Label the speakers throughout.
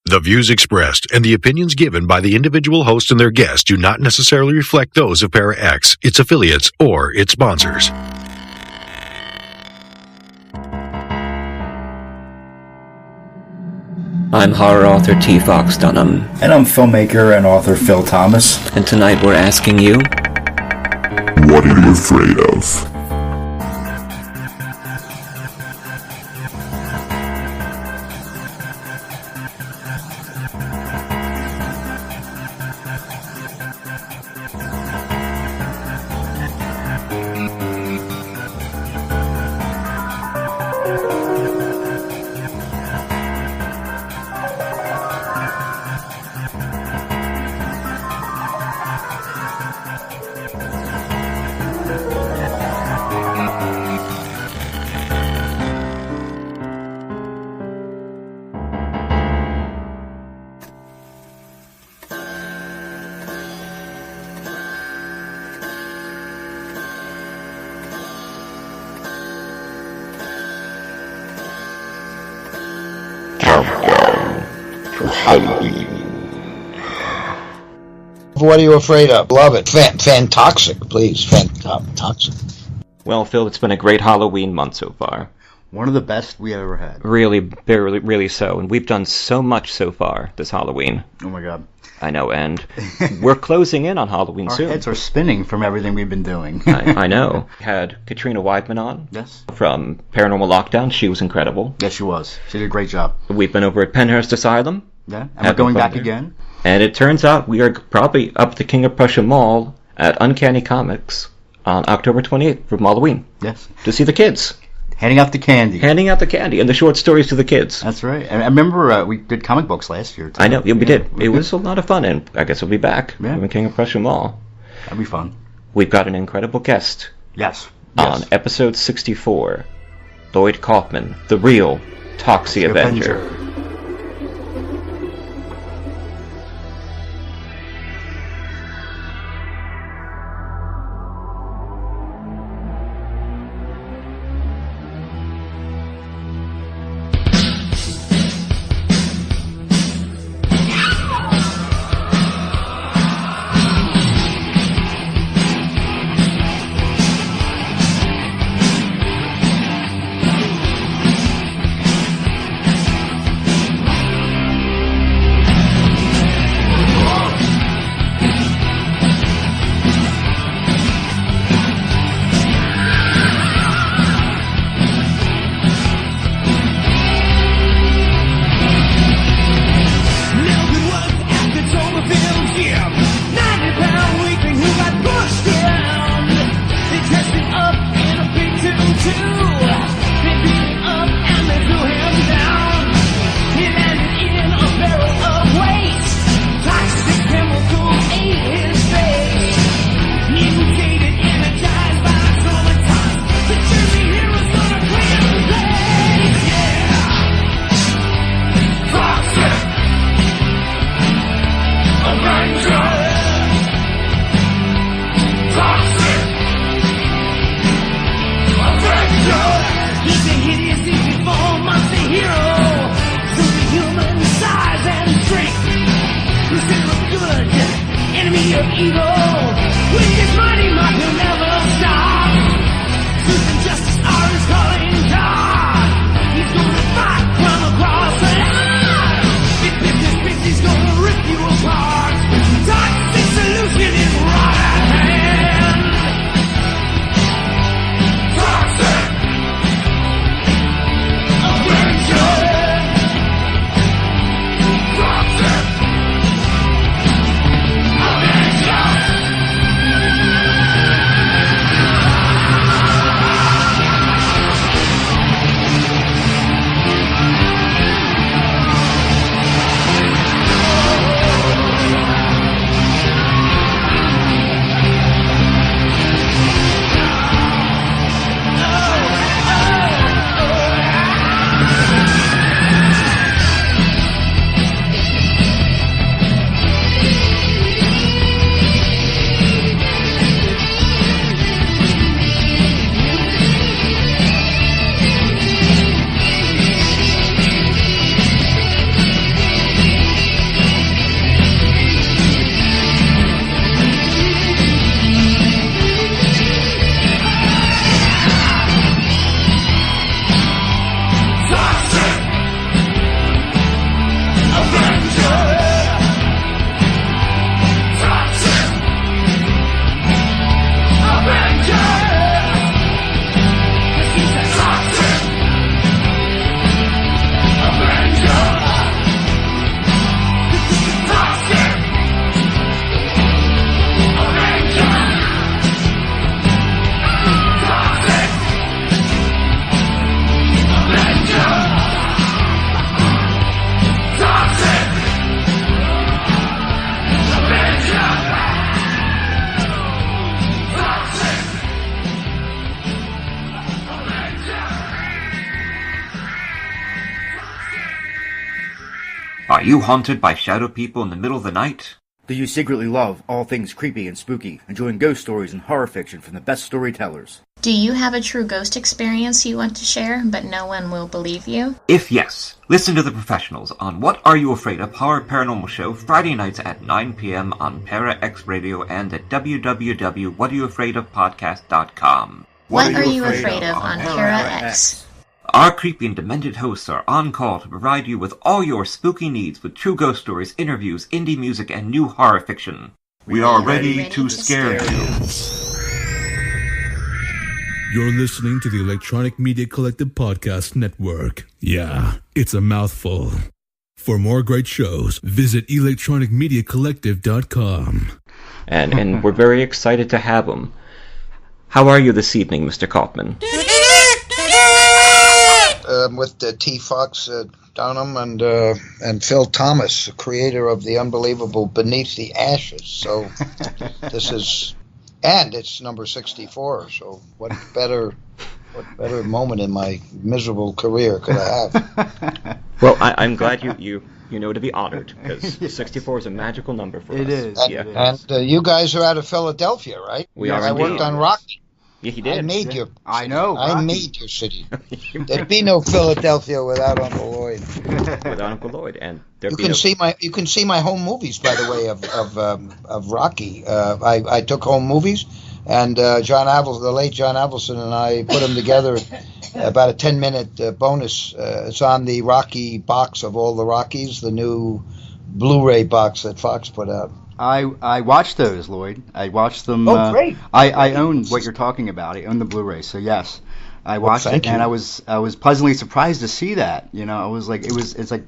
Speaker 1: The views expressed and the opinions given by the individual host and their guests do not necessarily reflect those of Para X, its affiliates, or its sponsors.
Speaker 2: I'm horror author T. Fox Dunham.
Speaker 3: And I'm filmmaker and author Phil Thomas.
Speaker 2: And tonight we're asking you,
Speaker 4: what are you afraid of?
Speaker 5: What are you afraid of? Love it. Fantoxic, please. Fantoxic.
Speaker 6: Well, Phil, it's been a great Halloween month so far.
Speaker 3: One of the best we ever had.
Speaker 6: Really so. And we've done so much so far this Halloween.
Speaker 3: Oh my God.
Speaker 6: I know, and we're closing in on Halloween soon.
Speaker 3: Our heads are spinning from everything we've been doing.
Speaker 6: I know. We had Katrina Weidman on.
Speaker 3: Yes.
Speaker 6: From Paranormal Lockdown. She was incredible.
Speaker 3: Yes, she was. She did a great job.
Speaker 6: We've been over at Penhurst Asylum.
Speaker 3: Yeah, and we're going back again.
Speaker 6: And it turns out we are probably up at the King of Prussia Mall at Uncanny Comics on October 28th from Halloween.
Speaker 3: Yes.
Speaker 6: To see the kids.
Speaker 3: Handing out the candy.
Speaker 6: Handing out the candy and the short stories to the kids.
Speaker 3: That's right. I remember we did comic books last year, too.
Speaker 6: I know, we did. It was a lot of fun, and I guess we'll be back from the King of Prussia Mall.
Speaker 3: That'd be fun.
Speaker 6: We've got an incredible guest.
Speaker 3: Yes.
Speaker 6: On episode 64, Lloyd Kaufman, the real Toxic Avenger.
Speaker 7: Avenger! you haunted by shadow people in the middle of the night?
Speaker 8: Do you secretly love all things creepy and spooky, enjoying ghost stories and horror fiction from the best storytellers?
Speaker 9: Do you have a true ghost experience you want to share, but no one will believe you?
Speaker 7: If yes, listen to the professionals on What Are You Afraid Of? Horror Paranormal Show Friday nights at 9 p.m. on Para X Radio and at www.whatareyouafraidofpodcast.com.
Speaker 9: What Are You Afraid Of on Para X?
Speaker 7: Our creepy and demented hosts are on call to provide you with all your spooky needs with true ghost stories, interviews, indie music, and new horror fiction. We are ready to scare you.
Speaker 10: You're listening to the Electronic Media Collective Podcast Network. Yeah, it's a mouthful. For more great shows, visit electronicmediacollective.com.
Speaker 6: And we're very excited to have him. How are you this evening, Mr. Kaufman?
Speaker 5: With T. Fox, Dunham and Phil Thomas, creator of the unbelievable Beneath the Ashes. So this is, and it's number 64. So what better moment in my miserable career could I have?
Speaker 6: Well, I'm glad you know to be honored, because 64 is a magical number for us.
Speaker 3: It is.
Speaker 5: And you guys are out of Philadelphia, right?
Speaker 6: We are.
Speaker 5: I worked on Rocky.
Speaker 6: Yeah, he did.
Speaker 5: I made your.
Speaker 3: I know.
Speaker 5: I made your city. There'd be no Philadelphia without Uncle Lloyd.
Speaker 6: Without Uncle Lloyd, and
Speaker 5: you can see my home movies, by the way, of Rocky. I took home movies, and the late John Avildsen, and I put them together. About a 10-minute bonus. It's on the Rocky box of all the Rockies, the new Blu-ray box that Fox put out.
Speaker 3: I watched those, Lloyd. I watched them.
Speaker 5: Oh, great!
Speaker 3: I own what you're talking about. I own the Blu-ray, so yes, I watched it, and I was pleasantly surprised to see that. You know, I was like, it's like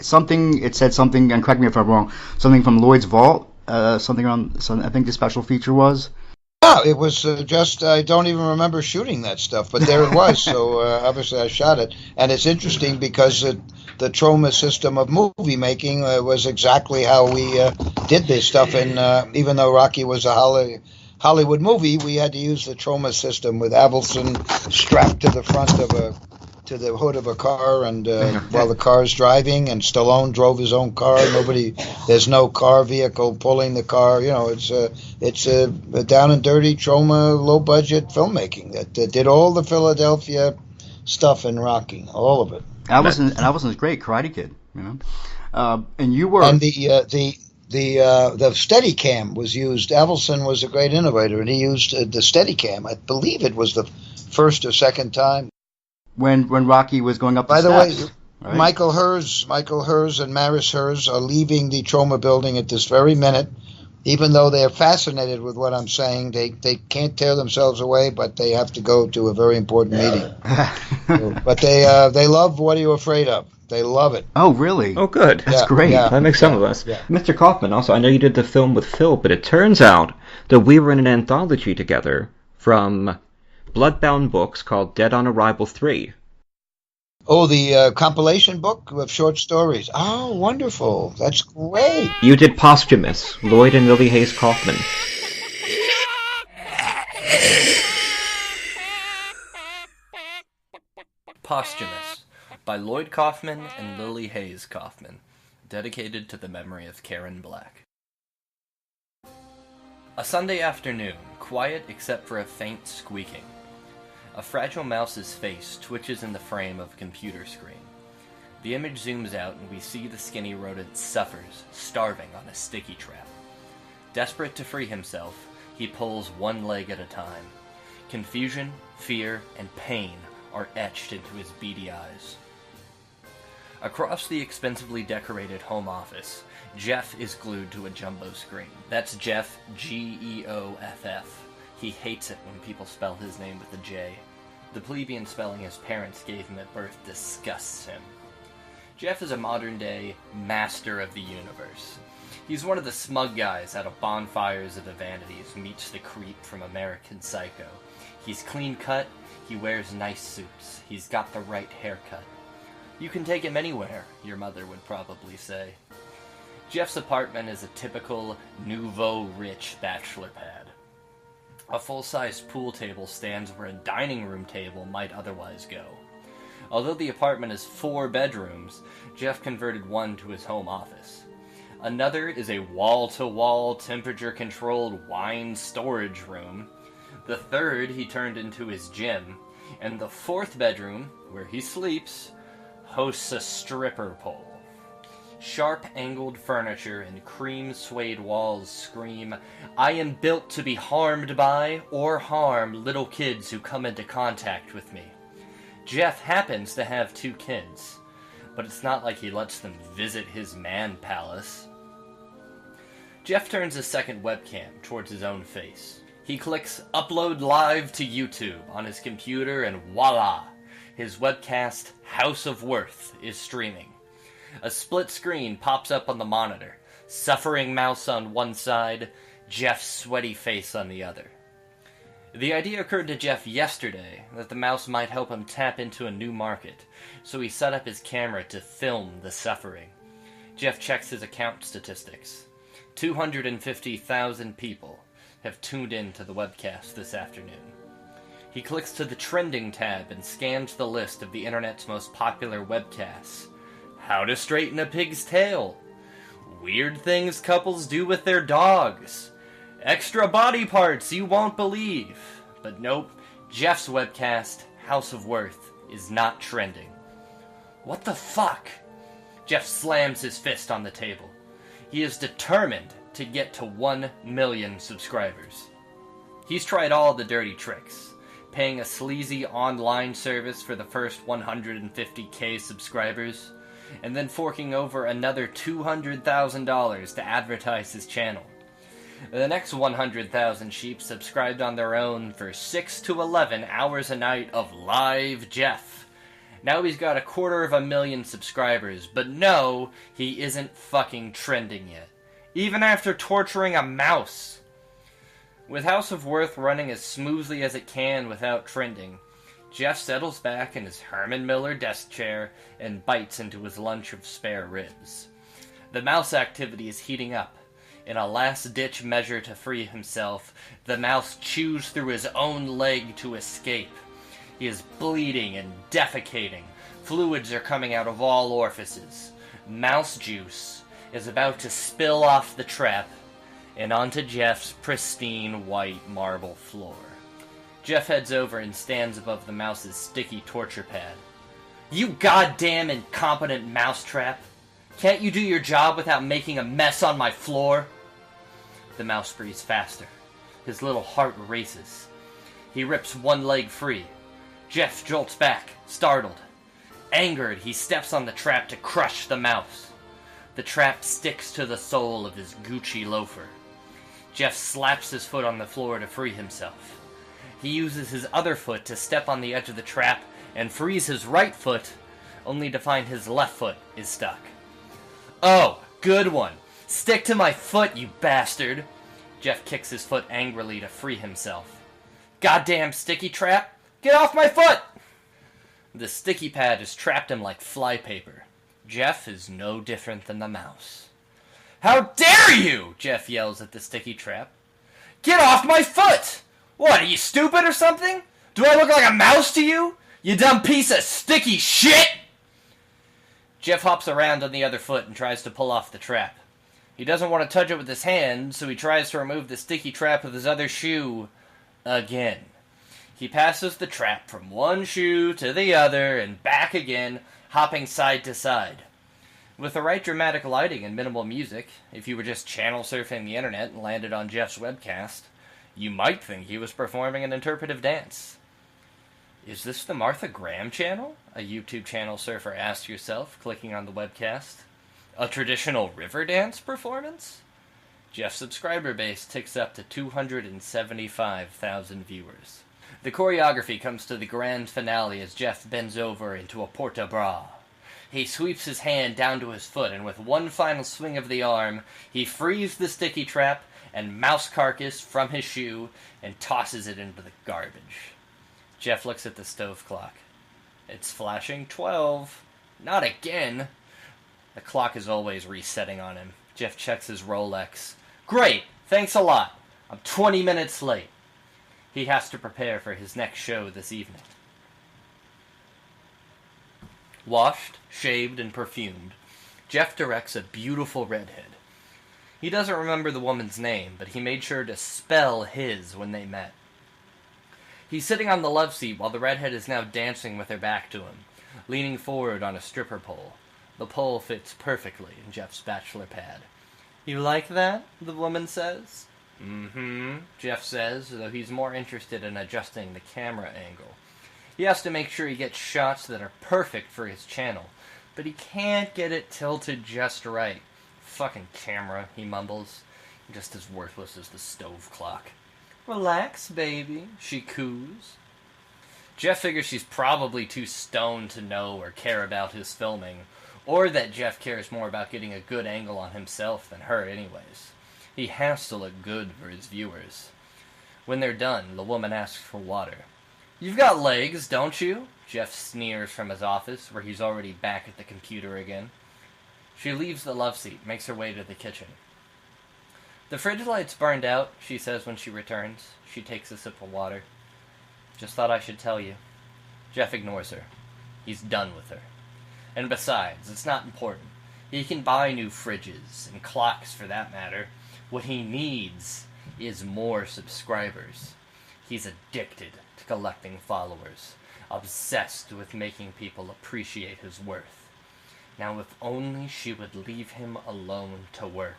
Speaker 3: something. It said something, and correct me if I'm wrong. Something from Lloyd's vault. Something on. I think the special feature was.
Speaker 5: Yeah, it was just, I don't even remember shooting that stuff, but there it was. So obviously I shot it. And it's interesting because the Troma system of movie making was exactly how we did this stuff. And even though Rocky was a Hollywood movie, we had to use the Troma system with Avildsen strapped to the front of to the hood of a car, and while the car's driving, and Stallone drove his own car. There's no car vehicle pulling the car. You know, it's a down and dirty Troma, low budget filmmaking that did all the Philadelphia stuff in Rocky, all of it.
Speaker 3: Avildsen's great, Karate Kid. You know, and you were
Speaker 5: the Steadicam was used. Avildsen was a great innovator, and he used the Steadicam. I believe it was the first or second time.
Speaker 3: When Rocky was going up the
Speaker 5: steps. By the way,
Speaker 3: right?
Speaker 5: Michael Hers and Maris Hers are leaving the Troma building at this very minute. Even though they're fascinated with what I'm saying, they can't tear themselves away, but they have to go to a very important meeting. But they love What Are You Afraid Of? They love it.
Speaker 3: Oh, really?
Speaker 6: Oh, good.
Speaker 3: That's great.
Speaker 6: Yeah. That makes some of us.
Speaker 5: Yeah.
Speaker 6: Mr. Kaufman, also, I know you did the film with Phil, but it turns out that we were in an anthology together from Bloodbound Books called Dead on Arrival 3.
Speaker 5: Oh, the compilation book of short stories. Oh, wonderful. That's great.
Speaker 6: You did Posthumous, Lloyd and Lilly Hayes Kaufman.
Speaker 11: Posthumous, by Lloyd Kaufman and Lilly Hayes Kaufman, dedicated to the memory of Karen Black. A Sunday afternoon, quiet except for a faint squeaking. A fragile mouse's face twitches in the frame of a computer screen. The image zooms out and we see the skinny rodent suffers, starving on a sticky trap. Desperate to free himself, he pulls one leg at a time. Confusion, fear, and pain are etched into his beady eyes. Across the expensively decorated home office, Jeff is glued to a jumbo screen. That's Jeff, Geoff. He hates it when people spell his name with a J. The plebeian spelling his parents gave him at birth disgusts him. Jeff is a modern-day master of the universe. He's one of the smug guys out of Bonfires of the Vanities meets the creep from American Psycho. He's clean-cut, he wears nice suits, he's got the right haircut. You can take him anywhere, your mother would probably say. Jeff's apartment is a typical nouveau-rich bachelor pad. A full-size pool table stands where a dining room table might otherwise go. Although the apartment is 4 bedrooms, Jeff converted one to his home office. Another is a wall-to-wall, temperature-controlled wine storage room. The third he turned into his gym. And the 4th bedroom, where he sleeps, hosts a stripper pole. Sharp-angled furniture and cream suede walls scream, "I am built to be harmed by or harm little kids who come into contact with me." Jeff happens to have 2 kids, but it's not like he lets them visit his man palace. Jeff turns his second webcam towards his own face. He clicks Upload Live to YouTube on his computer, and voila! His webcast, House of Worth, is streaming. A split screen pops up on the monitor, suffering mouse on one side, Jeff's sweaty face on the other. The idea occurred to Jeff yesterday that the mouse might help him tap into a new market, so he set up his camera to film the suffering. Jeff checks his account statistics. 250,000 people have tuned in to the webcast this afternoon. He clicks to the Trending tab and scans the list of the internet's most popular webcasts. How to straighten a pig's tail. Weird things couples do with their dogs. Extra body parts you won't believe. But nope, Jeff's webcast, House of Worth, is not trending. What the fuck? Jeff slams his fist on the table. He is determined to get to 1 million subscribers. He's tried all the dirty tricks, paying a sleazy online service for the first 150k subscribers, and then forking over another $200,000 to advertise his channel. The next 100,000 sheep subscribed on their own for 6 to 11 hours a night of live Jeff. Now he's got 250,000 subscribers, but no, he isn't fucking trending yet. Even after torturing a mouse. With House of Worth running as smoothly as it can without trending, Jeff settles back in his Herman Miller desk chair and bites into his lunch of spare ribs. The mouse activity is heating up. In a last-ditch measure to free himself, the mouse chews through his own leg to escape. He is bleeding and defecating. Fluids are coming out of all orifices. Mouse juice is about to spill off the trap and onto Jeff's pristine white marble floor. Jeff heads over and stands above the mouse's sticky torture pad. "You goddamn incompetent mousetrap! Can't you do your job without making a mess on my floor?" The mouse breathes faster. His little heart races. He rips one leg free. Jeff jolts back, startled. Angered, he steps on the trap to crush the mouse. The trap sticks to the sole of his Gucci loafer. Jeff slaps his foot on the floor to free himself. He uses his other foot to step on the edge of the trap and frees his right foot, only to find his left foot is stuck. "Oh, good one. Stick to my foot, you bastard." Jeff kicks his foot angrily to free himself. "Goddamn sticky trap! Get off my foot!" The sticky pad has trapped him like flypaper. Jeff is no different than the mouse. "How dare you!" Jeff yells at the sticky trap. "Get off my foot! What, are you stupid or something? Do I look like a mouse to you? You dumb piece of sticky shit!" Jeff hops around on the other foot and tries to pull off the trap. He doesn't want to touch it with his hand, so he tries to remove the sticky trap with his other shoe again. He passes the trap from one shoe to the other and back again, hopping side to side. With the right dramatic lighting and minimal music, if you were just channel surfing the internet and landed on Jeff's webcast, you might think he was performing an interpretive dance. Is this the Martha Graham channel? A YouTube channel surfer asked yourself, clicking on the webcast. A traditional river dance performance? Jeff's subscriber base ticks up to 275,000 viewers. The choreography comes to the grand finale as Jeff bends over into a porte-bras. He sweeps his hand down to his foot, and with one final swing of the arm, he frees the sticky trap and mouse carcass from his shoe and tosses it into the garbage. Jeff looks at the stove clock. It's flashing 12. Not again. The clock is always resetting on him. Jeff checks his Rolex. Great! Thanks a lot. I'm 20 minutes late. He has to prepare for his next show this evening. Washed, shaved, and perfumed, Jeff directs a beautiful redhead. He doesn't remember the woman's name, but he made sure to spell his when they met. He's sitting on the love seat while the redhead is now dancing with her back to him, leaning forward on a stripper pole. The pole fits perfectly in Jeff's bachelor pad. "You like that?" the woman says. "Mm-hmm," Jeff says, though he's more interested in adjusting the camera angle. He has to make sure he gets shots that are perfect for his channel, but he can't get it tilted just right. "Fucking camera," he mumbles, just as worthless as the stove clock. "Relax, baby," she coos. Jeff figures she's probably too stoned to know or care about his filming, or that Jeff cares more about getting a good angle on himself than her anyways. He has to look good for his viewers. When they're done, the woman asks for water. "You've got legs, don't you?" Jeff sneers from his office, where he's already back at the computer again. She leaves the love seat, makes her way to the kitchen. "The fridge light's burned out," she says when she returns. She takes a sip of water. "Just thought I should tell you." Jeff ignores her. He's done with her. And besides, it's not important. He can buy new fridges, and clocks for that matter. What he needs is more subscribers. He's addicted to collecting followers, obsessed with making people appreciate his worth. Now if only she would leave him alone to work.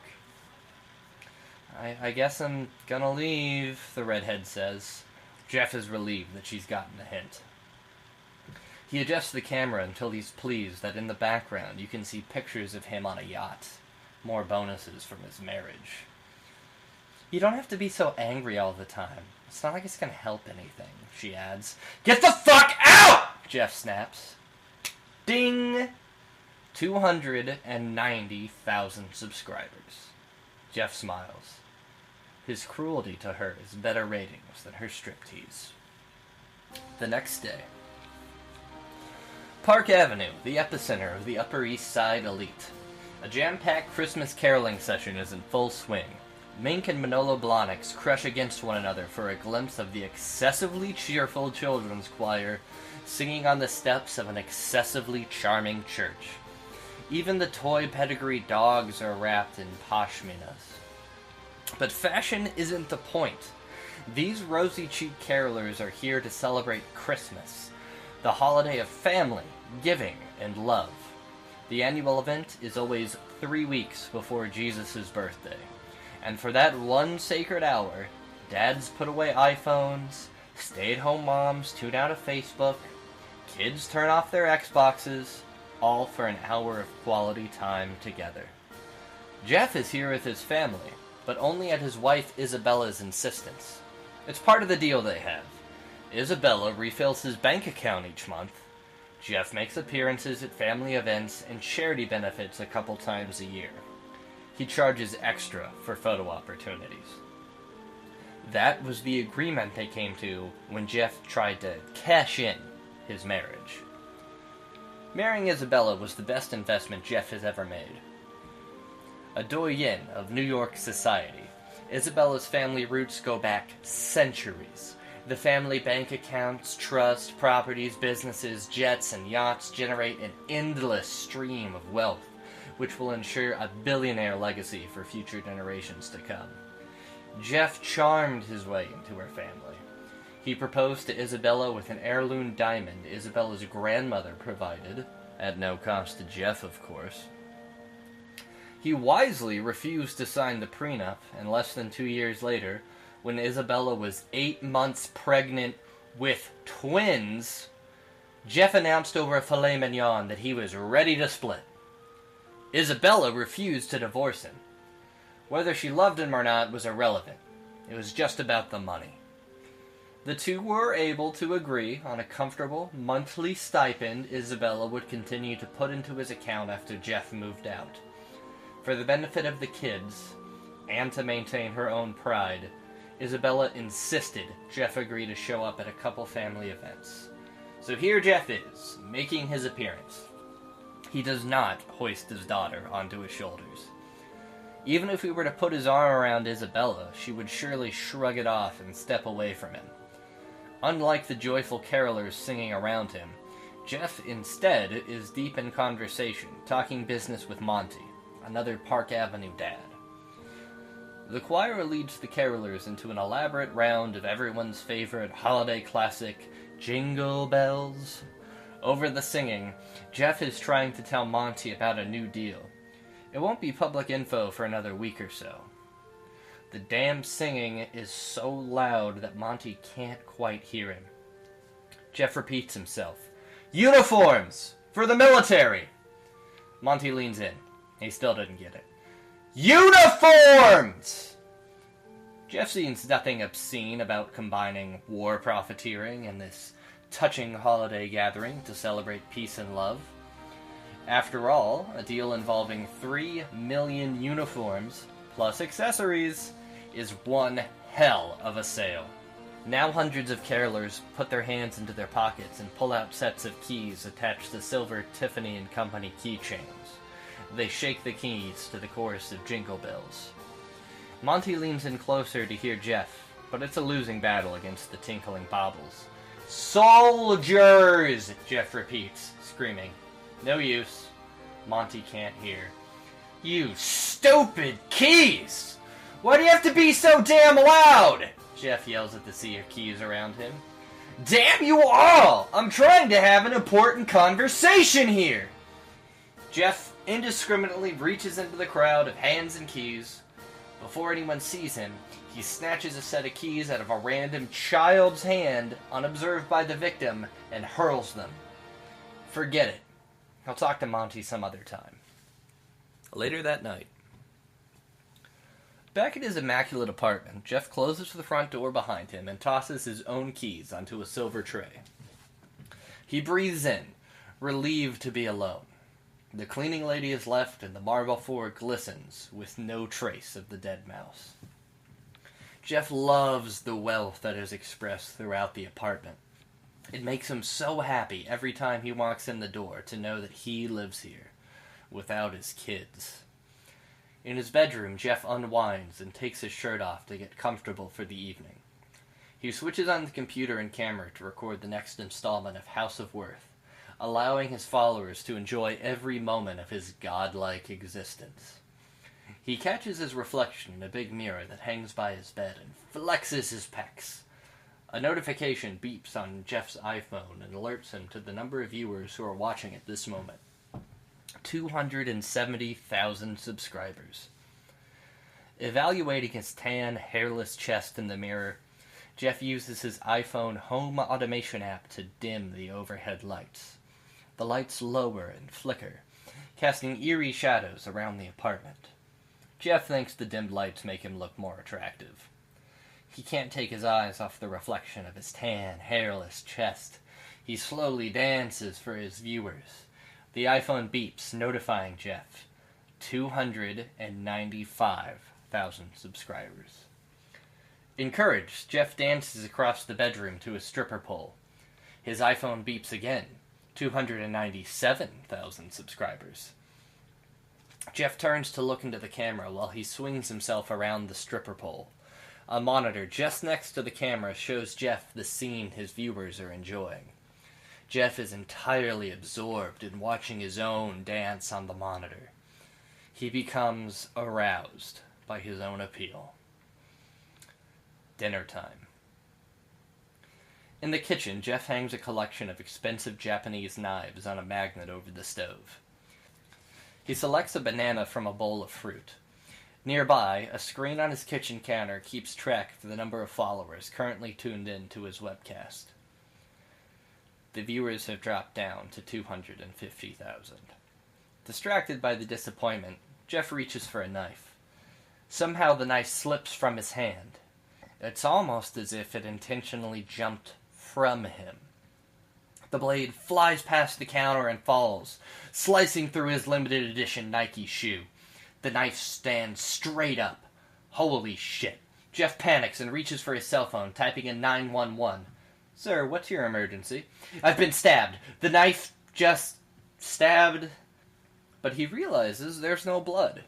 Speaker 11: I guess I'm gonna leave," the redhead says. Jeff is relieved that she's gotten the hint. He adjusts the camera until he's pleased that in the background you can see pictures of him on a yacht. More bonuses from his marriage. "You don't have to be so angry all the time. It's not like it's gonna help anything," she adds. "Get the fuck out!" Jeff snaps. Ding! 290,000 subscribers. Jeff smiles. His cruelty to her is better ratings than her striptease. The next day. Park Avenue, the epicenter of the Upper East Side elite. A jam-packed Christmas caroling session is in full swing. Mink and Manolo Blahniks crush against one another for a glimpse of the excessively cheerful children's choir singing on the steps of an excessively charming church. Even the toy pedigree dogs are wrapped in pashminas. But fashion isn't the point. These rosy-cheeked carolers are here to celebrate Christmas, the holiday of family, giving, and love. The annual event is always 3 weeks before Jesus' birthday. And for that one sacred hour, dads put away iPhones, stay-at-home moms tune out of Facebook, kids turn off their Xboxes, all for an hour of quality time together. Jeff is here with his family, but only at his wife Isabella's insistence. It's part of the deal they have. Isabella refills his bank account each month. Jeff makes appearances at family events and charity benefits a couple times a year. He charges extra for photo opportunities. That was the agreement they came to when Jeff tried to cash in his marriage. Marrying Isabella was the best investment Jeff has ever made. A doyen of New York society, Isabella's family roots go back centuries. The family bank accounts, trusts, properties, businesses, jets, and yachts generate an endless stream of wealth, which will ensure a billionaire legacy for future generations to come. Jeff charmed his way into her family. He proposed to Isabella with an heirloom diamond Isabella's grandmother provided, at no cost to Jeff, of course. He wisely refused to sign the prenup, and less than 2 years later, when Isabella was 8 months pregnant with twins, Jeff announced over a filet mignon that he was ready to split. Isabella refused to divorce him. Whether she loved him or not was irrelevant. It was just about the money. The two were able to agree on a comfortable monthly stipend Isabella would continue to put into his account after Jeff moved out. For the benefit of the kids, and to maintain her own pride, Isabella insisted Jeff agree to show up at a couple family events. So here Jeff is, making his appearance. He does not hoist his daughter onto his shoulders. Even if he were to put his arm around Isabella, she would surely shrug it off and step away from him. Unlike the joyful carolers singing around him, Jeff, instead, is deep in conversation, talking business with Monty, another Park Avenue dad. The choir leads the carolers into an elaborate round of everyone's favorite holiday classic, Jingle Bells. Over the singing, Jeff is trying to tell Monty about a new deal. It won't be public info for another week or so. The damn singing is so loud that Monty can't quite hear him. Jeff repeats himself. Uniforms! For the military! Monty leans in. He still didn't get it. Uniforms! Jeff sees nothing obscene about combining war profiteering and this touching holiday gathering to celebrate peace and love. After all, a deal involving 3 million uniforms, plus accessories, is one hell of a sale. Now hundreds of carolers put their hands into their pockets and pull out sets of keys attached to silver Tiffany & Company keychains. They shake the keys to the chorus of Jingle Bells. Monty leans in closer to hear Jeff, but it's a losing battle against the tinkling baubles. Soldiers! Jeff repeats, screaming. No use. Monty can't hear. You stupid keys! Why do you have to be so damn loud? Jeff yells at the sea of keys around him. Damn you all! I'm trying to have an important conversation here! Jeff indiscriminately reaches into the crowd of hands and keys. Before anyone sees him, he snatches a set of keys out of a random child's hand, unobserved by the victim, and hurls them. Forget it. I'll talk to Monty some other time. Later that night. Back at his immaculate apartment, Jeff closes the front door behind him and tosses his own keys onto a silver tray. He breathes in, relieved to be alone. The cleaning lady is left and the marble floor glistens with no trace of the dead mouse. Jeff loves the wealth that is expressed throughout the apartment. It makes him so happy every time he walks in the door to know that he lives here, without his kids. In his bedroom, Jeff unwinds and takes his shirt off to get comfortable for the evening. He switches on the computer and camera to record the next installment of House of Worth, allowing his followers to enjoy every moment of his godlike existence. He catches his reflection in a big mirror that hangs by his bed and flexes his pecs. A notification beeps on Jeff's iPhone and alerts him to the number of viewers who are watching at this moment. 270,000 subscribers. Evaluating his tan, hairless chest in the mirror, Jeff uses his iPhone home automation app to dim the overhead lights. The lights lower and flicker, casting eerie shadows around the apartment. Jeff thinks the dimmed lights make him look more attractive. He can't take his eyes off the reflection of his tan, hairless chest. He slowly dances for his viewers. The iPhone beeps, notifying Jeff. 295,000 subscribers. Encouraged, Jeff dances across the bedroom to a stripper pole. His iPhone beeps again. 297,000 subscribers. Jeff turns to look into the camera while he swings himself around the stripper pole. A monitor just next to the camera shows Jeff the scene his viewers are enjoying. Jeff is entirely absorbed in watching his own dance on the monitor. He becomes aroused by his own appeal. Dinner time. In the kitchen, Jeff hangs a collection of expensive Japanese knives on a magnet over the stove. He selects a banana from a bowl of fruit. Nearby, a screen on his kitchen counter keeps track of the number of followers currently tuned in to his webcast. The viewers have dropped down to 250,000. Distracted by the disappointment, Jeff reaches for a knife. Somehow the knife slips from his hand. It's almost as if it intentionally jumped from him. The blade flies past the counter and falls, slicing through his limited edition Nike shoe. The knife stands straight up. Holy shit. Jeff panics and reaches for his cell phone, typing in 911. Sir, what's your emergency? I've been stabbed. The knife just stabbed. But he realizes there's no blood.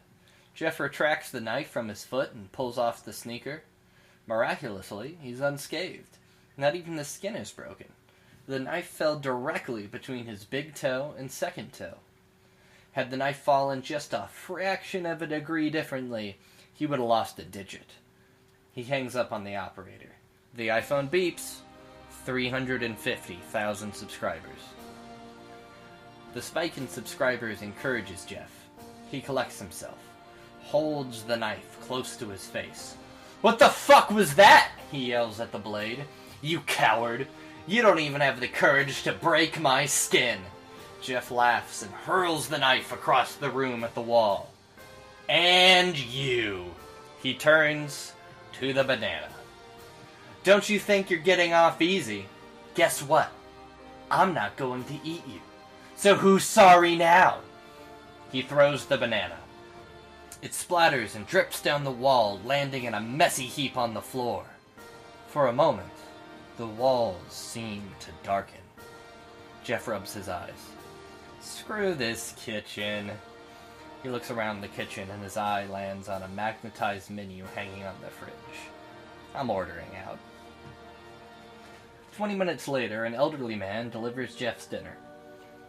Speaker 11: Jeff retracts the knife from his foot and pulls off the sneaker. Miraculously, he's unscathed. Not even the skin is broken. The knife fell directly between his big toe and second toe. Had the knife fallen just a fraction of a degree differently, he would have lost a digit. He hangs up on the operator. The iPhone beeps. 350,000 subscribers. The spike in subscribers encourages Jeff. He collects himself, holds the knife close to his face. "What the fuck was that?" he yells at the blade. "You coward! You don't even have the courage to break my skin!" Jeff laughs and hurls the knife across the room at the wall. "And you!" He turns to the banana. "Don't you think you're getting off easy? Guess what? I'm not going to eat you. So who's sorry now?" He throws the banana. It splatters and drips down the wall, landing in a messy heap on the floor. For a moment, the walls seem to darken. Jeff rubs his eyes. Screw this kitchen. He looks around the kitchen and his eye lands on a magnetized menu hanging on the fridge. I'm ordering out. 20 minutes later, an elderly man delivers Jeff's dinner.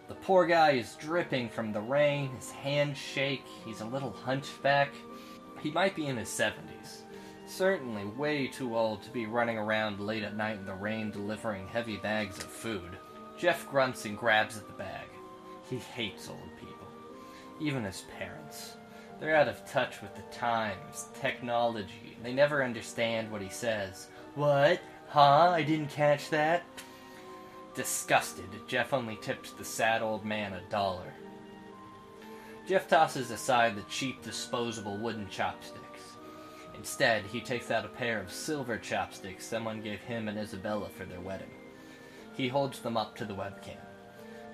Speaker 11: The poor guy is dripping from the rain, his hands shake, he's a little hunchback. He might be in his 70s. Certainly way too old to be running around late at night in the rain delivering heavy bags of food. Jeff grunts and grabs at the bag. He hates old people. Even his parents. They're out of touch with the times, technology. They never understand what he says. "What? Huh? I didn't catch that." Disgusted, Jeff only tips the sad old man $1. Jeff tosses aside the cheap disposable wooden chopsticks. Instead, he takes out a pair of silver chopsticks someone gave him and Isabella for their wedding. He holds them up to the webcam.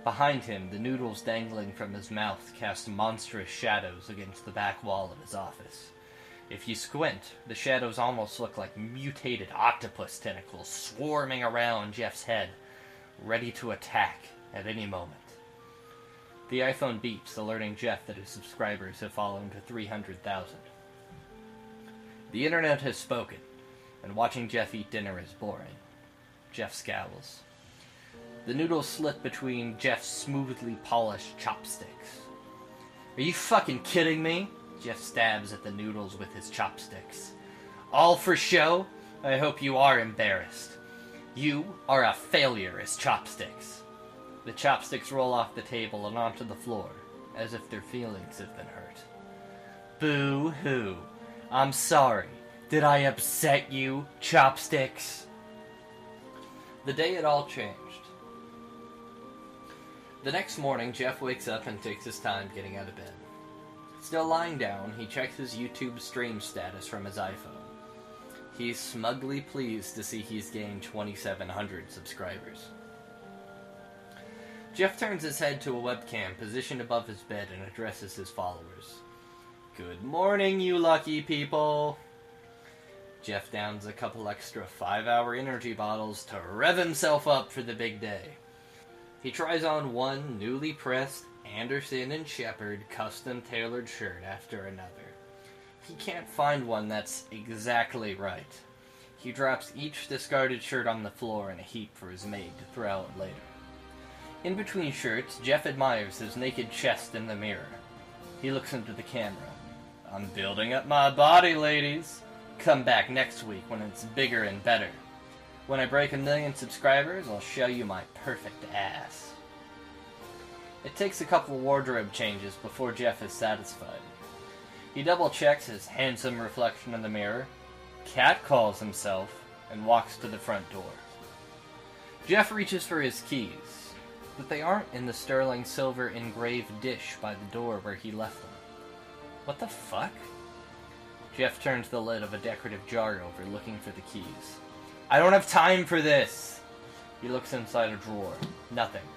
Speaker 11: Behind him, the noodles dangling from his mouth cast monstrous shadows against the back wall of his office. If you squint, the shadows almost look like mutated octopus tentacles swarming around Jeff's head, ready to attack at any moment. The iPhone beeps, alerting Jeff that his subscribers have fallen to 300,000. The internet has spoken, and watching Jeff eat dinner is boring. Jeff scowls. The noodles slip between Jeff's smoothly polished chopsticks. "Are you fucking kidding me?" Jeff stabs at the noodles with his chopsticks. "All for show? I hope you are embarrassed. You are a failure as chopsticks." The chopsticks roll off the table and onto the floor, as if their feelings have been hurt. "Boo-hoo. I'm sorry. Did I upset you, chopsticks?" The day it all changed. The next morning, Jeff wakes up and takes his time getting out of bed. Still lying down, he checks his YouTube stream status from his iPhone. He's smugly pleased to see he's gained 2,700 subscribers. Jeff turns his head to a webcam positioned above his bed and addresses his followers. "Good morning, you lucky people." Jeff downs a couple extra 5-hour energy bottles to rev himself up for the big day. He tries on one newly pressed Anderson & Shepherd custom-tailored shirt after another. He can't find one that's exactly right. He drops each discarded shirt on the floor in a heap for his maid to throw out later. In between shirts, Jeff admires his naked chest in the mirror. He looks into the camera. "I'm building up my body, ladies. Come back next week when it's bigger and better. When I break 1,000,000 subscribers, I'll show you my perfect ass." It takes a couple wardrobe changes before Jeff is satisfied. He double-checks his handsome reflection in the mirror, catcalls himself, and walks to the front door. Jeff reaches for his keys, but they aren't in the sterling silver engraved dish by the door where he left them. What the fuck? Jeff turns the lid of a decorative jar over, looking for the keys. "I don't have time for this!" He looks inside a drawer. Nothing.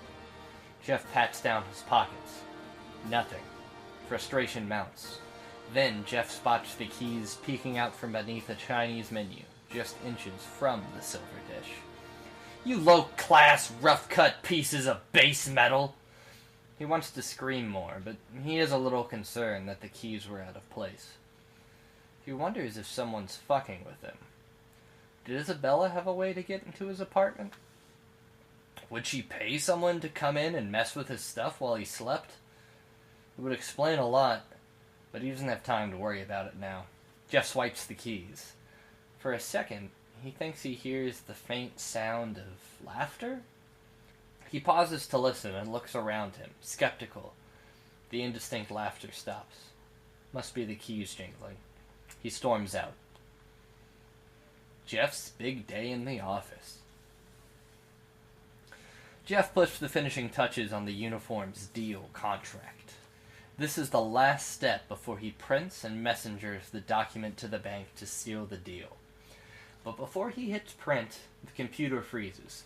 Speaker 11: Jeff pats down his pockets. Nothing. Frustration mounts. Then Jeff spots the keys peeking out from beneath a Chinese menu, just inches from the silver dish. "You low-class, rough-cut pieces of base metal!" He wants to scream more, but he is a little concerned that the keys were out of place. He wonders if someone's fucking with him. Did Isabella have a way to get into his apartment? Would she pay someone to come in and mess with his stuff while he slept? It would explain a lot, but he doesn't have time to worry about it now. Jeff swipes the keys. For a second, he thinks he hears the faint sound of laughter. He pauses to listen and looks around him, skeptical. The indistinct laughter stops. Must be the keys jingling. He storms out. Jeff's big day in the office. Jeff puts the finishing touches on the uniform's deal contract. This is the last step before he prints and messengers the document to the bank to seal the deal. But before he hits print, the computer freezes.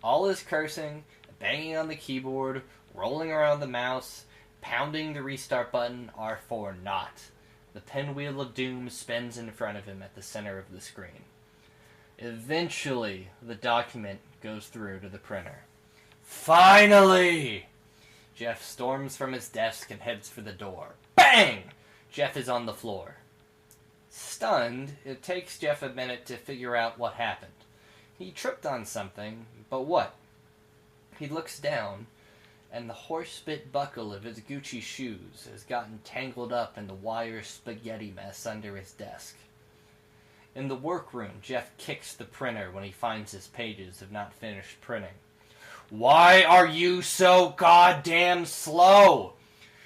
Speaker 11: All his cursing, banging on the keyboard, rolling around the mouse, pounding the restart button are for naught. The pinwheel of doom spins in front of him at the center of the screen. Eventually, the document goes through to the printer. Finally! Jeff storms from his desk and heads for the door. Bang! Jeff is on the floor. Stunned, it takes Jeff a minute to figure out what happened. He tripped on something, but what? He looks down, and the horse-bit buckle of his Gucci shoes has gotten tangled up in the wire spaghetti mess under his desk. In the workroom, Jeff kicks the printer when he finds his pages have not finished printing. Why are you so goddamn slow?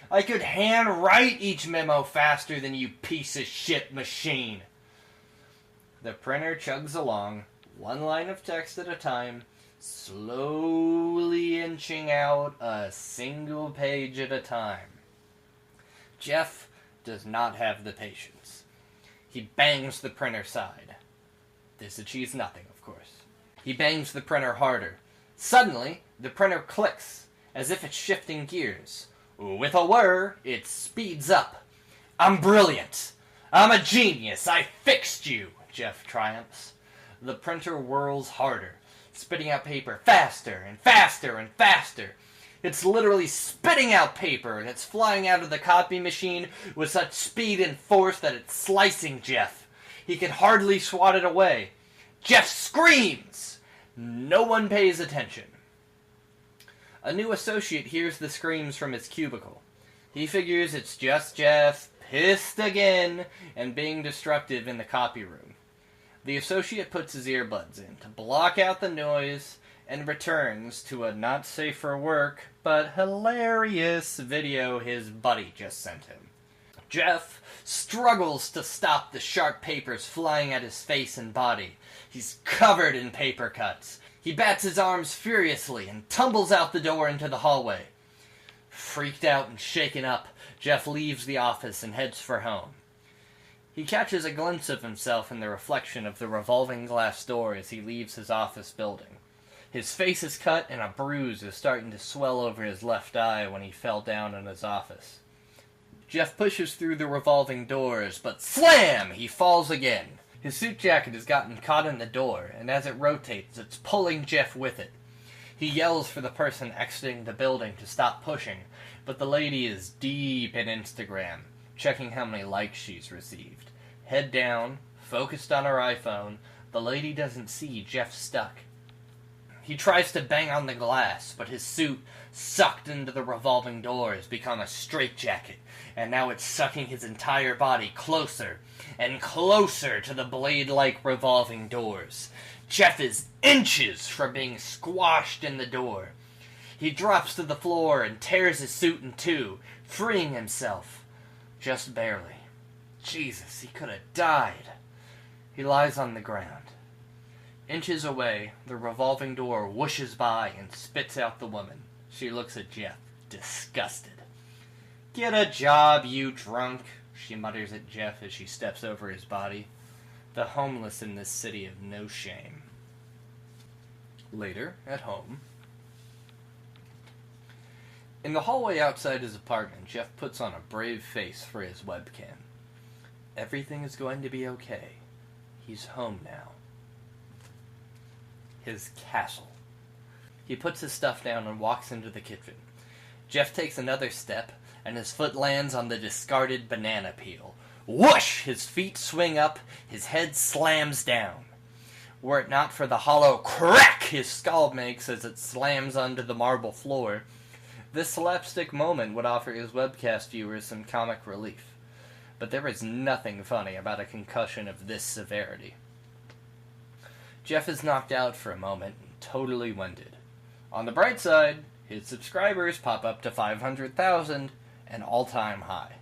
Speaker 11: I could hand-write each memo faster than you piece of shit machine. The printer chugs along, one line of text at a time, slowly inching out a single page at a time. Jeff does not have the patience. He bangs the printer side. This achieves nothing, of course. He bangs the printer harder. Suddenly, the printer clicks, as if it's shifting gears. With a whir, it speeds up. I'm brilliant. I'm a genius. I fixed you, Jeff triumphs. The printer whirls harder, spitting out paper faster and faster and faster. It's literally spitting out paper, and it's flying out of the copy machine with such speed and force that it's slicing Jeff. He can hardly swat it away. Jeff screams! No one pays attention. A new associate hears the screams from his cubicle. He figures it's just Jeff, pissed again, and being destructive in the copy room. The associate puts his earbuds in to block out the noise and returns to a not safe for work, but hilarious video his buddy just sent him. Jeff struggles to stop the sharp papers flying at his face and body. He's covered in paper cuts. He bats his arms furiously and tumbles out the door into the hallway. Freaked out and shaken up, Jeff leaves the office and heads for home. He catches a glimpse of himself in the reflection of the revolving glass door as he leaves his office building. His face is cut and a bruise is starting to swell over his left eye when he fell down in his office. Jeff pushes through the revolving doors, but slam! He falls again. His suit jacket has gotten caught in the door, and as it rotates, it's pulling Jeff with it. He yells for the person exiting the building to stop pushing, but the lady is deep in Instagram, checking how many likes she's received. Head down, focused on her iPhone, the lady doesn't see Jeff stuck. He tries to bang on the glass, but his suit, sucked into the revolving door, has become a straitjacket, and now it's sucking his entire body closer and closer to the blade-like revolving doors. Jeff is inches from being squashed in the door. He drops to the floor and tears his suit in two, freeing himself. Just barely. Jesus, he could have died. He lies on the ground. Inches away, the revolving door whooshes by and spits out the woman. She looks at Jeff, disgusted. "Get a job, you drunk," she mutters at Jeff as she steps over his body. The homeless in this city have no shame. Later, at home. In the hallway outside his apartment, Jeff puts on a brave face for his webcam. Everything is going to be okay. He's home now. His castle. He puts his stuff down and walks into the kitchen. Jeff takes another step, and his foot lands on the discarded banana peel. Whoosh! His feet swing up, his head slams down. Were it not for the hollow crack his skull makes as it slams onto the marble floor, this slapstick moment would offer his webcast viewers some comic relief. But there is nothing funny about a concussion of this severity. Jeff is knocked out for a moment and totally winded. On the bright side, his subscribers pop up to 500,000, an all-time high.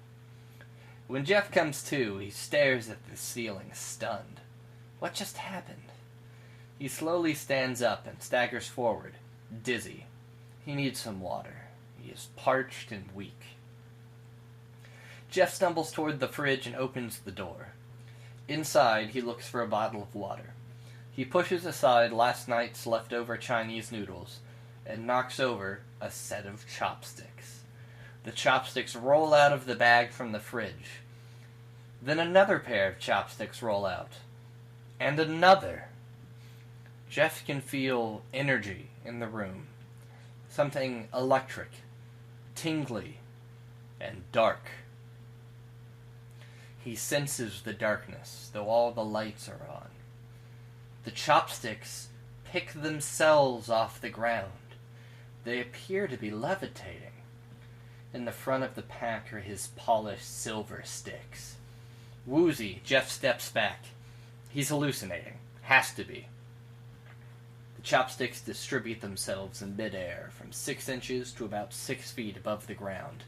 Speaker 11: When Jeff comes to, he stares at the ceiling, stunned. What just happened? He slowly stands up and staggers forward, dizzy. He needs some water. He is parched and weak. Jeff stumbles toward the fridge and opens the door. Inside, he looks for a bottle of water. He pushes aside last night's leftover Chinese noodles and knocks over a set of chopsticks. The chopsticks roll out of the bag from the fridge. Then another pair of chopsticks roll out. And another. Jeff can feel energy in the room. Something electric, tingly, and dark. He senses the darkness, though all the lights are on. The chopsticks pick themselves off the ground. They appear to be levitating. In the front of the pack are his polished silver sticks. Woozy, Jeff steps back. He's hallucinating. Has to be. The chopsticks distribute themselves in midair from 6 inches to about 6 feet above the ground.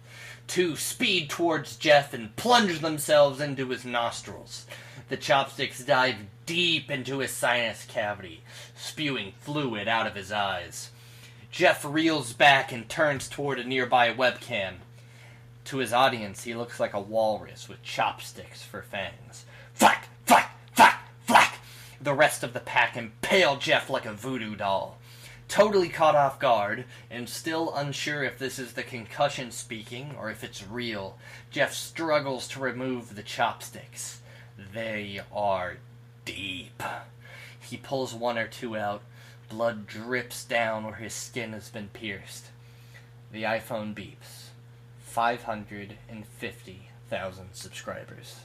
Speaker 11: 2 speed towards Jeff and plunge themselves into his nostrils. The chopsticks dive deep into his sinus cavity, spewing fluid out of his eyes. Jeff reels back and turns toward a nearby webcam. To his audience, he looks like a walrus with chopsticks for fangs. Flack! Flack! Flack! Flack! The rest of the pack impale Jeff like a voodoo doll. Totally caught off guard, and still unsure if this is the concussion speaking or if it's real, Jeff struggles to remove the chopsticks. They are deep. He pulls 1 or 2 out. Blood drips down where his skin has been pierced. The iPhone beeps. 550,000 subscribers.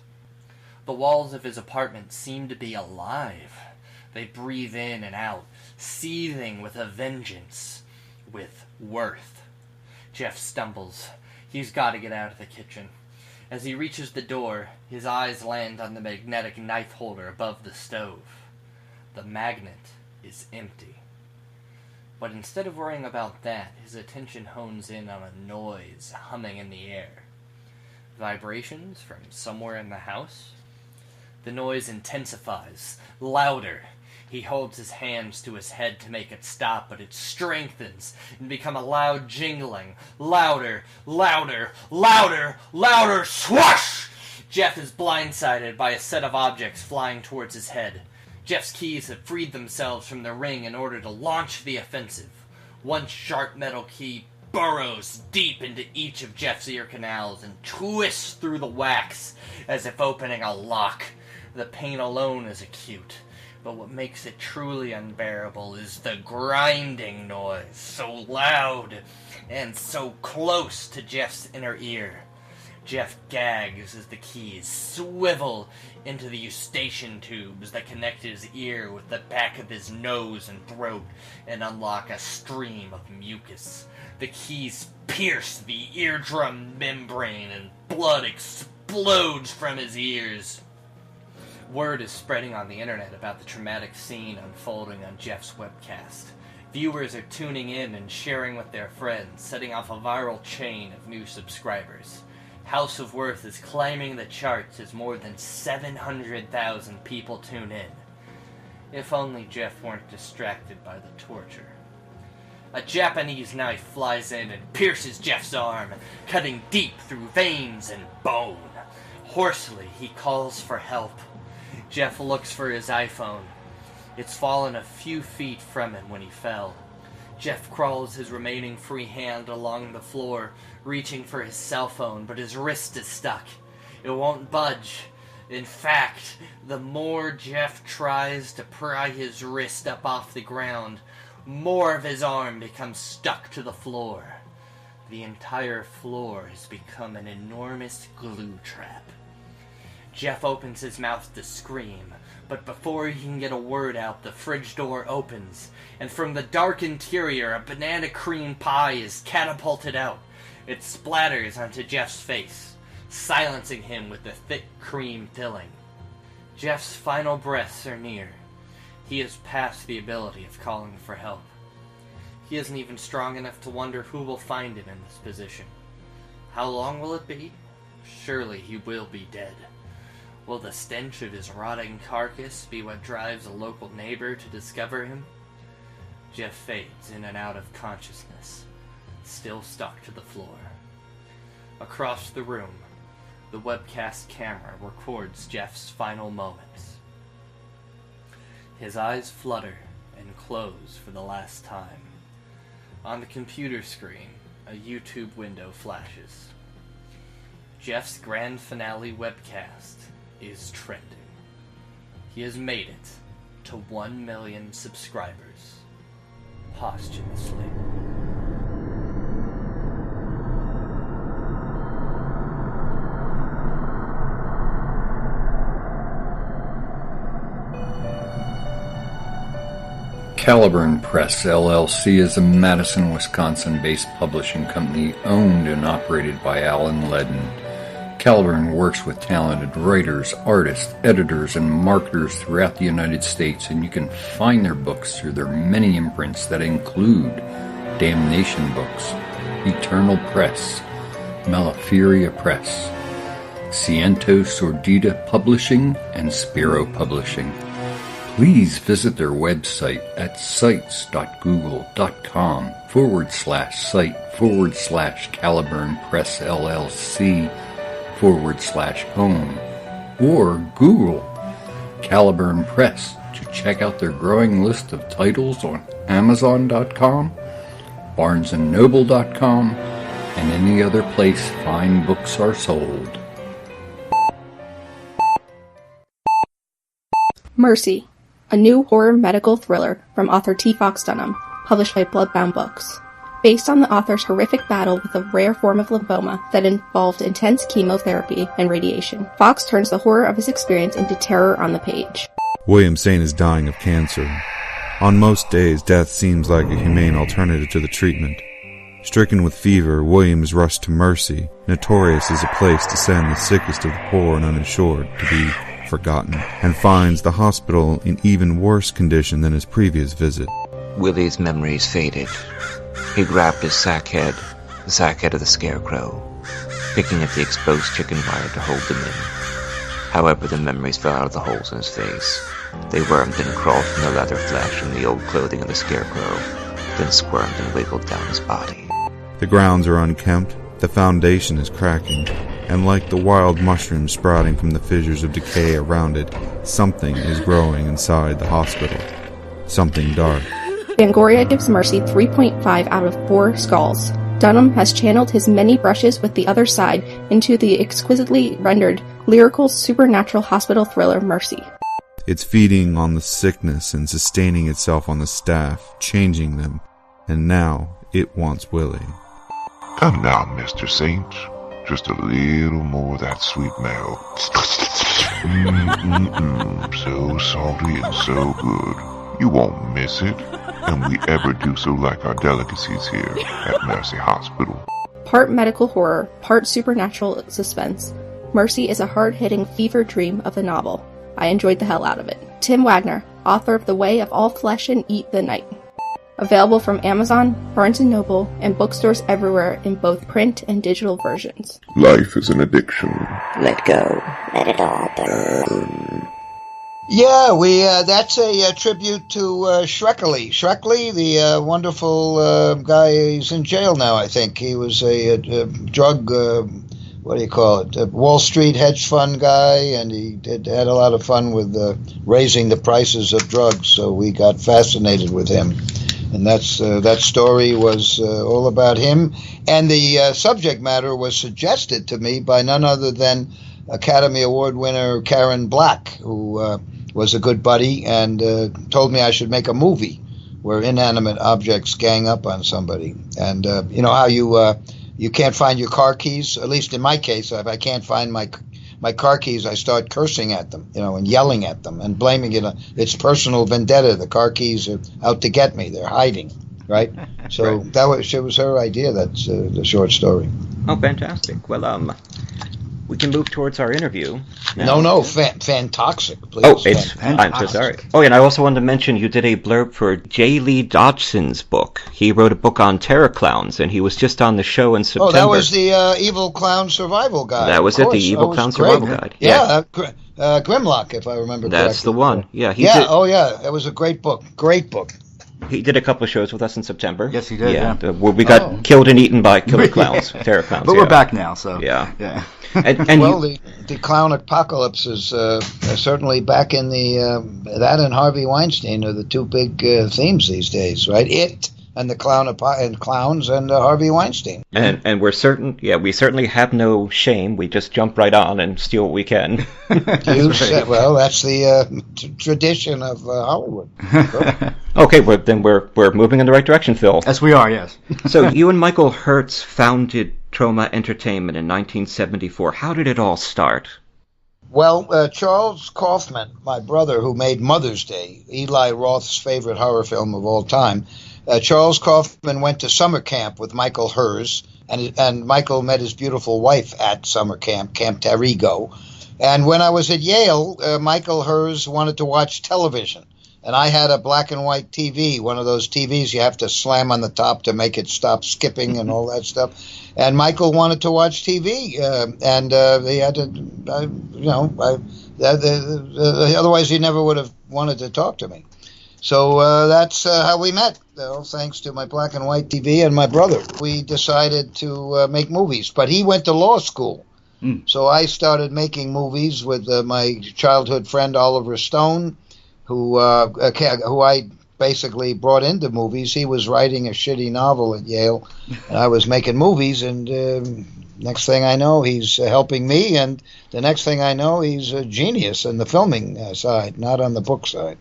Speaker 11: The walls of his apartment seem to be alive. They breathe in and out, seething with a vengeance, with worth. Jeff stumbles. He's got to get out of the kitchen. As he reaches the door, his eyes land on the magnetic knife holder above the stove. The magnet is empty. But instead of worrying about that, his attention hones in on a noise humming in the air. Vibrations from somewhere in the house? The noise intensifies, louder. He holds his hands to his head to make it stop, but it strengthens and becomes a loud jingling. Louder, louder, louder, louder, swoosh! Jeff is blindsided by a set of objects flying towards his head. Jeff's keys have freed themselves from the ring in order to launch the offensive. 1 sharp metal key burrows deep into each of Jeff's ear canals and twists through the wax as if opening a lock. The pain alone is acute, but what makes it truly unbearable is the grinding noise, so loud and so close to Jeff's inner ear. Jeff gags as the keys swivel into the eustachian tubes that connect his ear with the back of his nose and throat and unlock a stream of mucus. The keys pierce the eardrum membrane and blood explodes from his ears. Word is spreading on the internet about the traumatic scene unfolding on Jeff's webcast. Viewers are tuning in and sharing with their friends, setting off a viral chain of new subscribers. House of Worth is climbing the charts as more than 700,000 people tune in. If only Jeff weren't distracted by the torture. A Japanese knife flies in and pierces Jeff's arm, cutting deep through veins and bone. Hoarsely, he calls for help. Jeff looks for his iPhone. It's fallen a few feet from him when he fell. Jeff crawls his remaining free hand along the floor, reaching for his cell phone, but his wrist is stuck. It won't budge. In fact, the more Jeff tries to pry his wrist up off the ground, more of his arm becomes stuck to the floor. The entire floor has become an enormous glue trap. Jeff opens his mouth to scream, but before he can get a word out, the fridge door opens, and from the dark interior, a banana cream pie is catapulted out. It splatters onto Jeff's face, silencing him with the thick cream filling. Jeff's final breaths are near. He is past the ability of calling for help. He isn't even strong enough to wonder who will find him in this position. How long will it be? Surely he will be dead. Will the stench of his rotting carcass be what drives a local neighbor to discover him? Jeff fades in and out of consciousness, still stuck to the floor. Across the room, the webcast camera records Jeff's final moments. His eyes flutter and close for the last time. On the computer screen, a YouTube window flashes. Jeff's grand finale webcast is trending. He has made it to 1 million subscribers posthumously.
Speaker 12: Caliburn Press, LLC is a Madison, Wisconsin-based publishing company owned and operated by Alan Ledden. Caliburn works with talented writers, artists, editors, and marketers throughout the United States, and you can find their books through their many imprints that include Damnation Books, Eternal Press, Malaferia Press, Ciento Sordida Publishing, and Spiro Publishing. Please visit their website at sites.google.com/site/Caliburn Press LLC/home or Google Caliburn Press to check out their growing list of titles on Amazon.com, BarnesandNoble.com, and any other place fine books are sold.
Speaker 13: Mercy, a new horror medical thriller from author T. Fox Dunham, published by Bloodbound Books. Based on the author's horrific battle with a rare form of lymphoma that involved intense chemotherapy and radiation, Fox turns the horror of his experience into terror on the page.
Speaker 14: William Saint is dying of cancer. On most days, death seems like a humane alternative to the treatment. Stricken with fever, William is rushed to Mercy, notorious as a place to send the sickest of the poor and uninsured to be forgotten, and finds the hospital in even worse condition than his previous visit.
Speaker 15: Willie's memories faded. He grabbed his sack head of the scarecrow, picking at the exposed chicken wire to hold them in. However, the memories fell out of the holes in his face. They wormed and crawled from the leather flesh and the old clothing of the scarecrow, then squirmed and wiggled down his body.
Speaker 14: The grounds are unkempt, the foundation is cracking, and like the wild mushrooms sprouting from the fissures of decay around it, something is growing inside the hospital. Something dark.
Speaker 13: Fangoria gives Mercy 3.5 out of 4 skulls. Dunham has channeled his many brushes with the other side into the exquisitely rendered, lyrical, supernatural hospital thriller Mercy.
Speaker 14: It's feeding on the sickness and sustaining itself on the staff, changing them, and now it wants Willie.
Speaker 4: Come now, Mr. Saint. Just a little more of that sweet milk. So salty and so good. You won't miss it. And we ever do so like our delicacies here at Mercy Hospital.
Speaker 13: Part medical horror, part supernatural suspense, Mercy is a hard-hitting fever dream of a novel. I enjoyed the hell out of it. Tim Wagner, author of The Way of All Flesh and Eat the Night. Available from Amazon, Barnes & Noble, and bookstores everywhere in both print and digital versions.
Speaker 4: Life is an addiction.
Speaker 16: Let go. Let it all burn.
Speaker 5: Yeah, that's a tribute to Shrekley. Shrekley, the wonderful guy, he's in jail now, I think. He was a drug, what do you call it, a Wall Street hedge fund guy, and he had a lot of fun with raising the prices of drugs, so we got fascinated with him. And that story was all about him. And the subject matter was suggested to me by none other than Academy Award winner Karen Black, who was a good buddy and told me I should make a movie where inanimate objects gang up on somebody. And you know how you can't find your car keys? At least in my case, if I can't find my my car keys, I start cursing at them, and yelling at them and blaming it. It's personal vendetta. The car keys are out to get me. They're hiding, right? So right. It was her idea. That's the short story.
Speaker 6: Oh, fantastic. Well, we can move towards our interview now.
Speaker 5: No, Fantoxic, please.
Speaker 6: Oh, I'm so sorry. Oh, and I also wanted to mention you did a blurb for J. Lee Dodgson's book. He wrote a book on terror clowns, and he was just on the show in September.
Speaker 5: Oh, that was the Evil Clown Survival Guide.
Speaker 6: That was it, the Evil Clown Survival Guide.
Speaker 5: Yeah, Grimlock, if I remember correctly.
Speaker 6: That's the one. Yeah,
Speaker 5: that was a great book. Great book.
Speaker 6: He did a couple of shows with us in September.
Speaker 3: Yes, he did. Yeah.
Speaker 6: Where we got killed and eaten by killer clowns, terror clowns.
Speaker 3: But we're back now, so.
Speaker 6: Yeah.
Speaker 5: And well, the clown apocalypse is certainly back in that and Harvey Weinstein are the two big themes these days, right? It and the clowns and Harvey Weinstein.
Speaker 6: And we certainly have no shame. We just jump right on and steal what we can.
Speaker 5: Well, that's the tradition of Hollywood.
Speaker 6: Okay, then we're moving in the right direction, Phil.
Speaker 3: Yes, we are. Yes.
Speaker 6: So you and Michael Hertz founded Troma Entertainment in 1974. How did it all start?
Speaker 5: Well, Charles Kaufman, my brother, who made Mother's Day, Eli Roth's favorite horror film of all time, Charles Kaufman went to summer camp with Michael Herz, and Michael met his beautiful wife at summer camp, Camp Tarigo. And when I was at Yale, Michael Herz wanted to watch television. And I had a black and white TV, one of those TVs you have to slam on the top to make it stop skipping and all that stuff. And Michael wanted to watch TV, and he had to, otherwise he never would have wanted to talk to me. So that's how we met, thanks to my black and white TV and my brother. We decided to make movies, but he went to law school. So I started making movies with my childhood friend Oliver Stone, who I basically brought into movies. He was writing a shitty novel at Yale, and I was making movies, and next thing I know, he's helping me, and the next thing I know, he's a genius in the filming side, not on the book side.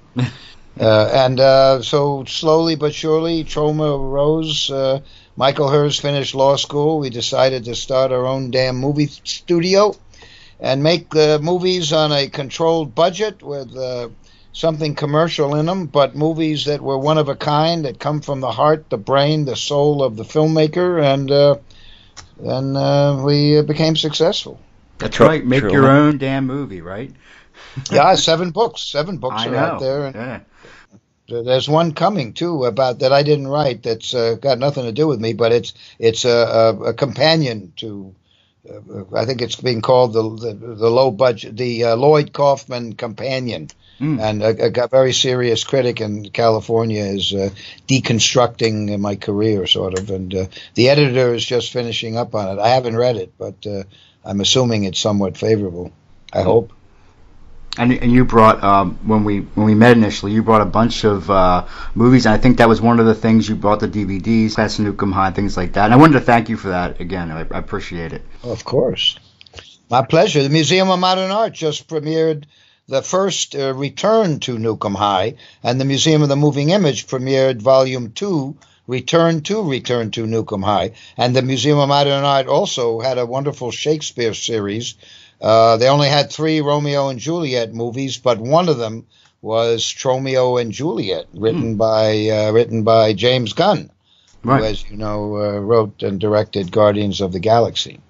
Speaker 5: So slowly but surely, Troma arose. Michael Herz finished law school. We decided to start our own damn movie studio and make movies on a controlled budget with something commercial in them, but movies that were one of a kind, that come from the heart, the brain, the soul of the filmmaker, and we became successsul.
Speaker 3: That's right. Make your own damn movie, right?
Speaker 5: Yeah, 7 books. 7 books are out there. And there's one coming too about that I didn't write. That's got nothing to do with me, but it's a companion to. I think it's being called the low budget, the Lloyd Kaufman Companion. And a very serious critic in California is deconstructing my career, sort of. And the editor is just finishing up on it. I haven't read it, but I'm assuming it's somewhat favorable. I hope.
Speaker 3: And you brought when we met initially, you brought a bunch of movies, and I think that was one of the things you brought, the DVDs, Past Nukem High, things like that. And I wanted to thank you for that again. I appreciate it.
Speaker 5: Of course, my pleasure. The Museum of Modern Art just premiered the first return to Nukem High, and the Museum of the Moving Image premiered Volume 2, Return to Nukem High. And the Museum of Modern Art also had a wonderful Shakespeare series. They only had 3 Romeo and Juliet movies, but one of them was Tromeo and Juliet, written by James Gunn, who, as you know, wrote and directed Guardians of the Galaxy.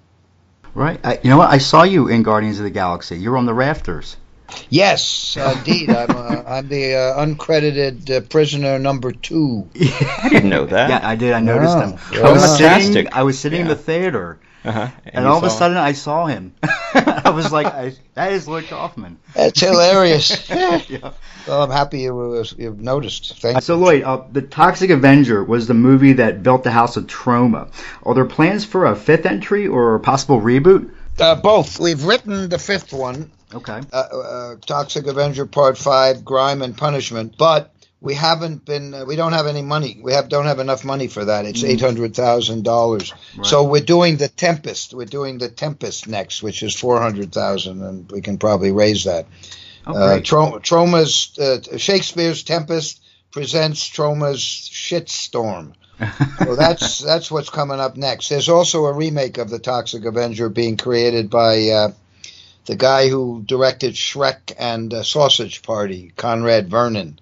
Speaker 3: Right. You know what? I saw you in Guardians of the Galaxy. You were on the rafters.
Speaker 5: Yes, indeed. I'm the uncredited prisoner number 2.
Speaker 6: I didn't know that.
Speaker 3: Yeah, I did. I noticed him.
Speaker 6: Fantastic.
Speaker 3: I was sitting in the theater, and all of a sudden I saw him. I was like, that is Lloyd Kaufman.
Speaker 5: That's hilarious. Well, I'm happy you've noticed. Thank you.
Speaker 3: So, Lloyd, the Toxic Avenger was the movie that built the house of Troma. Are there plans for a 5th entry or a possible reboot?
Speaker 5: Both. We've written the 5th one.
Speaker 3: Okay.
Speaker 5: Toxic Avenger Part 5, Grime and Punishment, but we haven't been. We don't have any money. We don't have enough money for that. It's $800,000. Right. So we're doing the Tempest. We're doing the Tempest next, which is $400,000, and we can probably raise that. Troma's Shakespeare's Tempest presents Troma's Shitstorm. So that's what's coming up next. There's also a remake of the Toxic Avenger being created by the guy who directed Shrek and Sausage Party, Conrad Vernon.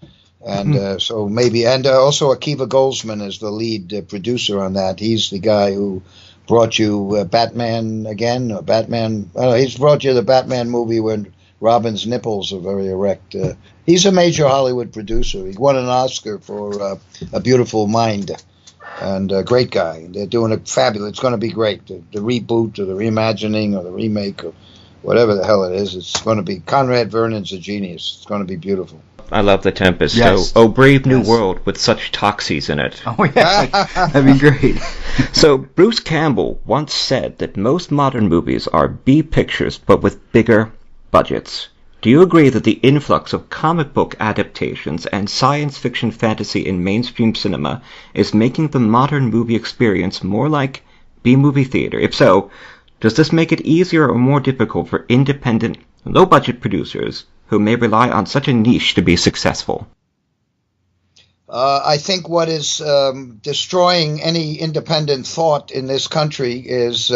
Speaker 5: And so maybe, and also Akiva Goldsman is the lead producer on that. He's the guy who brought you Batman again, or Batman. He's brought you the Batman movie when Robin's nipples are very erect. He's a major Hollywood producer. He won an Oscar for A Beautiful Mind, and a great guy. They're doing a fabulous. It's going to be great. The reboot or the reimagining or the remake or whatever the hell it is. It's going to be. Conrad Vernon's a genius. It's going to be beautiful.
Speaker 6: I love The Tempest.
Speaker 3: Yes.
Speaker 6: Oh, brave new world with such toxies in it.
Speaker 3: Oh, yeah. That'd be great.
Speaker 6: So, Bruce Campbell once said that most modern movies are B pictures, but with bigger budgets. Do you agree that the influx of comic book adaptations and science fiction fantasy in mainstream cinema is making the modern movie experience more like B-movie theater? If so, does this make it easier or more difficult for independent, low-budget producers who may rely on such a niche to be successful?
Speaker 5: I think what is destroying any independent thought in this country is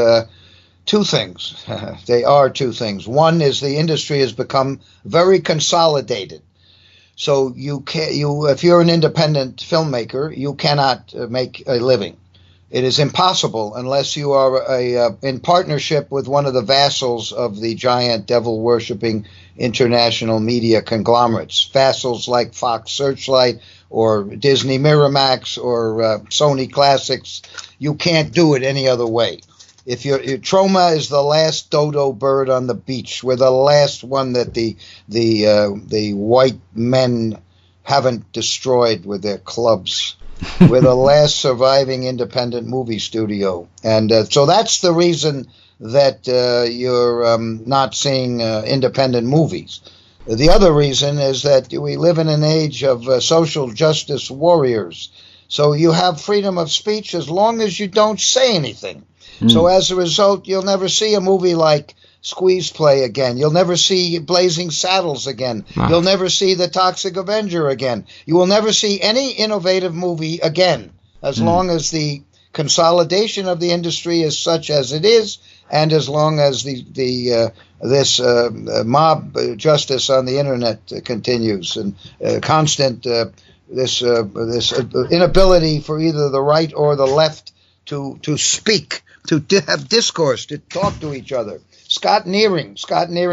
Speaker 5: two things. They are two things. One is the industry has become very consolidated. So if you're an independent filmmaker, you cannot make a living. It is impossible unless you are in partnership with one of the vassals of the giant devil-worshipping international media conglomerates. Vassals like Fox Searchlight or Disney Miramax or Sony Classics. You can't do it any other way. If Troma is the last dodo bird on the beach. We're the last one that the white men haven't destroyed with their clubs. We're the last surviving independent movie studio. And so that's the reason that you're not seeing independent movies. The other reason is that we live in an age of social justice warriors. So you have freedom of speech as long as you don't say anything. So as a result, you'll never see a movie like Squeeze Play again. You'll never see Blazing Saddles again. You'll never see The Toxic Avenger again. You will never see any innovative movie again as long as the consolidation of the industry is such as it is, and as long as this mob justice on the internet continues, and constant this inability for either the right or the left to speak, to have discourse, to talk to each other. Scott Nearing,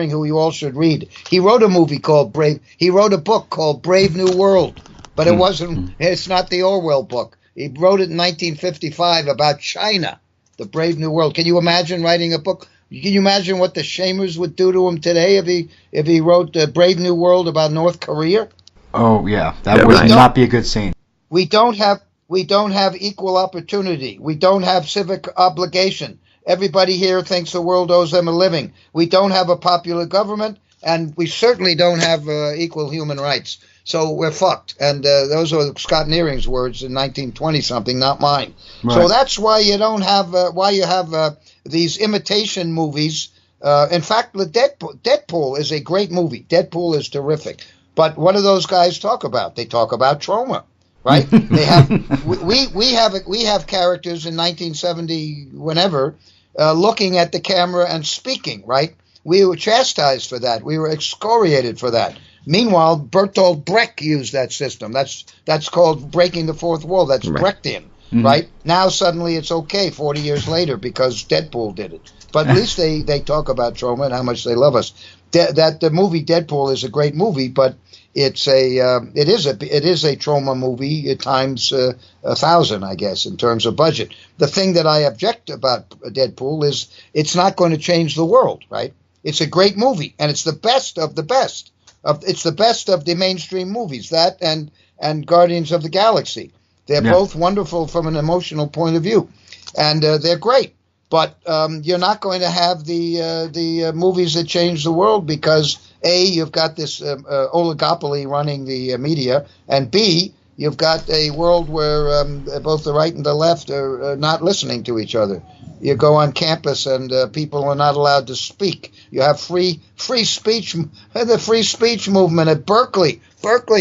Speaker 5: who you all should read. He wrote a movie called He wrote a book called Brave New World, but it's not the Orwell book. He wrote it in 1955 about China, the Brave New World. Can you imagine writing a book? Can you imagine what the shamers would do to him today if he wrote Brave New World about North Korea?
Speaker 3: Oh yeah, that would not be a good scene.
Speaker 5: We don't have equal opportunity. We don't have civic obligation. Everybody here thinks the world owes them a living. We don't have a popular government, and we certainly don't have equal human rights. So we're fucked. And those are Scott Nearing's words in 1920-something, not mine. Right. So that's why you don't have you have these imitation movies. In fact, the Deadpool is a great movie. Deadpool is terrific. But what do those guys talk about? They talk about Troma. Right? They have we have characters in 1970 whenever looking at the camera and speaking, right? We were chastised for that. We were excoriated for that. Meanwhile, Bertolt Brecht used that system. That's called breaking the fourth wall. That's Brechtian, right? Now suddenly it's okay 40 years later because Deadpool did it. But at least they talk about Troma and how much they love us. The movie Deadpool is a great movie, but it is a Troma movie times 1,000, I guess, in terms of budget. The thing that I object about Deadpool is it's not going to change the world, right? It's a great movie, and it's the best of the best. It's the best of the mainstream movies, that and Guardians of the Galaxy. They're both wonderful from an emotional point of view, and they're great. But you're not going to have the movies that change the world because A, you've got this oligopoly running the media, and B, you've got a world where both the right and the left are not listening to each other. You go on campus and people are not allowed to speak. You have free speech, the free speech movement at Berkeley,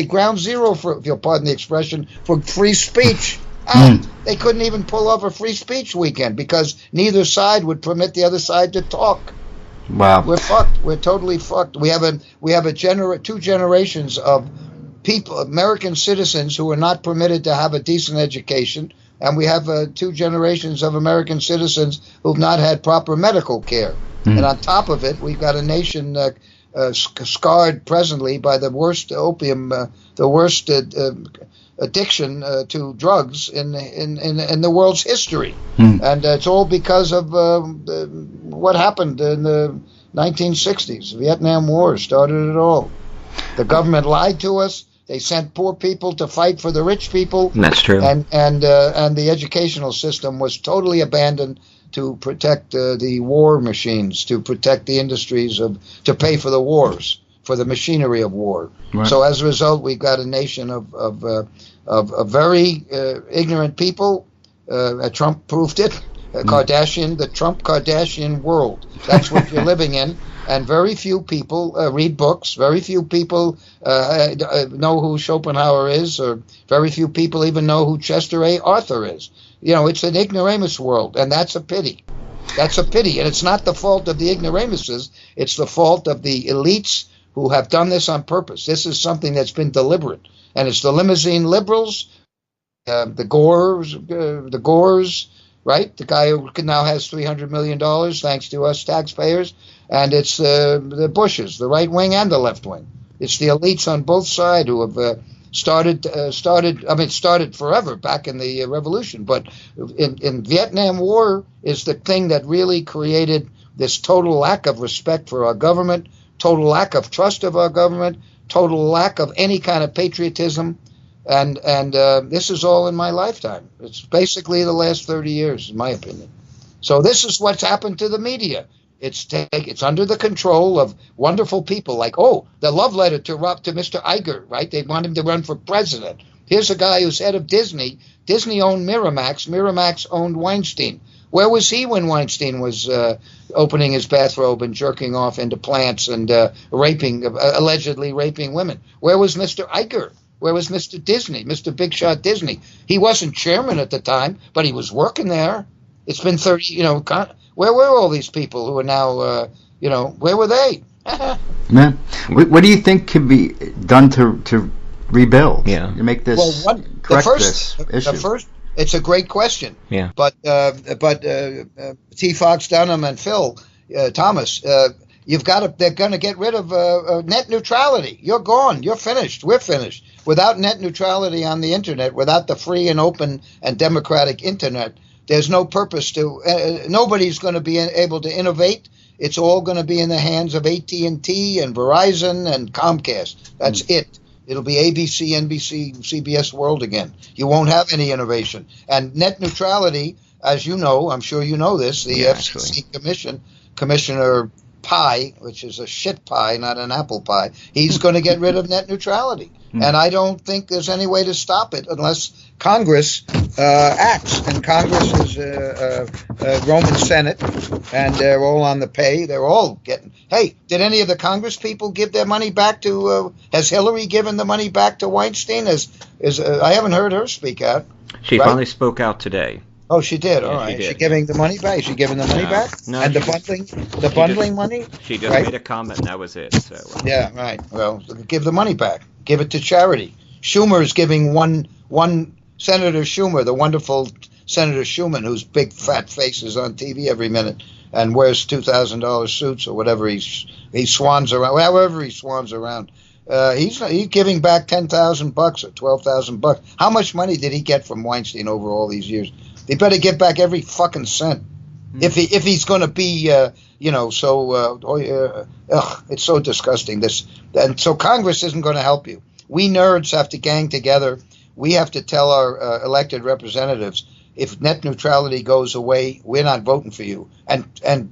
Speaker 5: ground zero for, if you'll pardon the expression, for free speech. They couldn't even pull off a free speech weekend because neither side would permit the other side to talk.
Speaker 3: Wow.
Speaker 5: We're fucked. We're totally fucked. We have two generations of people, American citizens, who are not permitted to have a decent education, and we have 2 generations of American citizens who've not had proper medical care. And on top of it, we've got a nation scarred presently by the worst opium, the worst addiction to drugs in the world's history. And it's all because of what happened in the 1960s. Vietnam War started it all. The government lied to us. They sent poor people to fight for the rich people.
Speaker 6: That's true.
Speaker 5: And the educational system was totally abandoned to protect the war machines, to protect the industries to pay for the wars, for the machinery of war. Right. So as a result, we've got a nation of very ignorant people. Trump proved it. The Trump-Kardashian world. That's what you're living in. And very few people read books. Very few people know who Schopenhauer is, or very few people even know who Chester A. Arthur is. It's an ignoramus world, and that's a pity. That's a pity. And it's not the fault of the ignoramuses. It's the fault of the elites who have done this on purpose. This is something that's been deliberate. And it's the limousine liberals, the Gores, right? The guy who now has $300 million thanks to us taxpayers. And it's the Bushes, the right wing and the left wing. It's the elites on both sides who have started forever back in the revolution. But in Vietnam War is the thing that really created this total lack of respect for our government, total lack of trust of our government, total lack of any kind of patriotism. And this is all in my lifetime. It's basically the last 30 years, in my opinion. So this is what's happened to the media. It's under the control of wonderful people like, the love letter to Mr. Iger, right? They want him to run for president. Here's a guy who's head of Disney. Disney owned Miramax. Miramax owned Weinstein. Where was he when Weinstein was opening his bathrobe and jerking off into plants and allegedly raping women? Where was Mr. Iger? Where was Mr. Disney, Mr. Big Shot Disney? He wasn't chairman at the time, but he was working there. It's been 30, where were all these people who are now, where were they?
Speaker 3: Man, what do you think can be done to rebuild?
Speaker 6: Yeah.
Speaker 3: To make this, this issue?
Speaker 5: It's a great question.
Speaker 6: Yeah.
Speaker 5: But T. Fox, Dunham, and Phil Thomas, they're going to get rid of net neutrality. You're gone. You're finished. We're finished. Without net neutrality on the internet, without the free and open and democratic internet, there's no purpose to. Nobody's going to be able to innovate. It's all going to be in the hands of AT&T and Verizon and Comcast. That's it. It'll be ABC, NBC, CBS World again. You won't have any innovation. And net neutrality, as you know, I'm sure you know this, the FCC Commissioner Pie, which is a shit pie, not an apple pie, he's going to get rid of net neutrality. And I don't think there's any way to stop it unless Congress acts. And Congress is a Roman Senate, and they're all on the pay. They're all getting... Hey, did any of the Congress people give their money back to... has Hillary given the money back to Weinstein? I haven't heard her speak out.
Speaker 6: She finally spoke out today.
Speaker 5: Oh, she did. All right. Is she giving the money back? Is she giving the money back?
Speaker 6: No.
Speaker 5: And the bundling money?
Speaker 6: She just made a comment, and that was it. So.
Speaker 5: Yeah, right. Well, give the money back. Give it to charity. Schumer is giving one Senator Schumer, the wonderful Senator Schumer, whose big fat face is on TV every minute and wears $2,000 suits or whatever he swans around, however he swans around. He's giving back $10,000 or $12,000. How much money did he get from Weinstein over all these years? He better give back every fucking cent if he's going to be, it's so disgusting. And so Congress isn't going to help you. We nerds have to gang together. We have to tell our elected representatives, if net neutrality goes away, we're not voting for you. And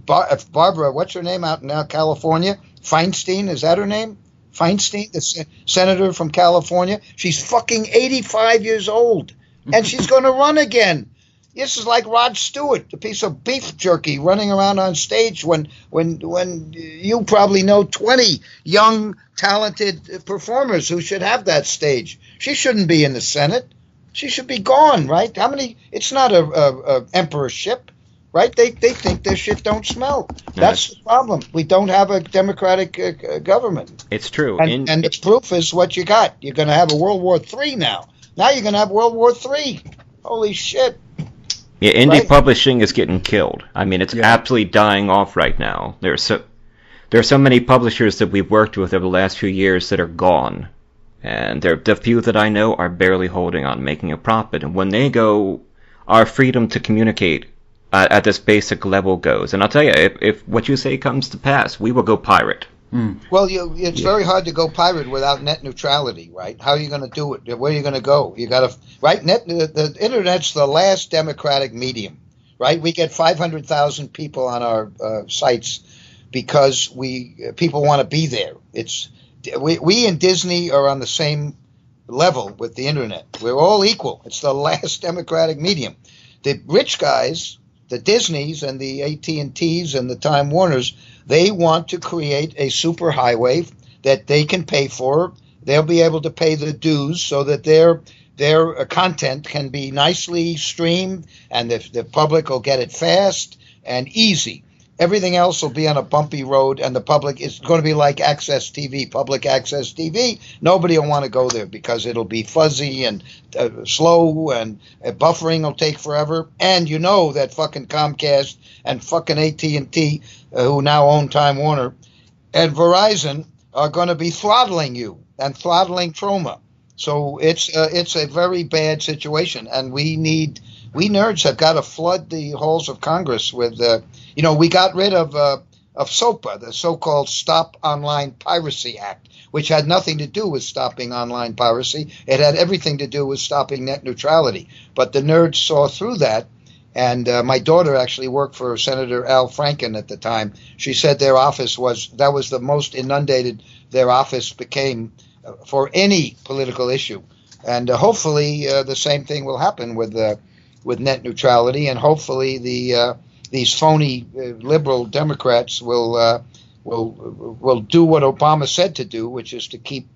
Speaker 5: Barbara, what's her name out in California? Feinstein, is that her name? Feinstein, the senator from California. She's fucking 85 years old, and she's going to run again. This is like Rod Stewart, the piece of beef jerky running around on stage when you probably know 20 young, talented performers who should have that stage. She shouldn't be in the Senate. She should be gone, right? It's not a emperorship. right? They think their shit don't smell. That's the problem. We don't have a democratic government.
Speaker 6: It's true.
Speaker 5: And the proof is what you got. You're going to have a World War III now. Now you're going to have World War III. Holy shit.
Speaker 6: Yeah, indie publishing is getting killed. I mean, it's absolutely dying off right now. There are so many publishers that we've worked with over the last few years that are gone. And the few that I know are barely holding on, making a profit. And when they go, our freedom to communicate at this basic level goes. And I'll tell you, if what you say comes to pass, we will go pirate.
Speaker 5: Well, it's very hard to go pirate without net neutrality, right? How are you going to do it? Where are you going to go? You got to the internet's the last democratic medium, right? We get 500,000 people on our sites because people want to be there. We and Disney are on the same level with the internet. We're all equal. It's the last democratic medium. The rich guys, the Disneys and the AT&Ts and the Time Warners, they want to create a super highway that they can pay for. They'll be able to pay the dues so that their content can be nicely streamed and the public will get it fast and easy. Everything else will be on a bumpy road, and the public is going to be like access TV, public access TV. Nobody will want to go there because it'll be fuzzy and slow, and buffering will take forever. And you know that fucking Comcast and fucking AT&T, who now own Time Warner, and Verizon are going to be throttling you and throttling Troma. So it's a very bad situation, and we nerds have got to flood the halls of Congress with, we got rid of SOPA, the so-called Stop Online Piracy Act, which had nothing to do with stopping online piracy. It had everything to do with stopping net neutrality. But the nerds saw through that, and my daughter actually worked for Senator Al Franken at the time. She said their office was the most inundated their office became for any political issue. And hopefully the same thing will happen with net neutrality, and hopefully these phony liberal Democrats will do what Obama said to do, which is to keep.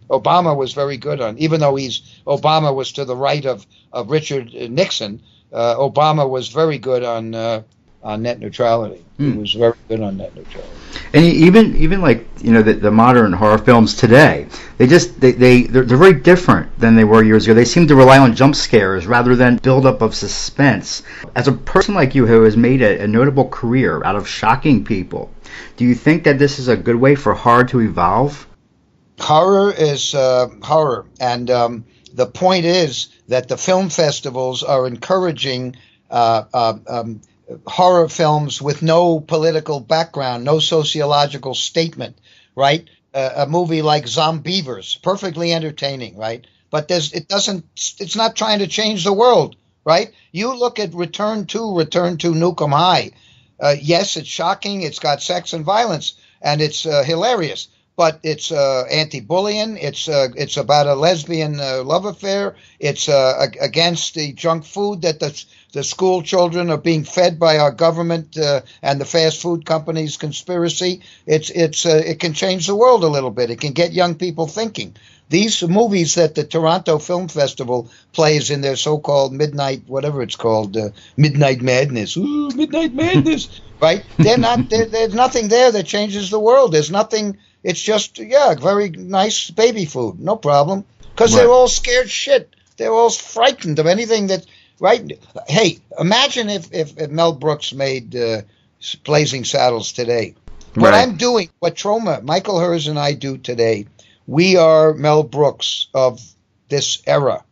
Speaker 5: Obama was very good on, even though Obama was to the right of Richard Nixon. Obama was very good on net neutrality. He was very good on net neutrality.
Speaker 3: And even like the modern horror films today, they're very different than they were years ago. They seem to rely on jump scares rather than buildup of suspense. As a person like you who has made a notable career out of shocking people, do you think that this is a good way for horror to evolve?
Speaker 5: Horror is horror, and the point is that the film festivals are encouraging horror films with no political background, no sociological statement, right? A movie like Zombievers, perfectly entertaining, right? But it's not trying to change the world, right? You look at Return to Nuke 'Em High. Yes, it's shocking. It's got sex and violence, and it's hilarious. But it's anti-bullying. It's about a lesbian love affair. It's against the junk food that the school children are being fed by our government and the fast food companies' conspiracy. It can change the world a little bit. It can get young people thinking. These movies that the Toronto Film Festival plays in their so-called midnight, whatever it's called, Midnight Madness. Ooh, Midnight Madness, right? There's nothing there that changes the world. There's nothing. It's just, very nice baby food. No problem. Because they're all scared shit. They're all frightened of anything that, right? Hey, imagine if Mel Brooks made Blazing Saddles today. What I'm doing, what Troma, Michael Hers and I do today, we are Mel Brooks of this era,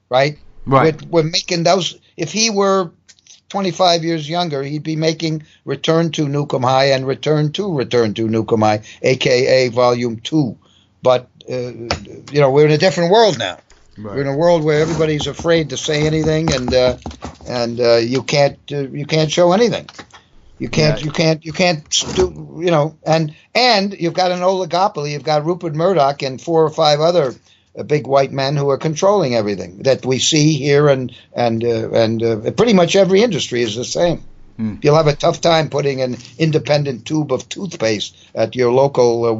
Speaker 5: right? Right. We're making those. If he were 25 years younger, he'd be making Return to Nuke 'Em High and Return to Nuke 'Em High, a.k.a. Volume 2. But, we're in a different world now. Right. We're in a world where everybody's afraid to say anything, and you can't show anything. You can't do, and you've got an oligopoly. You've got Rupert Murdoch and 4 or 5 other big white men who are controlling everything that we see here, and pretty much every industry is the same. You'll have a tough time putting an independent tube of toothpaste at your local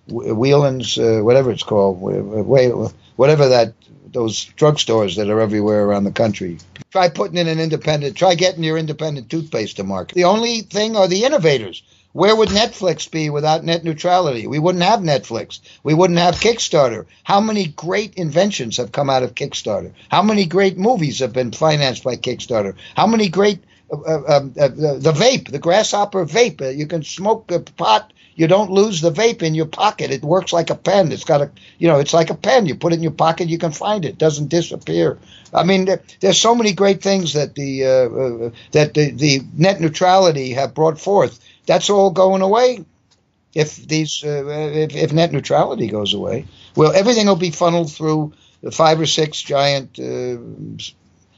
Speaker 5: Whelan's, whatever it's called, whatever that those drugstores that are everywhere around the country. Try putting in try getting your independent toothpaste to market. The only thing are the innovators. Where would Netflix be without net neutrality? We wouldn't have Netflix. We wouldn't have Kickstarter. How many great inventions have come out of Kickstarter? How many great movies have been financed by Kickstarter? How many great the vape, the grasshopper vape. You can smoke a pot. You don't lose the vape in your pocket. It works like a pen. It's got it's like a pen. You put it in your pocket, you can find it. It doesn't disappear. I mean, there's so many great things that the net neutrality have brought forth. That's all going away if if net neutrality goes away. Well, everything will be funneled through the 5 or 6 giant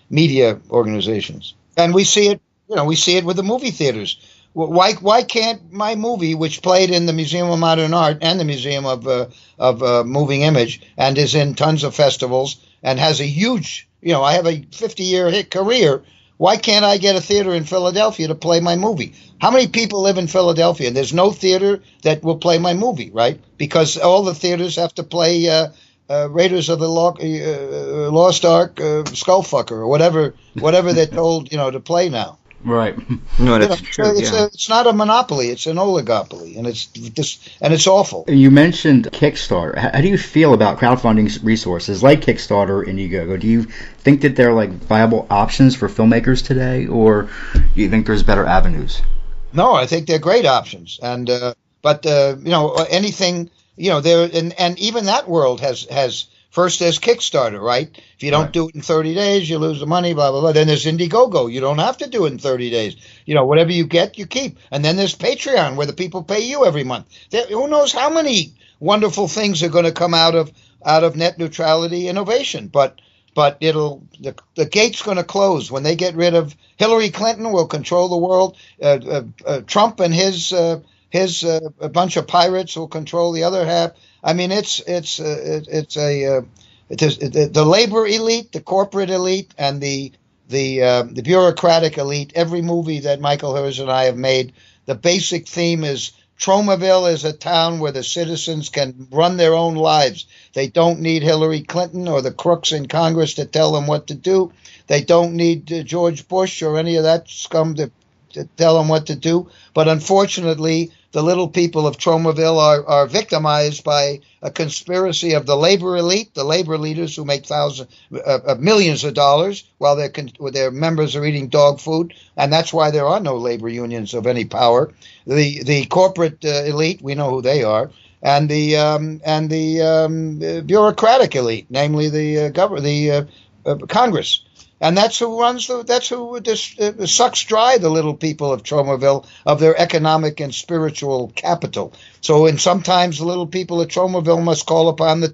Speaker 5: media organizations, and we see it. We see it with the movie theaters. Why can't my movie, which played in the Museum of Modern Art and the Museum of Moving Image and is in tons of festivals and has a huge, I have a 50-year hit career. Why can't I get a theater in Philadelphia to play my movie? How many people live in Philadelphia? And there's no theater that will play my movie, right? Because all the theaters have to play Raiders of the Lost Ark, Skullfucker, or whatever they're told, to play now.
Speaker 3: Right.
Speaker 6: No, that's true.
Speaker 5: It's not a monopoly; it's an oligopoly, and it's awful.
Speaker 3: You mentioned Kickstarter. How do you feel about crowdfunding resources like Kickstarter and Indiegogo? Do you think that they're viable options for filmmakers today, or do you think there's better avenues?
Speaker 5: No, I think they're great options, and anything there, and even that world has. First, there's Kickstarter, right? If you don't do it in 30 days, you lose the money, blah, blah, blah. Then there's Indiegogo. You don't have to do it in 30 days. Whatever you get, you keep. And then there's Patreon, where the people pay you every month. Who knows how many wonderful things are going to come out of net neutrality innovation. But the gate's going to close when they get rid of Hillary Clinton will control the world. Trump and his a bunch of pirates will control the other half. I mean, it's the labor elite, the corporate elite, and the bureaucratic elite. Every movie that Michael Hers and I have made, the basic theme is Tromaville is a town where the citizens can run their own lives. They don't need Hillary Clinton or the crooks in Congress to tell them what to do. They don't need George Bush or any of that scum to tell them what to do. But unfortunately, the little people of Tromaville are victimized by a conspiracy of the labor elite, the labor leaders who make millions of dollars while their members are eating dog food, and that's why there are no labor unions of any power. The corporate elite, we know who they are, and the bureaucratic elite, namely the Congress. And that's who sucks dry the little people of Tromaville of their economic and spiritual capital. So, sometimes the little people of Tromaville must call upon the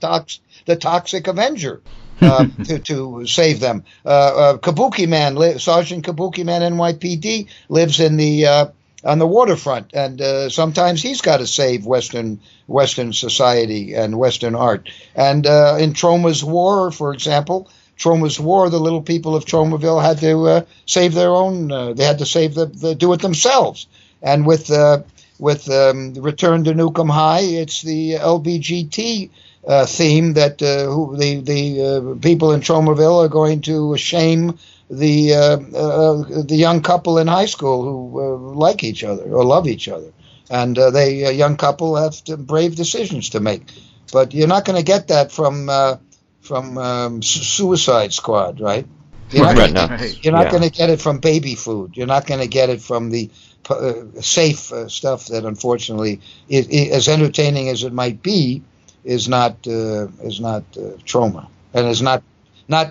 Speaker 5: Toxic Avenger to save them. Kabuki Man, Sergeant Kabuki Man, NYPD, lives in on the waterfront, and sometimes he's got to save Western society and Western art. And in Troma's War, for example. Troma's War, the little people of Tromaville had to save their own. They had to do it themselves. And with Return to Nukem High, it's the LBGT theme that the people in Tromaville are going to shame the young couple in high school who like each other or love each other, and a young couple have brave decisions to make. But you're not going to get that from Suicide Squad, right? You're not going to get it from baby food. You're not going to get it from the safe stuff that, unfortunately, as entertaining as it might be, is not Troma, and is not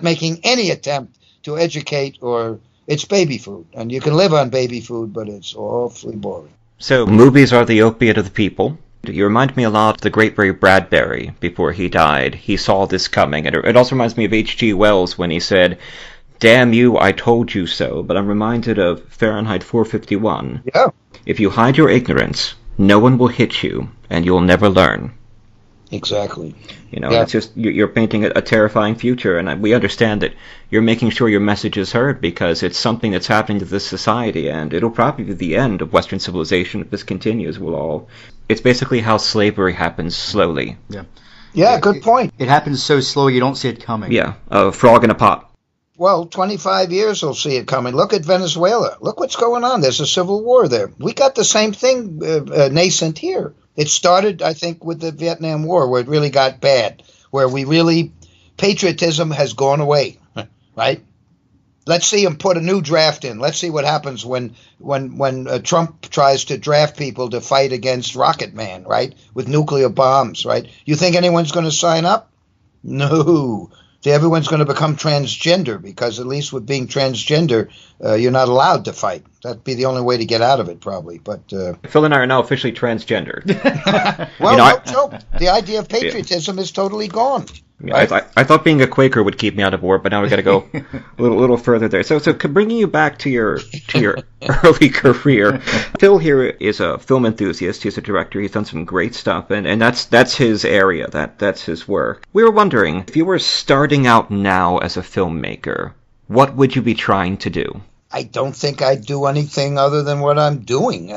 Speaker 5: making any attempt to educate. Or it's baby food, and you can live on baby food, but it's awfully boring.
Speaker 6: So movies are the opiate of the people. You remind me a lot of the great Ray Bradbury before he died. He saw this coming. And it also reminds me of H.G. Wells when he said, "Damn you, I told you so." But I'm reminded of Fahrenheit 451.
Speaker 5: Yeah.
Speaker 6: If you hide your ignorance, no one will hit you, and you'll never learn.
Speaker 5: Exactly.
Speaker 6: It's just you're painting a terrifying future, and we understand that you're making sure your message is heard because it's something that's happening to this society, and it'll probably be the end of Western civilization if this continues. It's basically how slavery happens slowly.
Speaker 3: Yeah.
Speaker 5: Yeah, good point.
Speaker 3: It happens so slow you don't see it coming.
Speaker 6: Yeah, a frog in a pot.
Speaker 5: Well, 25 years will see it coming. Look at Venezuela. Look what's going on. There's a civil war there. We got the same thing nascent here. It started, I think, with the Vietnam War, where it really got bad, where patriotism has gone away, right? Let's see him put a new draft in. Let's see what happens when Trump tries to draft people to fight against Rocket Man, right, with nuclear bombs, right? You think anyone's going to sign up? No. Everyone's going to become transgender, because at least with being transgender, you're not allowed to fight. That'd be the only way to get out of it, probably. But
Speaker 6: Phil and I are now officially transgendered.
Speaker 5: Well, no. The idea of patriotism is totally gone.
Speaker 6: Right? I thought being a Quaker would keep me out of war, but now we got to go a little further there. So bringing you back to your early career, Phil here is a film enthusiast. He's a director. He's done some great stuff, and that's his area. That's his work. We were wondering, if you were starting out now as a filmmaker, what would you be trying to do?
Speaker 5: I don't think I'd do anything other than what I'm doing.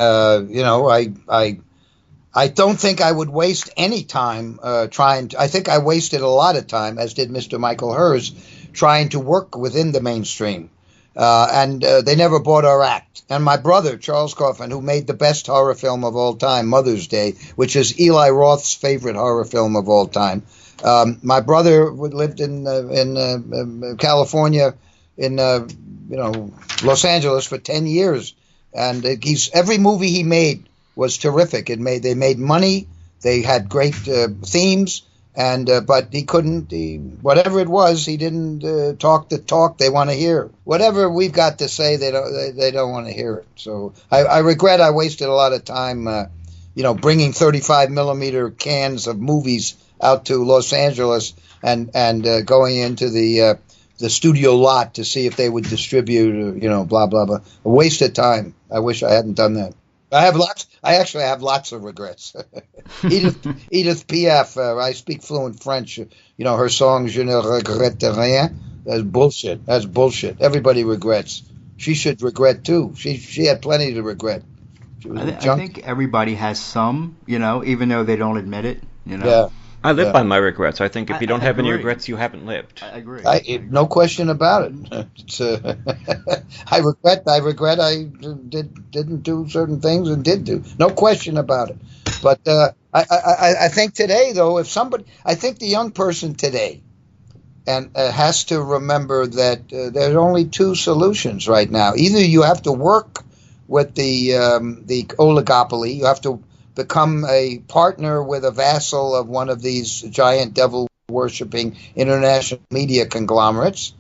Speaker 5: I don't think I would waste any time trying to. I think I wasted a lot of time, as did Mr. Michael Hers, trying to work within the mainstream. And they never bought our act. And my brother, Charles Kaufman, who made the best horror film of all time, Mother's Day, which is Eli Roth's favorite horror film of all time. My brother lived in California, in Los Angeles for 10 years. And every movie he made was terrific. They made money. They had great themes, but he couldn't. Whatever it was, he didn't talk the talk they want to hear. Whatever we've got to say, they don't want to hear it. So I regret I wasted a lot of time, bringing 35 millimeter cans of movies out to Los Angeles and going into the studio lot to see if they would distribute, blah blah blah. A waste of time. I wish I hadn't done that. I actually have lots of regrets. Edith Piaf, I speak fluent French. Her song "Je ne regrette rien." That's bullshit. Everybody regrets. She should regret too. She had plenty to regret.
Speaker 3: I think everybody has some, even though they don't admit it.
Speaker 5: Yeah.
Speaker 6: I live by my regrets. I think if you don't have any regrets, you haven't lived.
Speaker 3: I agree.
Speaker 5: No question about it. I regret I didn't do certain things and did do. No question about it. But I think today, though, I think the young person today has to remember that there's only two solutions right now. Either you have to work with the oligopoly, you have to become a partner with a vassal of one of these giant devil-worshipping international media conglomerates.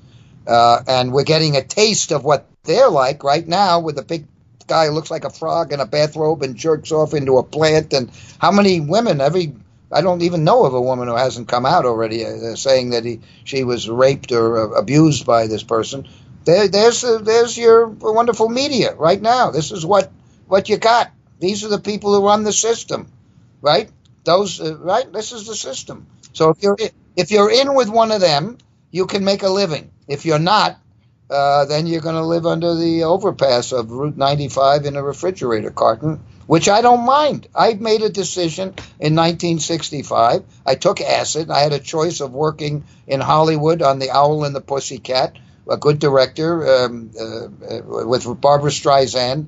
Speaker 5: And we're getting a taste of what they're like right now with a big guy who looks like a frog in a bathrobe and jerks off into a plant. And how many women, I don't even know of a woman who hasn't come out already saying that she was raped or abused by this person. There's your wonderful media right now. This is what you got. These are the people who run the system, right? Right? This is the system. So if you're in with one of them, you can make a living. If you're not, then you're going to live under the overpass of Route 95 in a refrigerator carton, which I don't mind. I made a decision in 1965. I took acid. I had a choice of working in Hollywood on The Owl and the Pussycat, a good director with Barbara Streisand.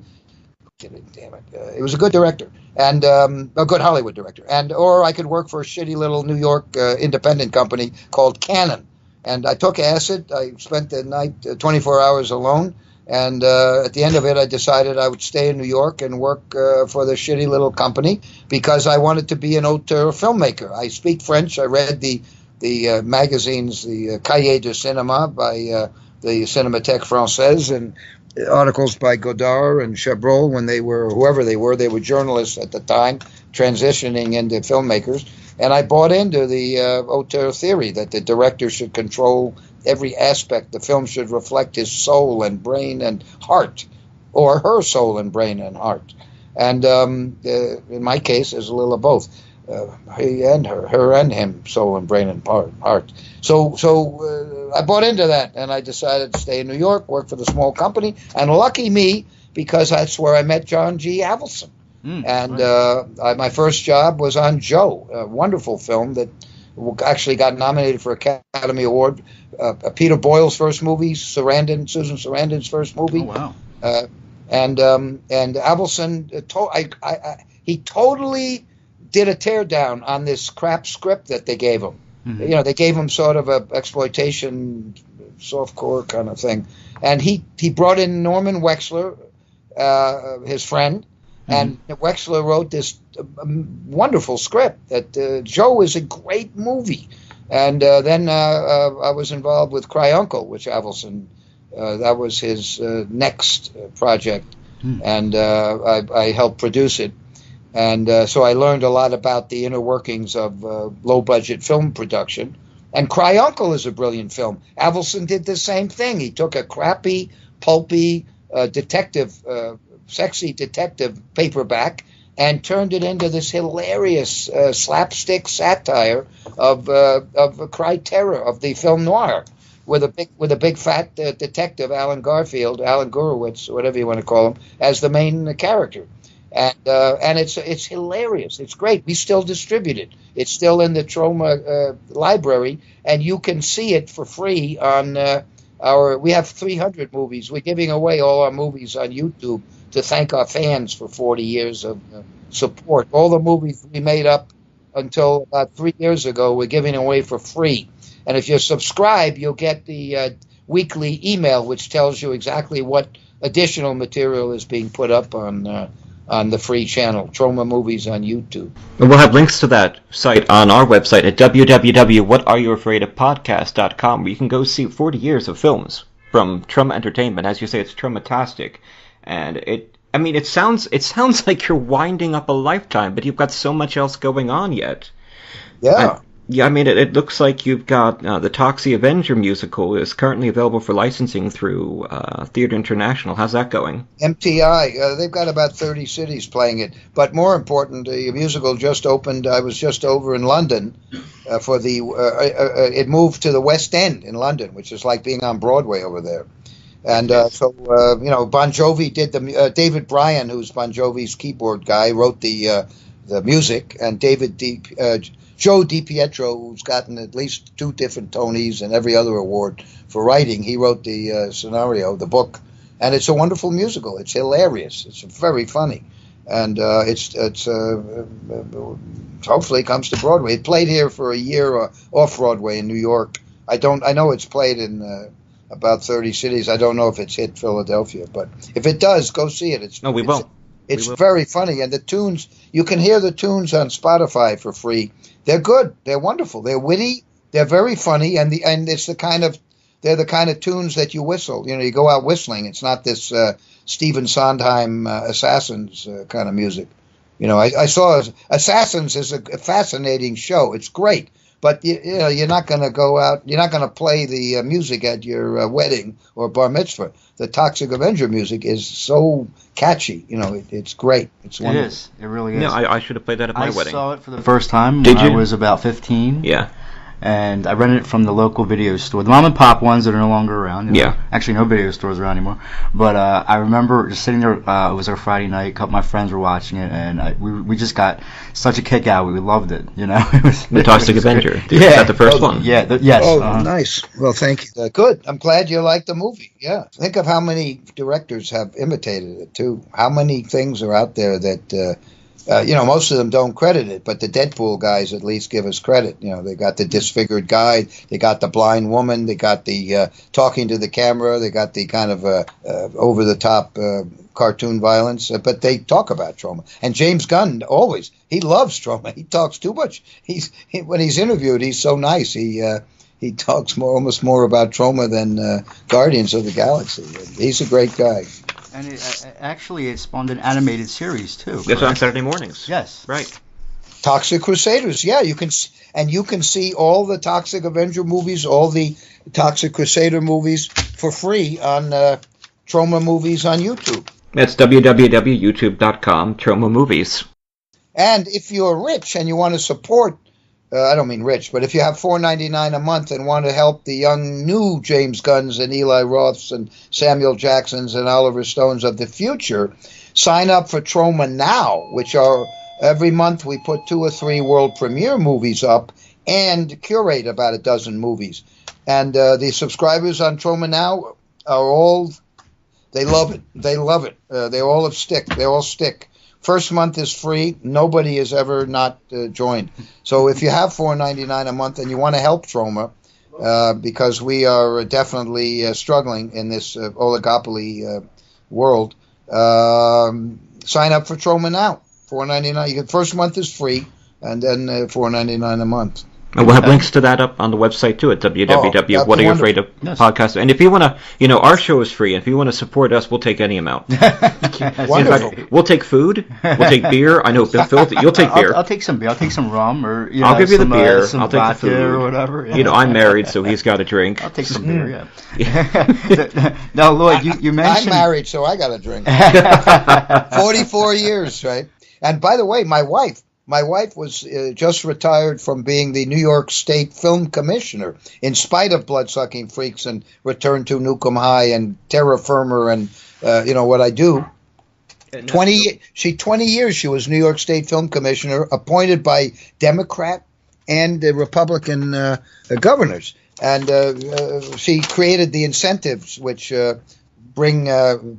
Speaker 5: Damn it! It was a good director and a good Hollywood director, or I could work for a shitty little New York independent company called Canon. And I took acid. I spent the night 24 hours alone, and at the end of it, I decided I would stay in New York and work for the shitty little company because I wanted to be an auteur filmmaker. I speak French. I read the magazines, the Cahiers du Cinéma by the Cinémathèque Française, and articles by Godard and Chabrol when they were journalists at the time, transitioning into filmmakers. And I bought into the auteur theory that the director should control every aspect. The film should reflect his soul and brain and heart, or her soul and brain and heart. And in my case, there's a little of both. He and her and him, soul and brain and heart. So I bought into that, and I decided to stay in New York, work for the small company, and lucky me, because that's where I met John G. Avildsen. My first job was on Joe, a wonderful film that actually got nominated for Academy Award. Peter Boyle's first movie, Susan Sarandon's first movie.
Speaker 3: Oh, wow.
Speaker 5: And Avildsen, he totally did a teardown on this crap script that they gave him. Mm-hmm. You know, they gave him sort of a exploitation, softcore kind of thing. And he brought in Norman Wexler, his friend, and Wexler wrote this wonderful script that Joe is a great movie. And then I was involved with Cry Uncle, which Avildsen, that was his next project, and I helped produce it. And so I learned a lot about the inner workings of low-budget film production. And Cry Uncle is a brilliant film. Avildsen did the same thing. He took a crappy, pulpy sexy detective paperback and turned it into this hilarious slapstick satire of cry terror, of the film noir, with a big fat detective, Alan Gurewitz, whatever you want to call him, as the main character. And it's hilarious. It's great. We still distribute it. It's still in the Troma library, and you can see it for free on we have 300 movies. We're giving away all our movies on YouTube to thank our fans for 40 years of support. All the movies we made up until about 3 years ago, we're giving away for free. And if you subscribe, you'll get the weekly email, which tells you exactly what additional material is being put up on the free channel, Troma Movies on YouTube.
Speaker 6: And we'll have links to that site on our website at www.whatareyoufraidofpodcast.com, where you can go see 40 years of films from Troma Entertainment. As you say, it's Tromatastic. And it sounds like you're winding up a lifetime, but you've got so much else going on yet.
Speaker 5: Yeah.
Speaker 6: It looks like you've got the Toxic Avenger musical is currently available for licensing through Theatre International. How's that going?
Speaker 5: MTI. They've got about 30 cities playing it. But more important, the musical just opened. I was just over in London for it moved to the West End in London, which is like being on Broadway over there. And so Bon Jovi did David Bryan, who's Bon Jovi's keyboard guy, wrote the music, and Joe DiPietro, who's gotten at least 2 different Tonys and every other award for writing, he wrote the scenario, the book, and it's a wonderful musical. It's hilarious. It's very funny, and it's hopefully comes to Broadway. It played here for a year off Broadway in New York. I know it's played in about 30 cities. I don't know if it's hit Philadelphia, but if it does, go see it.
Speaker 6: We will.
Speaker 5: It's very funny, and the tunes, you can hear the tunes on Spotify for free. They're good. They're wonderful. They're witty. They're very funny, and it's they're the kind of tunes that you whistle. You know, you go out whistling. It's not this Stephen Sondheim Assassins kind of music. You know, I saw Assassins is a fascinating show. It's great. But you're not going to go out. You're not going to play the music at your wedding or bar mitzvah. The Toxic Avenger music is so catchy. You know, it's great. It's wonderful.
Speaker 3: It is. It really is.
Speaker 6: No, I should have played that at my wedding.
Speaker 3: I saw it for the first time
Speaker 6: when
Speaker 3: I was about 15.
Speaker 6: Yeah.
Speaker 3: And I rented it from the local video store, the mom and pop ones that are no longer around. You know? Yeah. Actually, no video stores around anymore. But I remember just sitting there. It was our Friday night. A couple of my friends were watching it, and we just got such a kick out. We loved it. You know, it was
Speaker 6: the Toxic Avenger.
Speaker 3: Yeah,
Speaker 6: is that the first one?
Speaker 3: Yeah. Yes.
Speaker 5: Oh, nice. Well, thank you. Good. I'm glad you liked the movie. Yeah. Think of how many directors have imitated it too. How many things are out there that. Most of them don't credit it, but the Deadpool guys at least give us credit. You know, they got the disfigured guy, they got the blind woman, they got the talking to the camera, they got the kind of over-the-top cartoon violence, but they talk about Troma. And James Gunn he loves Troma. He talks too much. When he's interviewed, he's so nice. He talks almost more about Troma than Guardians of the Galaxy. He's a great guy.
Speaker 3: And it spawned an animated series too.
Speaker 6: That's on Saturday mornings.
Speaker 3: Yes,
Speaker 6: right.
Speaker 5: Toxic Crusaders. Yeah, you can see all the Toxic Avenger movies, all the Toxic Crusader movies for free on Troma Movies on YouTube.
Speaker 6: That's www.youtube.com Troma Movies.
Speaker 5: And if you're rich and you want to support. I don't mean rich, but if you have $4.99 a month and want to help the young new James Gunns and Eli Roths and Samuel Jacksons and Oliver Stones of the future, sign up for Troma Now, which are every month we put 2 or 3 world premiere movies up and curate about a dozen movies. And the subscribers on Troma Now are all, they love it. They love it. They all stick. They all stick. First month is free. Nobody has ever not joined. So if you have $4.99 a month and you want to help Troma, because we are definitely struggling in this oligopoly world, sign up for Troma Now. $4.99. You get first month is free, and then $4.99 a month.
Speaker 6: And we'll have links to that up on the website too at www.whatayouafraidofpodcast. And if you want to, our show is free. And if you want to support us, we'll take any amount.
Speaker 5: Wonderful.
Speaker 6: In fact, we'll take food. We'll take beer. I know, Phil, you'll take beer.
Speaker 3: I'll take some beer. I'll take some rum, or
Speaker 6: I'll give you the beer.
Speaker 3: Some
Speaker 6: I'll take the food
Speaker 3: or whatever. Yeah.
Speaker 6: I'm married, so he's got a drink.
Speaker 3: I'll take some beer. Yeah. Now, Lloyd, you mentioned
Speaker 5: I'm married, so I got a drink. 44 years, right? And by the way, my wife was just retired from being the New York State Film Commissioner, in spite of Bloodsucking Freaks and Return to Nukem High and Terra Firma and what I do. 20 years she was New York State Film Commissioner, appointed by Democrat and Republican governors, and she created the incentives which bring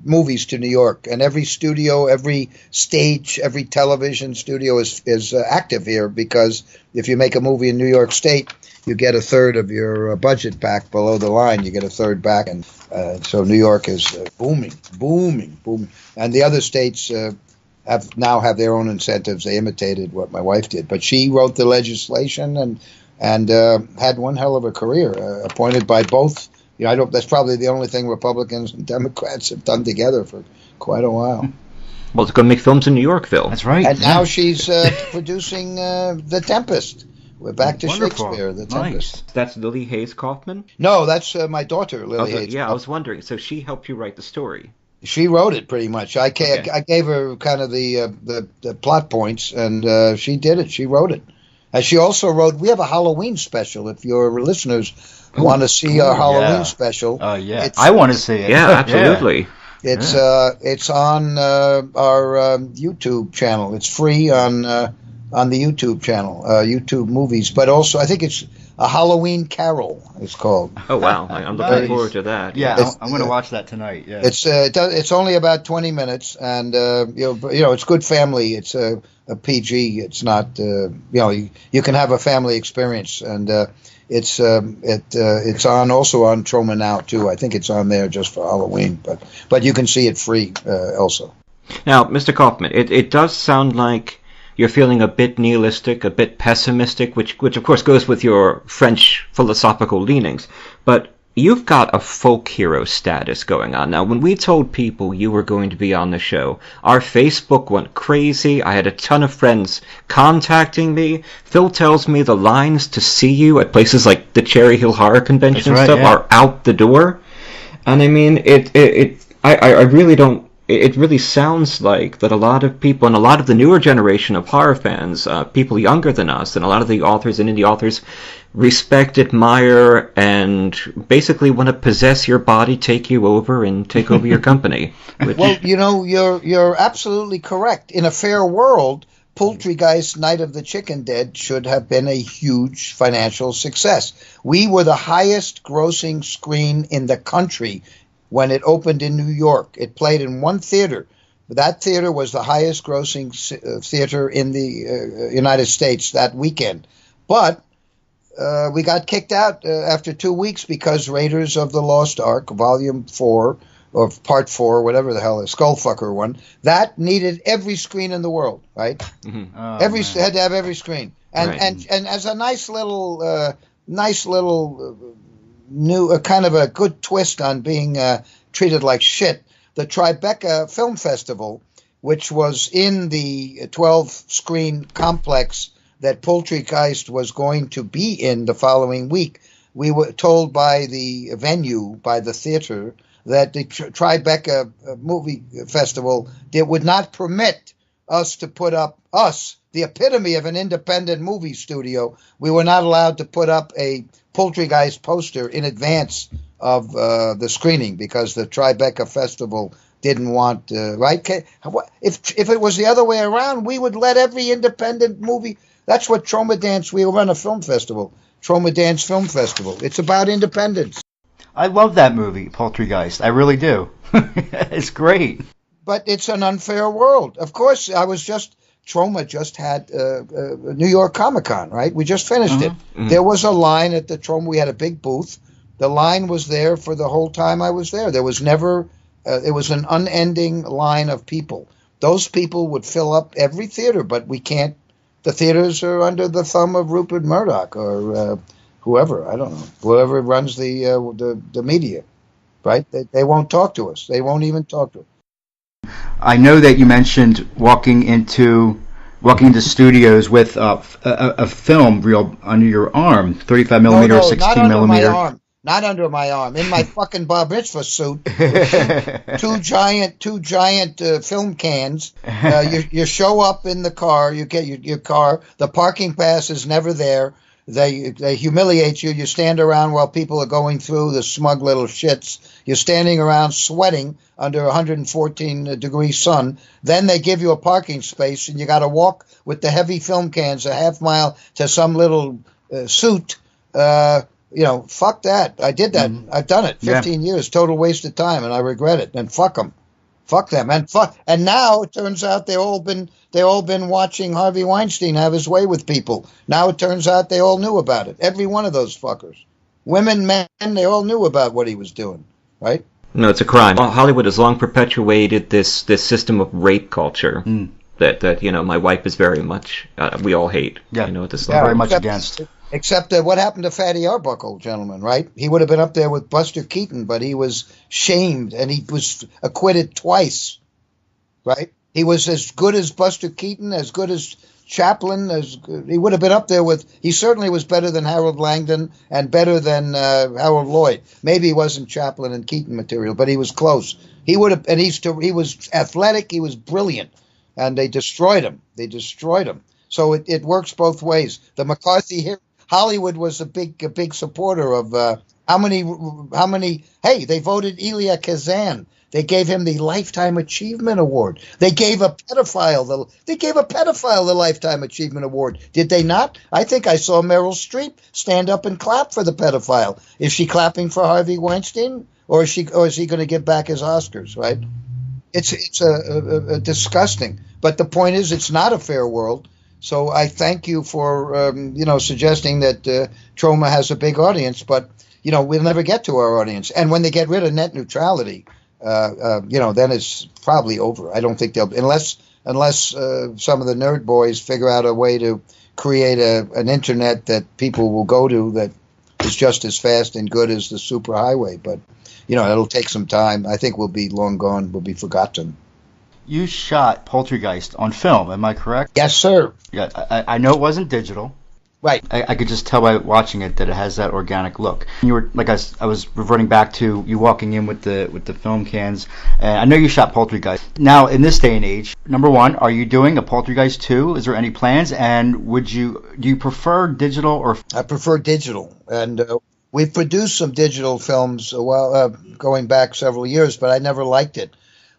Speaker 5: movies to New York, and every studio, every stage, every television studio is active here, because if you make a movie in New York State, you get a third of your budget back below the line. You get a third back, and so New York is booming. And the other states have their own incentives. They imitated what my wife did, but she wrote the legislation and had one hell of a career, appointed by both. That's probably the only thing Republicans and Democrats have done together for quite a while.
Speaker 6: Well, it's going to make films in New York, Phil.
Speaker 3: That's right.
Speaker 5: And now she's producing The Tempest. We're back to
Speaker 3: Wonderful.
Speaker 5: Shakespeare, The Tempest.
Speaker 6: Nice. That's Lily Hayes Kaufman?
Speaker 5: No, that's my daughter, Lily Hayes.
Speaker 6: Yeah, I was wondering. So she helped you write the story.
Speaker 5: She wrote it pretty much. I gave her kind of the plot points, and she did it. She wrote it. And she also wrote, we have a Halloween special, if your listeners want to see our Halloween special.
Speaker 3: Oh, yeah. I want to see it.
Speaker 6: Yeah, absolutely.
Speaker 5: It's on our YouTube channel. It's free on the YouTube channel, YouTube Movies. But also, I think it's A Halloween Carol, it's called.
Speaker 6: Oh, wow. I'm looking forward to that.
Speaker 3: Yeah, I'm going to watch that tonight. Yeah.
Speaker 5: It's only about 20 minutes, and it's good family. It's a PG. It's not you can have a family experience, and it's also on Troma Now too. I think it's on there just for Halloween, but you can see it free also.
Speaker 6: Now, Mr. Kaufman, it does sound like you're feeling a bit nihilistic, a bit pessimistic, which of course goes with your French philosophical leanings, but you've got a folk hero status going on. Now, when we told people you were going to be on the show, our Facebook went crazy. I had a ton of friends contacting me. Phil tells me the lines to see you at places like the Cherry Hill Horror Convention are out the door. And I mean, I really don't. It really sounds like that a lot of people, and a lot of the newer generation of horror fans, people younger than us, and a lot of the authors and indie authors, respect, admire, and basically want to possess your body, take you over, and take over your company.
Speaker 5: Well, you're absolutely correct. In a fair world, Poultrygeist Night of the Chicken Dead should have been a huge financial success. We were the highest grossing screen in the country when it opened in New York. It played in one theater. That theater was the highest grossing theater in the United States that weekend. But we got kicked out after 2 weeks because Raiders of the Lost Ark, Volume 4, or Part 4, whatever the hell, the Skullfucker one, that needed every screen in the world, right?
Speaker 6: Mm-hmm.
Speaker 5: Had to have every screen. And
Speaker 6: Right.
Speaker 5: and as a nice little new kind of a good twist on being treated like shit, the Tribeca Film Festival, which was in the 12-screen complex that Poultrygeist was going to be in the following week, we were told by the venue, by the theater, that the Tribeca Movie Festival would not permit us to put up the epitome of an independent movie studio. We were not allowed to put up a Poultrygeist poster in advance of the screening because the Tribeca Festival didn't want right. If it was the other way around, we would let every independent movie That's what Troma Dance, we run a film festival, Troma Dance Film Festival. It's about independence.
Speaker 3: I love that movie, Poultrygeist. I really do. It's great.
Speaker 5: But it's an unfair world. Of course, Troma just had New York Comic Con, right? We just finished it. Mm-hmm. There was a line at the Troma. We had a big booth. The line was there for the whole time I was there. There was never, it was an unending line of people. Those people would fill up every theater, but we can't. The theaters are under the thumb of Rupert Murdoch or whoever. I don't know. Whoever runs the media, right? They won't talk to us. They won't even talk to us.
Speaker 3: I know that you mentioned walking into studios with a film reel under your arm, 35 millimeter, or 16 millimeter.
Speaker 5: Not under my arm. In my fucking bar mitzvah suit, two giant film cans. You show up in the car. You get your car. The parking pass is never there. They humiliate you. You stand around while people are going through, the smug little shits. You're standing around sweating under 114 degree sun. Then they give you a parking space, and you got to walk with the heavy film cans a half mile to some little suit. Fuck that. I did that. Mm-hmm. I've done it. 15 years, total waste of time, and I regret it. And fuck them. Fuck them. And now it turns out they all been watching Harvey Weinstein have his way with people. Now it turns out they all knew about it. Every one of those fuckers. Women, men, they all knew about what he was doing, right?
Speaker 6: No, it's a crime. Hollywood has long perpetuated this system of rape culture that my wife is very much, we all hate. Yeah, this
Speaker 3: very much against.
Speaker 5: Except what happened to Fatty Arbuckle, gentlemen, right? He would have been up there with Buster Keaton, but he was shamed, and he was acquitted twice, right? He was as good as Buster Keaton, as good as Chaplin, he would have been up there with. He certainly was better than Harold Langdon and better than Harold Lloyd. Maybe he wasn't Chaplin and Keaton material, but he was close. He would have, and he was athletic. He was brilliant, and they destroyed him. So it works both ways. The McCarthy here. Hollywood was a big supporter of how many. Hey, they voted Elia Kazan. They gave him the Lifetime Achievement Award. They gave a pedophile the Lifetime Achievement Award. Did they not? I think I saw Meryl Streep stand up and clap for the pedophile. Is she clapping for Harvey Weinstein, or is he going to get back his Oscars? Right? It's a disgusting. But the point is, it's not a fair world. So I thank you for suggesting that Troma has a big audience, but we'll never get to our audience. And when they get rid of net neutrality, then it's probably over. I don't think they'll, unless some of the nerd boys figure out a way to create an internet that people will go to that is just as fast and good as the superhighway. But it'll take some time. I think we'll be long gone. We'll be forgotten.
Speaker 3: You shot Poultrygeist on film, am I correct?
Speaker 5: Yes, sir.
Speaker 3: Yeah, I know it wasn't digital.
Speaker 5: Right.
Speaker 3: I could just tell by watching it that it has that organic look. You were like I was reverting back to you walking in with the film cans. And I know you shot Poultrygeist. Now, in this day and age, number one, are you doing a Poultrygeist 2? Is there any plans? And do you prefer digital or?
Speaker 5: I prefer digital, and we've produced some digital films going back several years, but I never liked it.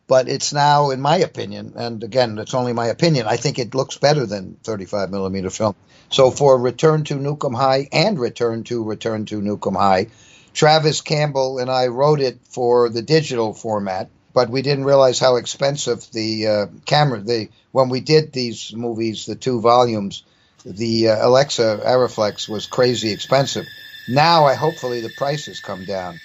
Speaker 5: But it's now, in my opinion, and again, it's only my opinion, I think it looks better than 35 millimeter film. So for Return to Nukem High and Return to Nukem High, Travis Campbell and I wrote it for the digital format, but we didn't realize how expensive the camera, when we did these movies, the 2 volumes, the Alexa Ariflex was crazy expensive. Now, hopefully the prices come down.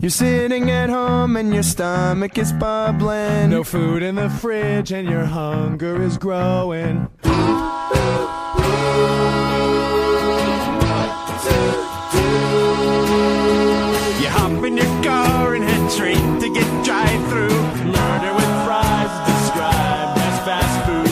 Speaker 17: You're sitting at home and your stomach is bubbling. No food in the fridge and your hunger is growing. You hop in your car and head straight to get drive-through. Murder with fries described as fast food.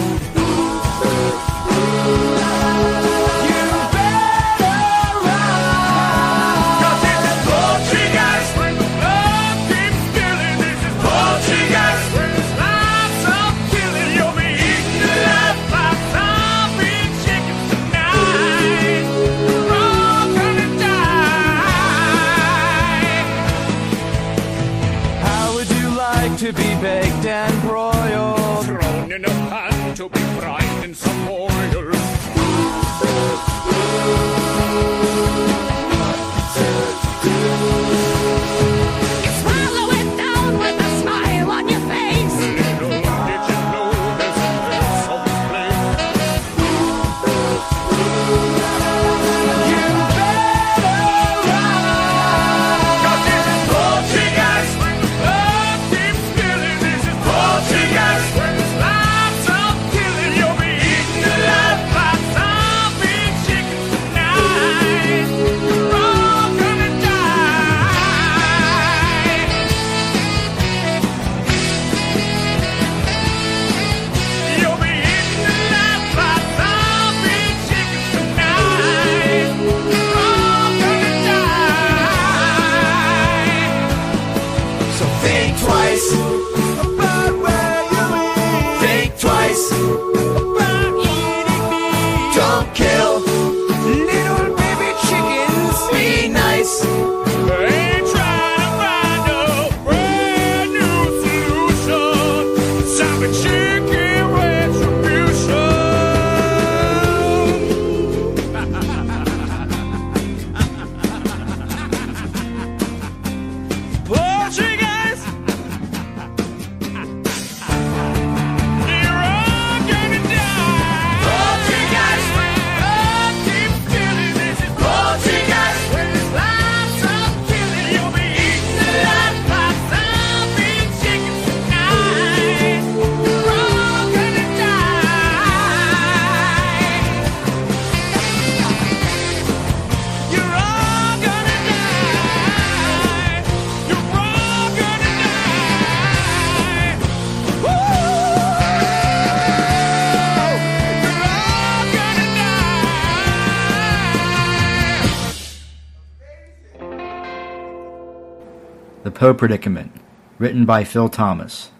Speaker 8: Poe Predicament, written by Phil Thomas.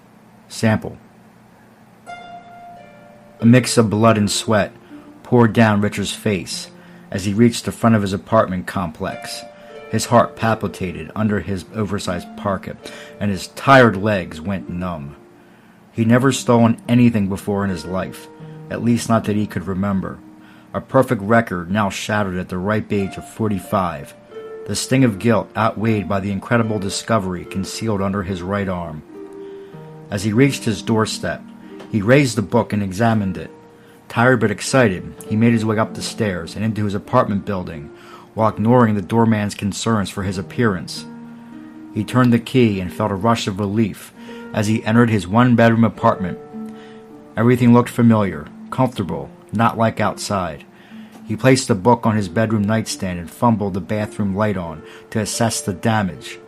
Speaker 8: Sample. A mix of blood and sweat poured down Richard's face as he reached the front of his apartment complex. His heart palpitated under his oversized parka, and his tired legs went numb. He'd never stolen anything before in his life, at least not that he could remember. A perfect record now shattered at the ripe age of 45. The sting of guilt outweighed by the incredible discovery concealed under his right arm. As he reached his doorstep, he raised the book and examined it. Tired but excited, he made his way up the stairs and into his apartment building, while ignoring the doorman's concerns for his appearance. He turned the key and felt a rush of relief as he entered his one-bedroom apartment. Everything looked familiar, comfortable, not like outside. He placed the book on his bedroom nightstand and fumbled the bathroom light on to assess the damage.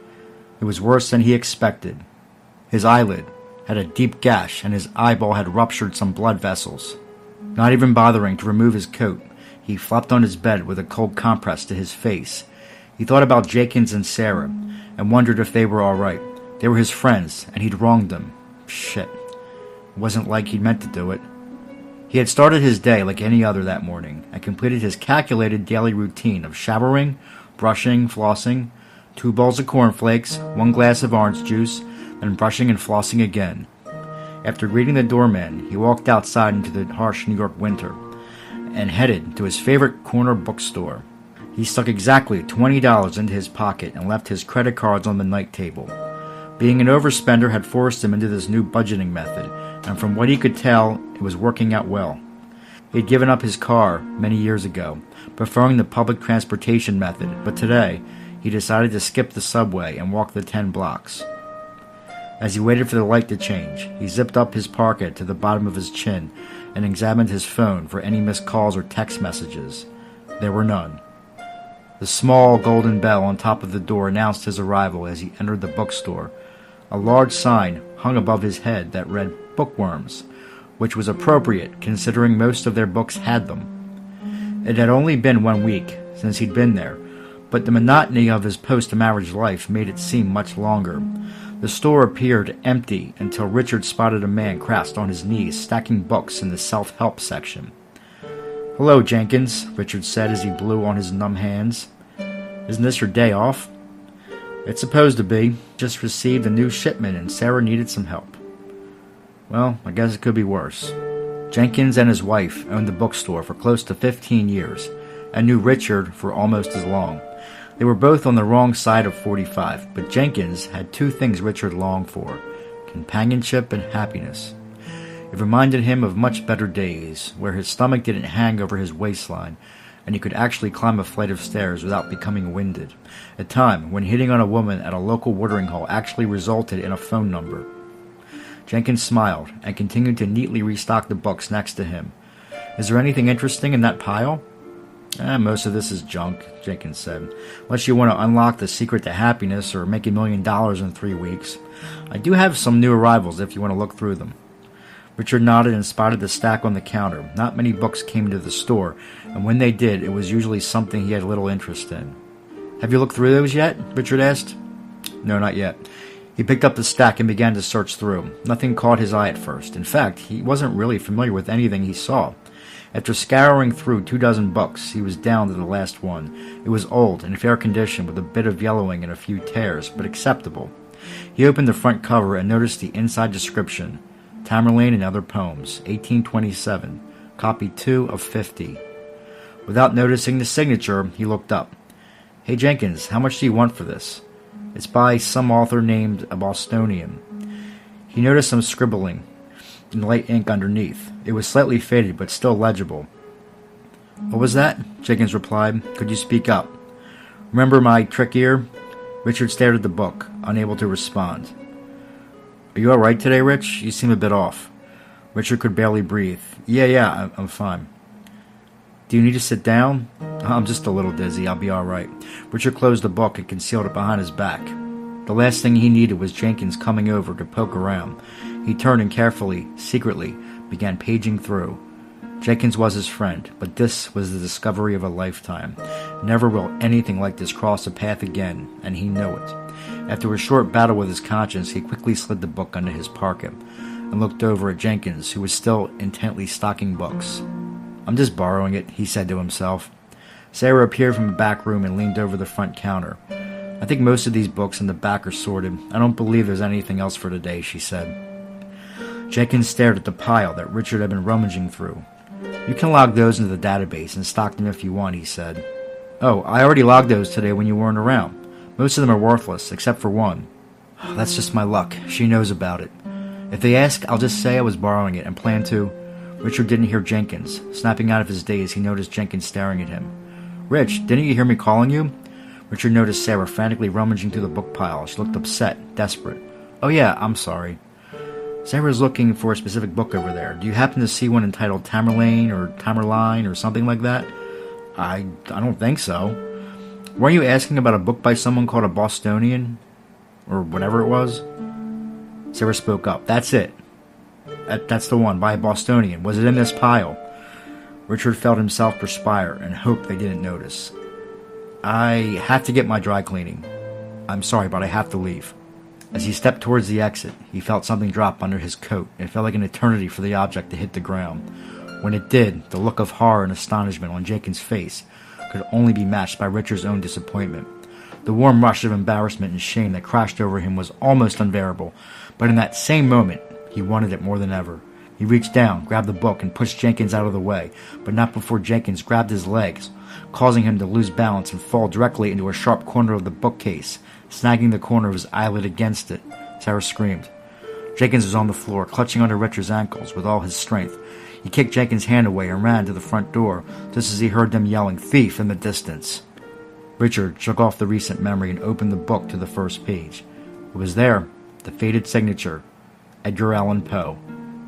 Speaker 8: It was worse than he expected. His eyelid had a deep gash and his eyeball had ruptured some blood vessels. Not even bothering to remove his coat, he flopped on his bed with a cold compress to his face. He thought about Jenkins and Sarah and wondered if they were all right. They were his friends, and he'd wronged them. Shit. It wasn't like he'd meant to do it. He had started his day like any other that morning and completed his calculated daily routine of showering, brushing, flossing, 2 bowls of cornflakes, 1 glass of orange juice, then brushing and flossing again. After greeting the doorman, he walked outside into the harsh New York winter and headed to his favorite corner bookstore. He stuck exactly $20 into his pocket and left his credit cards on the night table. Being an overspender had forced him into this new budgeting method, and from what he could tell, it was working out well. He had given up his car many years ago, preferring the public transportation method, but today he decided to skip the subway and walk the 10 blocks. As he waited for the light to change, he zipped up his parka to the bottom of his chin and examined his phone for any missed calls or text messages. There were none. The small golden bell on top of the door announced his arrival as he entered the bookstore. A large sign hung above his head that read Bookworms, which was appropriate considering most of their books had them. It had only been 1 week since he'd been there, but the monotony of his post-marriage life made it seem much longer. The store appeared empty until Richard spotted a man crouched on his knees stacking books in the self-help section. "Hello, Jenkins," Richard said as he blew on his numb hands. "Isn't this your day off?" "It's supposed to be. Just received a new shipment and Sarah needed some help." "Well, I guess it could be worse." Jenkins and his wife owned the bookstore for close to 15 years and knew Richard for almost as long. They were both on the wrong side of 45, but Jenkins had 2 things Richard longed for: companionship and happiness. It reminded him of much better days, where his stomach didn't hang over his waistline, and he could actually climb a flight of stairs without becoming winded. A time when hitting on a woman at a local watering hole actually resulted in a phone number. Jenkins smiled and continued to neatly restock the books next to him. "Is there anything interesting in that pile?" Most of this is junk," Jenkins said, "unless you want to unlock the secret to happiness or make $1 million in 3 weeks. I do have some new arrivals if you want to look through them." Richard nodded and spotted the stack on the counter. Not many books came into the store, and when they did, it was usually something he had little interest in. "Have you looked through those yet?" Richard asked. "No, not yet." He picked up the stack and began to search through. Nothing caught his eye at first. In fact, he wasn't really familiar with anything he saw. After scouring through 24 books, he was down to the last one. It was old, in fair condition, with a bit of yellowing and a few tears, but acceptable. He opened the front cover and noticed the inside description: Tamerlane and Other Poems, 1827, copy 2 of 50. Without noticing the signature, he looked up. "Hey Jenkins, how much do you want for this?" "It's by some author named a Bostonian." He noticed some scribbling in light ink underneath. It was slightly faded, but still legible. "What was that?" Jenkins replied. "Could you speak up?" "Remember my trick ear?" Richard stared at the book, unable to respond. "Are you all right today, Rich? You seem a bit off." Richard could barely breathe. Yeah, I'm fine." "Do you need to sit down?" "I'm just a little dizzy. I'll be all right." Richard closed the book and concealed it behind his back. The last thing he needed was Jenkins coming over to poke around. He turned and carefully, secretly, began paging through. Jenkins was his friend, but this was the discovery of a lifetime. Never will anything like this cross a path again, and he knew it. After a short battle with his conscience, he quickly slid the book under his parka and looked over at Jenkins, who was still intently stocking books. "I'm just borrowing it," he said to himself. Sarah appeared from a back room and leaned over the front counter. "I think most of these books in the back are sorted. I don't believe there's anything else for today," she said. Jenkins stared at the pile that Richard had been rummaging through. "You can log those into the database and stock them if you want," he said. "Oh, I already logged those today when you weren't around. Most of them are worthless, except for one." "Oh, that's just my luck. She knows about it. If they ask, I'll just say I was borrowing it and plan to." Richard didn't hear Jenkins. Snapping out of his daze, he noticed Jenkins staring at him. "Rich, didn't you hear me calling you?" Richard noticed Sarah frantically rummaging through the book pile. She looked upset, desperate. "Oh yeah, I'm sorry." "Sarah's looking for a specific book over there. Do you happen to see one entitled Tamerlane or Tamerline or something like that?" I don't think so." "Weren't you asking about a book by someone called a Bostonian? Or whatever it was?" Sarah spoke up. "That's it. That's the one, by a Bostonian. Was it in this pile?" Richard felt himself perspire and hoped they didn't notice. "I have to get my dry cleaning. I'm sorry, but I have to leave." As he stepped towards the exit, he felt something drop under his coat. It felt like an eternity for the object to hit the ground. When it did, the look of horror and astonishment on Jenkins' face could only be matched by Richard's own disappointment. The warm rush of embarrassment and shame that crashed over him was almost unbearable, but in that same moment, he wanted it more than ever. He reached down, grabbed the book, and pushed Jenkins out of the way, but not before Jenkins grabbed his legs, causing him to lose balance and fall directly into a sharp corner of the bookcase, snagging the corner of his eyelid against it. Sarah screamed. Jenkins was on the floor, clutching onto Richard's ankles with all his strength. He kicked Jenkins' hand away and ran to the front door, just as he heard them yelling, "Thief!" in the distance. Richard shook off the recent memory and opened the book to the first page. It was there, the faded signature, Edgar Allan Poe.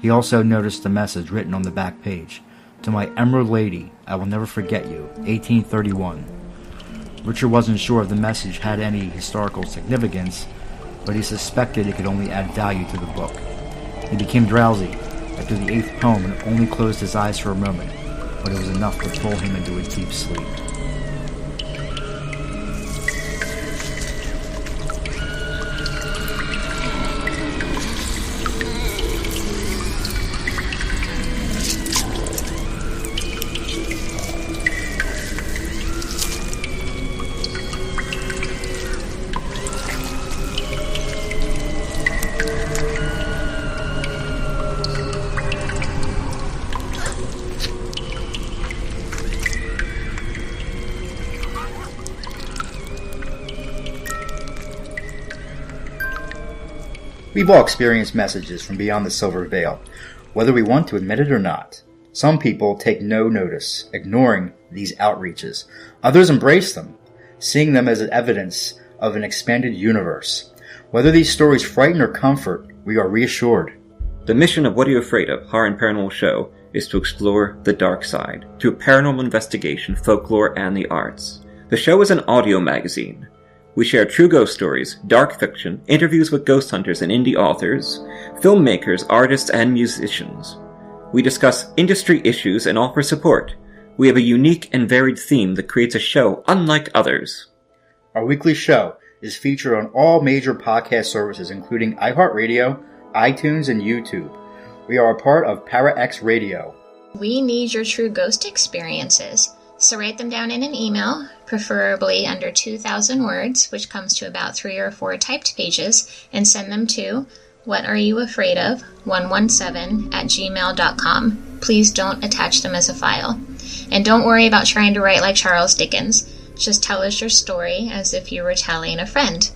Speaker 8: He also noticed the message written on the back page. "To my Emerald Lady, I will never forget you, 1831. Richard wasn't sure if the message had any historical significance, but he suspected it could only add value to the book. He became drowsy after the 8th poem and only closed his eyes for a moment, but it was enough to pull him into a deep sleep.
Speaker 18: We've all experienced messages from beyond the silver veil, whether we want to admit it or not. Some people take no notice, ignoring these outreaches. Others embrace them, seeing them as evidence of an expanded universe. Whether these stories frighten or comfort, we are reassured.
Speaker 6: The mission of What Are You Afraid Of? Horror and Paranormal Show is to explore the dark side, through paranormal investigation, folklore, and the arts. The show is an audio magazine. We share true ghost stories, dark fiction, interviews with ghost hunters and indie authors, filmmakers, artists, and musicians. We discuss industry issues and offer support. We have a unique and varied theme that creates a show unlike others.
Speaker 18: Our weekly show is featured on all major podcast services, including iHeartRadio, iTunes, and YouTube. We are a part of ParaX Radio.
Speaker 9: We need your true ghost experiences. So write them down in an email, preferably under 2,000 words, which comes to about 3 or 4 typed pages, and send them to whatareyouafraidof117@gmail.com. Please don't attach them as a file. And don't worry about trying to write like Charles Dickens. Just tell us your story as if you were telling a friend.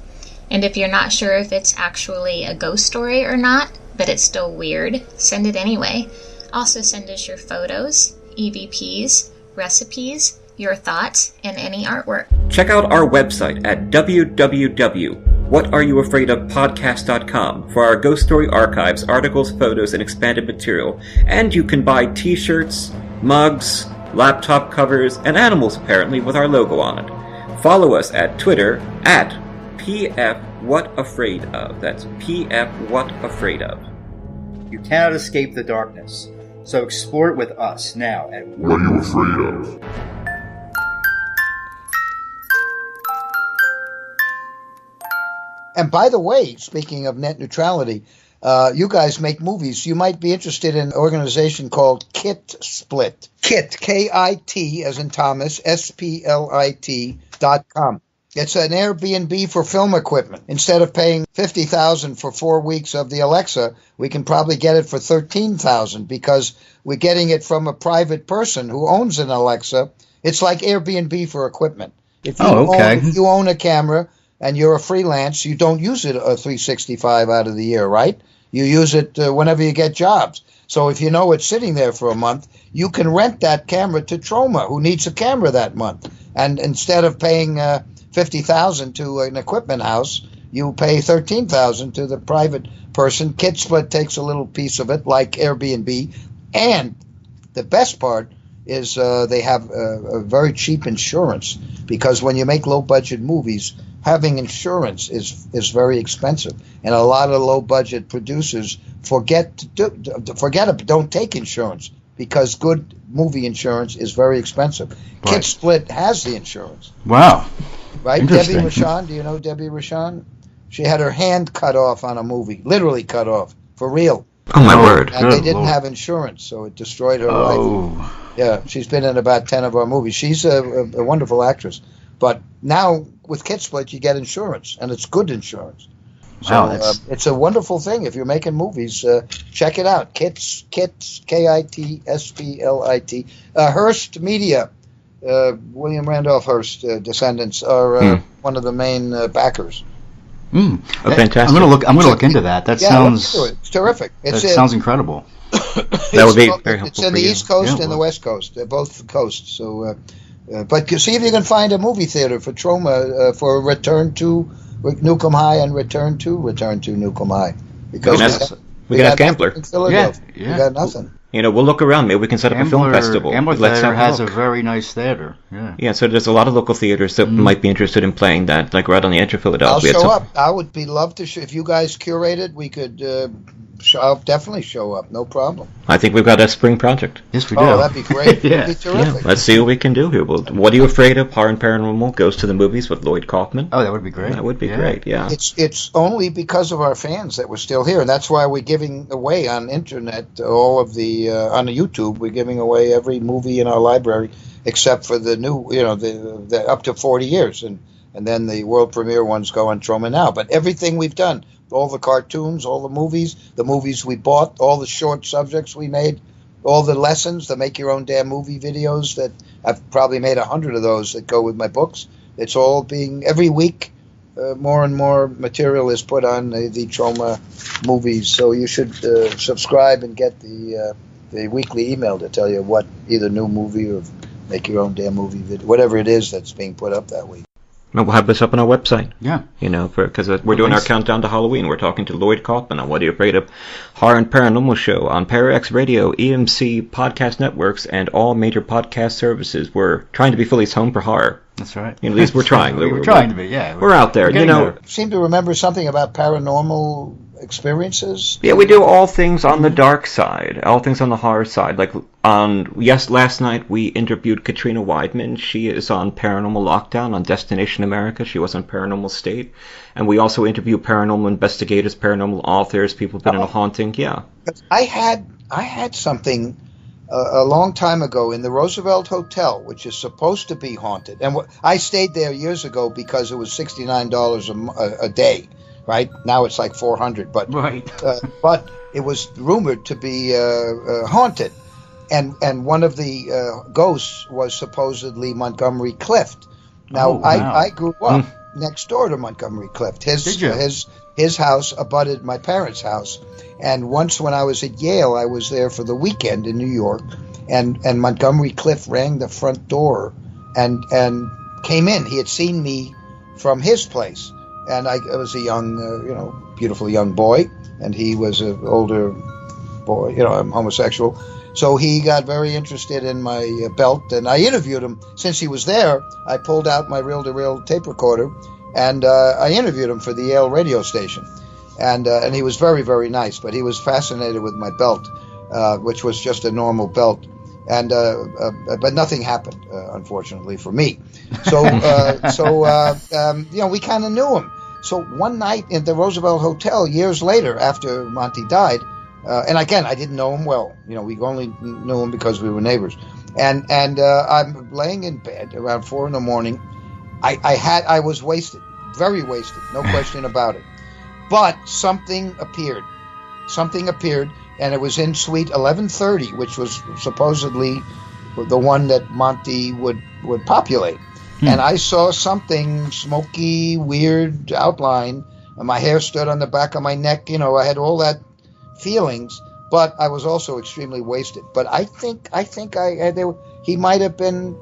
Speaker 9: And if you're not sure if it's actually a ghost story or not, but it's still weird, send it anyway. Also send us your photos, EVPs, recipes, your thoughts, and any artwork.
Speaker 6: Check out our website at www.whatareyouafraidofpodcast.com for our ghost story archives, articles, photos, and expanded material. And you can buy t-shirts, mugs, laptop covers, and animals apparently with our logo on it. Follow us at Twitter at PFWhatAfraidOf. That's PFWhatAfraidOf.
Speaker 18: You cannot escape the darkness, so explore it with us now at
Speaker 4: What Are You Afraid Of?
Speaker 5: And by the way, speaking of net neutrality, you guys make movies. You might be interested in an organization called Kit Split. Kit, K-I-T, as in Thomas, SPLIT.com. It's an Airbnb for film equipment. Instead of paying $50,000 for 4 weeks of the Alexa, we can probably get it for $13,000 because we're getting it from a private person who owns an Alexa. It's like Airbnb for equipment. If you own a camera and you're a freelance, you don't use it 365 out of the year, right? You use it whenever you get jobs. So if you know it's sitting there for a month, you can rent that camera to Troma, who needs a camera that month. And instead of paying $50,000 to an equipment house, you pay $13,000 to the private person. Kit Split takes a little piece of it, like Airbnb. And the best part is they have a very cheap insurance, because when you make low-budget movies, having insurance is very expensive. And a lot of low-budget producers don't take insurance, because good movie insurance is very expensive. Right. Kit Split has the insurance.
Speaker 18: Wow.
Speaker 5: Right? Debbie Rochon, do you know Debbie Rochon? She had her hand cut off on a movie, literally cut off, for real.
Speaker 6: Oh, my word.
Speaker 5: And they didn't have insurance, so it destroyed her life. Yeah, she's been in about 10 of our movies. She's a wonderful actress. But now, with Kit Split, you get insurance, and it's good insurance. So it's a wonderful thing. If you're making movies, check it out. Kits, K-I-T-S-P-L-I-T. Hearst Media, William Randolph Hearst descendants are one of the main backers.
Speaker 6: Fantastic.
Speaker 18: I'm going to look into that. That sounds
Speaker 5: it's terrific.
Speaker 18: That sounds incredible.
Speaker 6: That would be very helpful.
Speaker 5: It's in the East Coast and the West Coast. They're both coasts. So, but see if you can find a movie theater for Troma for Return to Newcomb High and Return to Newcomb High. Because
Speaker 6: we can have Gambler.
Speaker 5: In Philadelphia. We got nothing.
Speaker 6: You know, we'll look around. Maybe we can set up a film festival.
Speaker 18: Gambler Theater has a very nice theater.
Speaker 6: Yeah, so there's a lot of local theaters that might be interested in playing that, like right on the edge of Philadelphia.
Speaker 5: I'll show up. I would love to. If you guys curate it, we could. I'll definitely show up. No problem.
Speaker 6: I think we've got a spring project.
Speaker 18: Yes, we do.
Speaker 5: Oh, that'd be great. That'd be terrific.
Speaker 6: Yeah. Let's see what we can do here. Well, What Are You Afraid Of? Horror and Paranormal goes to the movies with Lloyd Kaufman.
Speaker 18: Oh, that would be great.
Speaker 6: That would be great, yeah.
Speaker 5: It's only because of our fans that we're still here, and that's why we're giving away on internet all of the on the YouTube. We're giving away every movie in our library except for the new, the up to 40 years, and then the world premiere ones go on Troma Now. But everything we've done, all the cartoons, all the movies we bought, all the short subjects we made, all the lessons, the make your own damn movie videos that I've probably made 100 of those that go with my books. It's all being, every week, more and more material is put on the Troma movies. So you should subscribe and get the weekly email to tell you what either new movie or make your own damn movie video, whatever it is that's being put up that week.
Speaker 6: We'll have this up on our website.
Speaker 18: Yeah.
Speaker 6: Because we're doing our countdown to Halloween. We're talking to Lloyd Kaufman on What Are You Afraid Of? Horror and Paranormal Show on ParaX Radio, EMC Podcast Networks, and all major podcast services. We're trying to be Philly's home for horror.
Speaker 18: That's right.
Speaker 6: At least we're trying.
Speaker 18: We're trying to be, yeah.
Speaker 6: We're out there.
Speaker 5: I seem to remember something about paranormal experiences.
Speaker 6: Yeah, we do all things on the dark side, all things on the horror side. Like last night we interviewed Katrina Weidman. She is on Paranormal Lockdown on Destination America. She was on Paranormal State, and we also interview paranormal investigators, paranormal authors, people who've been in a haunting. Yeah,
Speaker 5: I had something a long time ago in the Roosevelt Hotel, which is supposed to be haunted, and I stayed there years ago because it was $69 a day. Right now it's like $400, but but it was rumored to be haunted, and one of the ghosts was supposedly Montgomery Clift. Now I grew up next door to Montgomery Clift. His house abutted my parents' house, and once when I was at Yale, I was there for the weekend in New York, and Montgomery Clift rang the front door and came in. He had seen me from his place. And I was a young, beautiful young boy, and he was an older boy. I'm homosexual. So he got very interested in my belt, and I interviewed him. Since he was there, I pulled out my reel-to-reel tape recorder, and I interviewed him for the Yale radio station. And he was very, very nice, but he was fascinated with my belt, which was just a normal belt. And but nothing happened, unfortunately, for me. So we kind of knew him. So one night in the Roosevelt Hotel, years later, after Monty died, and again, I didn't know him well. We only knew him because we were neighbors. And I'm laying in bed around 4 a.m. I was wasted, very wasted, no question about it. But something appeared, and it was in suite 1130, which was supposedly the one that Monty would populate. And I saw something smoky, weird outline. And my hair stood on the back of my neck. I had all that feelings, but I was also extremely wasted. But I think he might have been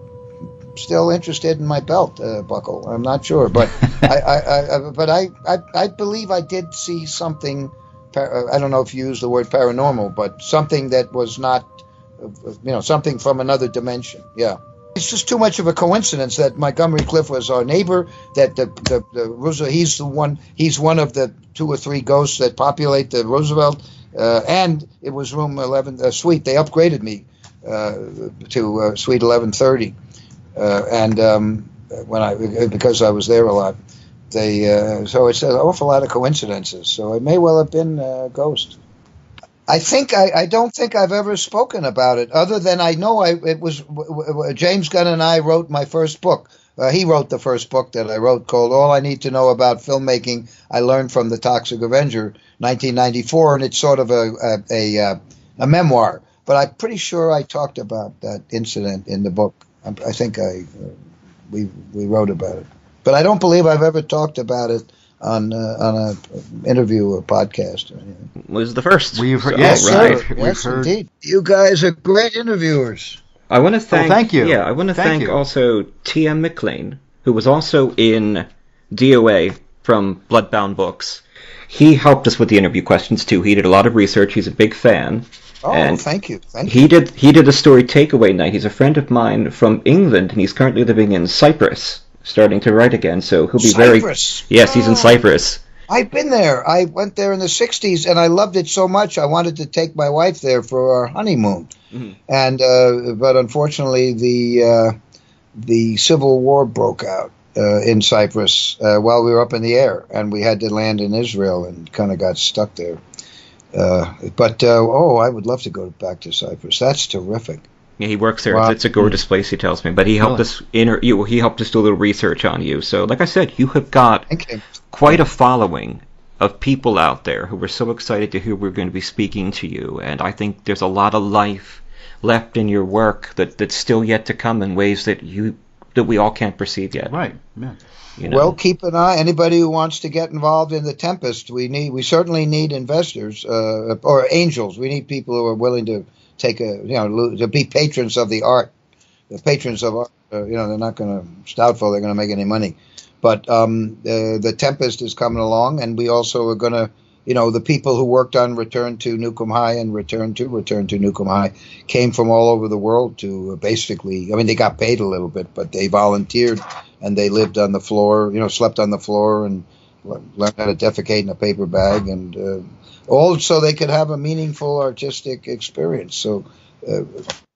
Speaker 5: still interested in my belt buckle. I'm not sure, but I believe I did see something. I don't know if you use the word paranormal, but something that was not, something from another dimension. Yeah. It's just too much of a coincidence that Montgomery Clift was our neighbor. That the Roosevelt, he's one of the 2 or 3 ghosts that populate the Roosevelt, and it was room 11 suite. They upgraded me to suite 1130, because I was there a lot, so it's an awful lot of coincidences. So it may well have been a ghost. I don't think I've ever spoken about it, other than I know it was James Gunn and I wrote my first book. He wrote the first book that I wrote called All I Need to Know About Filmmaking I Learned from the Toxic Avenger, 1994, and it's sort of a memoir. But I'm pretty sure I talked about that incident in the book. I think we wrote about it. But I don't believe I've ever talked about it on a interview or podcast or anything.
Speaker 6: Was the first.
Speaker 3: We've heard,
Speaker 5: yes,
Speaker 3: right.
Speaker 5: sir. Yes, indeed. You guys are great interviewers.
Speaker 6: I want to thank.
Speaker 3: Thank you.
Speaker 6: Yeah, I want to thank
Speaker 3: you.
Speaker 6: also T.M. McLean, who was also in DOA from Bloodbound Books. He helped us with the interview questions too. He did a lot of research. He's a big fan.
Speaker 5: Oh,
Speaker 6: and
Speaker 5: thank you.
Speaker 6: He did a story Takeaway Night. He's a friend of mine from England, and he's currently living in Cyprus, starting to write again. So he'll be
Speaker 5: Cyprus.
Speaker 6: Yes, he's in Cyprus.
Speaker 5: I've been there. I went there in the 60s, and I loved it so much I wanted to take my wife there for our honeymoon. Mm-hmm. And but unfortunately, the Civil War broke out in Cyprus while we were up in the air, and we had to land in Israel and kind of got stuck there. But I would love to go back to Cyprus. That's terrific.
Speaker 6: Yeah, he works there.
Speaker 5: Wow.
Speaker 6: It's a gorgeous place, he tells me. But he helped us he helped us do a little research on you. So, like I said, you have got quite a following of people out there who were so excited to hear we're going to be speaking to you. And I think there's a lot of life left in your work that's still yet to come in ways that we all can't perceive yet.
Speaker 3: Right. Yeah.
Speaker 5: Well, keep an eye. Anybody who wants to get involved in the Tempest, we certainly need investors or angels. We need people who are willing to take to be patrons of the art. The patrons of art, they're not going to doubtful they're going to make any money. But the Tempest is coming along, and we also are going to, the people who worked on Return to Nukem High and Return to Nukem High came from all over the world to basically, they got paid a little bit, but they volunteered and they lived on the floor, slept on the floor and learned how to defecate in a paper bag, and all so they could have a meaningful artistic experience. So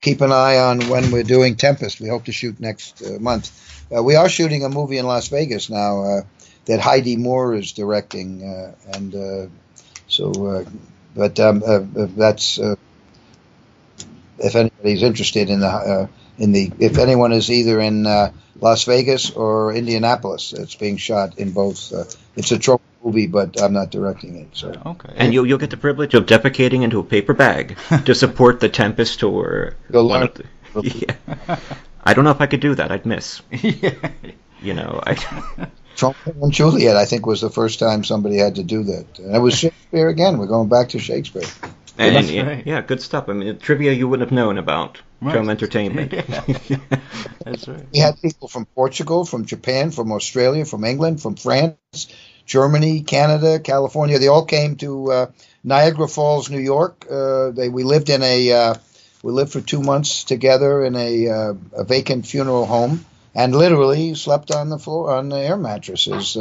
Speaker 5: keep an eye on when we're doing Tempest. We hope to shoot next month. We are shooting a movie in Las Vegas now that Heidi Moore is directing, that's if anybody's interested if anyone is either in Las Vegas or Indianapolis, it's being shot in both. It's a Troma movie, but I'm not directing it. So
Speaker 3: okay,
Speaker 6: and you'll get the privilege of defecating into a paper bag to support the Tempest or one of the. Yeah. I don't know if I could do that. I'd miss.
Speaker 5: Troma and Juliet, I think, was the first time somebody had to do that. And it was Shakespeare again. We're going back to Shakespeare.
Speaker 6: And yeah, good stuff. Trivia you wouldn't have known about Troma Entertainment.
Speaker 3: That's right.
Speaker 5: We had people from Portugal, from Japan, from Australia, from England, from France, Germany, Canada, California. They all came to Niagara Falls, New York. We lived for 2 months together in a vacant funeral home, and literally slept on the floor on the air mattresses.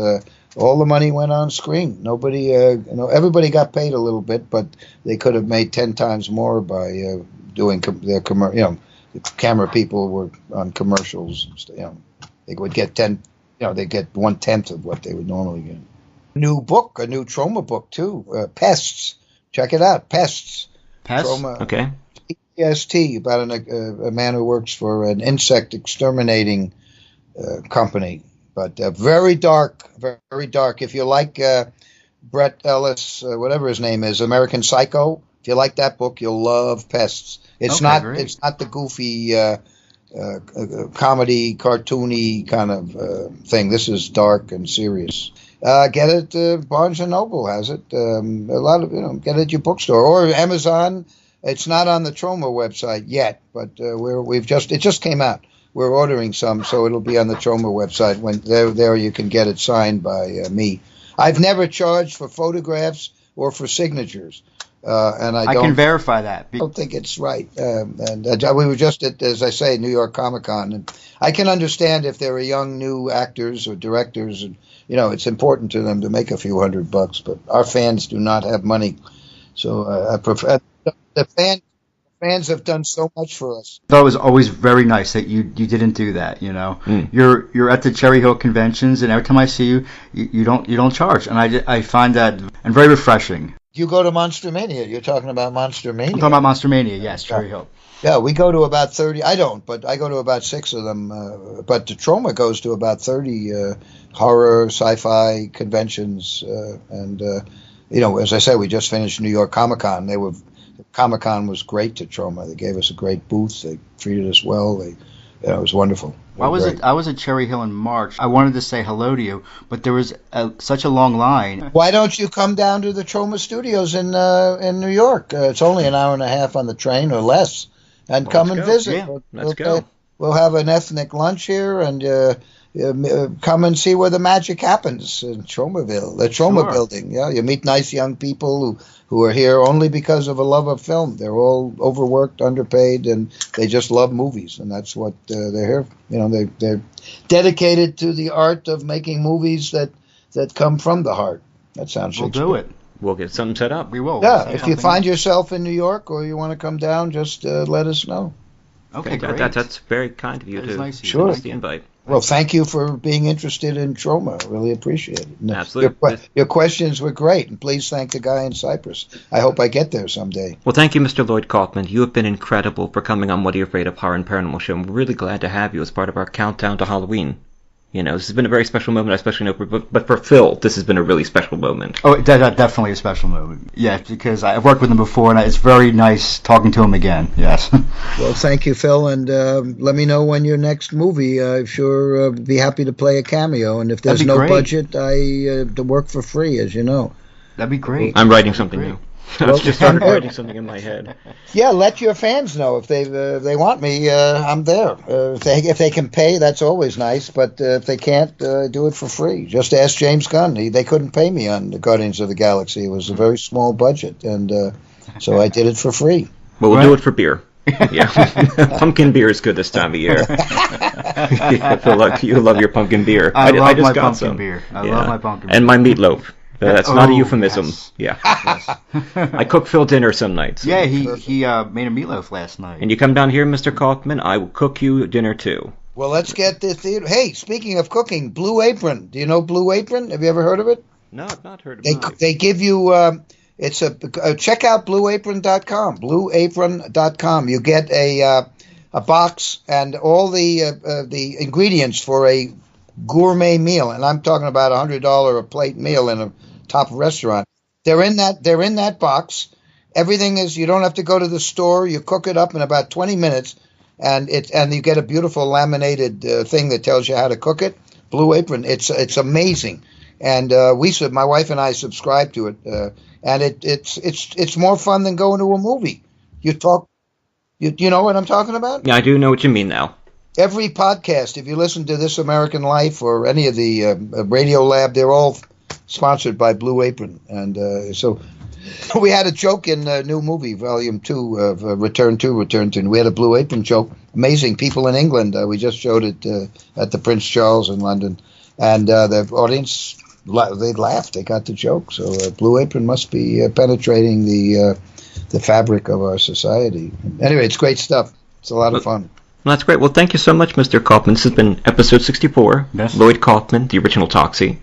Speaker 5: All the money went on screen. Nobody, everybody got paid a little bit, but they could have made 10 times more by doing their the camera people were on commercials. They would get 10. They get 1/10 of what they would normally get. New book, a new Troma book too. Pests. Check it out. Pests.
Speaker 3: Pests.
Speaker 5: Troma,
Speaker 6: okay.
Speaker 5: PST, about a man who works for an insect exterminating company. But very dark, very dark. If you like Brett Ellis, whatever his name is, American Psycho, if you like that book, you'll love Pests. It's not the goofy comedy, cartoony kind of thing. This is dark and serious. Get it. Barnes and Noble has it. A lot of get it at your bookstore or Amazon. It's not on the Troma website yet, but it just came out. We're ordering some, so it'll be on the Troma website. When there you can get it signed by me. I've never charged for photographs or for signatures, and I
Speaker 3: can verify that.
Speaker 5: I don't think it's right. We were just at, as I say, New York Comic Con, and I can understand if there are young new actors or directors, and it's important to them to make a few $100, but our fans do not have money, so I prefer the fans have done so much for us.
Speaker 3: I thought it was always very nice that you didn't do that. You're at the Cherry Hill conventions, and every time I see you, you don't charge, and I find that and very refreshing.
Speaker 5: You go to Monster Mania. You're talking about Monster Mania.
Speaker 3: I'm talking about Monster Mania. Yes, Cherry Hill.
Speaker 5: Yeah, we go to about 30. I don't, but I go to about 6 of them. But the Troma goes to about 30 horror, sci-fi conventions, and as I said, we just finished New York Comic Con. Comic-Con was great to Troma. They gave us a great booth. They treated us well. It was wonderful.
Speaker 3: I was at Cherry Hill in March. I wanted to say hello to you, but there was such a long line.
Speaker 5: Why don't you come down to the Troma Studios in New York? It's only an hour and a half on the train or less, and come and visit.
Speaker 6: Yeah, let's go.
Speaker 5: We'll have an ethnic lunch here, and come and see where the magic happens in Tromaville, the Troma building. Yeah, you meet nice young people who are here only because of a love of film. They're all overworked, underpaid, and they just love movies, and that's what they're here. They're dedicated to the art of making movies that come from the heart. That sounds.
Speaker 3: We'll do it.
Speaker 6: We'll get something set up.
Speaker 3: We will.
Speaker 5: Yeah, if you find yourself in New York or you want to come down, just let us know.
Speaker 6: Okay, great. That's very kind of you to
Speaker 3: nice
Speaker 6: send us the invite.
Speaker 5: Well, thank you for being interested in Troma. I really appreciate it.
Speaker 6: Absolutely.
Speaker 5: Your questions were great, and please thank the guy in Cyprus. I hope I get there someday.
Speaker 6: Well, thank you, Mr. Lloyd Kaufman. You have been incredible for coming on What Are You Afraid of Horror and Paranormal show. I'm really glad to have you as part of our countdown to Halloween. This has been a very special moment. I especially know, but for Phil, this has been a really special moment.
Speaker 3: Oh, definitely a special moment. Yeah, because I've worked with him before, and it's very nice talking to him again. Yes.
Speaker 5: Well, thank you, Phil, and let me know when your next movie. I'm sure be happy to play a cameo, and if there's no budget, I to work for free, as you know.
Speaker 3: That'd be great.
Speaker 6: I'm writing something new. I just started writing something in my head.
Speaker 5: Yeah, let your fans know if they want me. I'm there. If they can pay, that's always nice. But if they can't, do it for free. Just ask James Gunn. They couldn't pay me on the Guardians of the Galaxy. It was a very small budget, and so I did it for free.
Speaker 6: Well, we'll do it for beer. Yeah, pumpkin beer is good this time of year. I feel like you love your pumpkin beer.
Speaker 3: I
Speaker 6: just
Speaker 3: my
Speaker 6: got
Speaker 3: pumpkin
Speaker 6: some.
Speaker 3: beer. I love my pumpkin beer.
Speaker 6: And my meatloaf. That's not a euphemism.
Speaker 3: Yes.
Speaker 6: Yeah. Yes. I cook Phil dinner some nights.
Speaker 3: Yeah, he made a meatloaf last night.
Speaker 6: And you come down here, Mr. Kaufman, I will cook you dinner too.
Speaker 5: Well, let's get the theater. Hey, speaking of cooking, Blue Apron. Do you know Blue Apron? Have you ever heard of it?
Speaker 6: No, I've not heard of it.
Speaker 5: They give you check out blueapron.com. Blueapron.com. You get a box and all the ingredients for a gourmet meal, and I'm talking about $100 a plate meal in a top restaurant. They're in that box. Everything is, you don't have to go to the store. You cook it up in about 20 minutes, and you get a beautiful laminated thing that tells you how to cook it. Blue Apron. It's amazing, and my wife and I subscribe to it, and it's more fun than going to a movie. You know what I'm talking about?
Speaker 6: Yeah, I do know what you mean now.
Speaker 5: Every podcast, if you listen to This American Life or any of the Radio Lab, they're all sponsored by Blue Apron. And so we had a joke in new movie, Volume 2 of Return to. We had a Blue Apron joke. Amazing. People in England, we just showed it at the Prince Charles in London. And the audience, they laughed. They got the joke. So Blue Apron must be penetrating the fabric of our society. Anyway, it's great stuff. It's a lot of fun.
Speaker 6: Well, that's great. Well, thank you so much, Mr. Kaufman. This has been episode 64.
Speaker 3: Yes.
Speaker 6: Lloyd Kaufman, the original Toxie.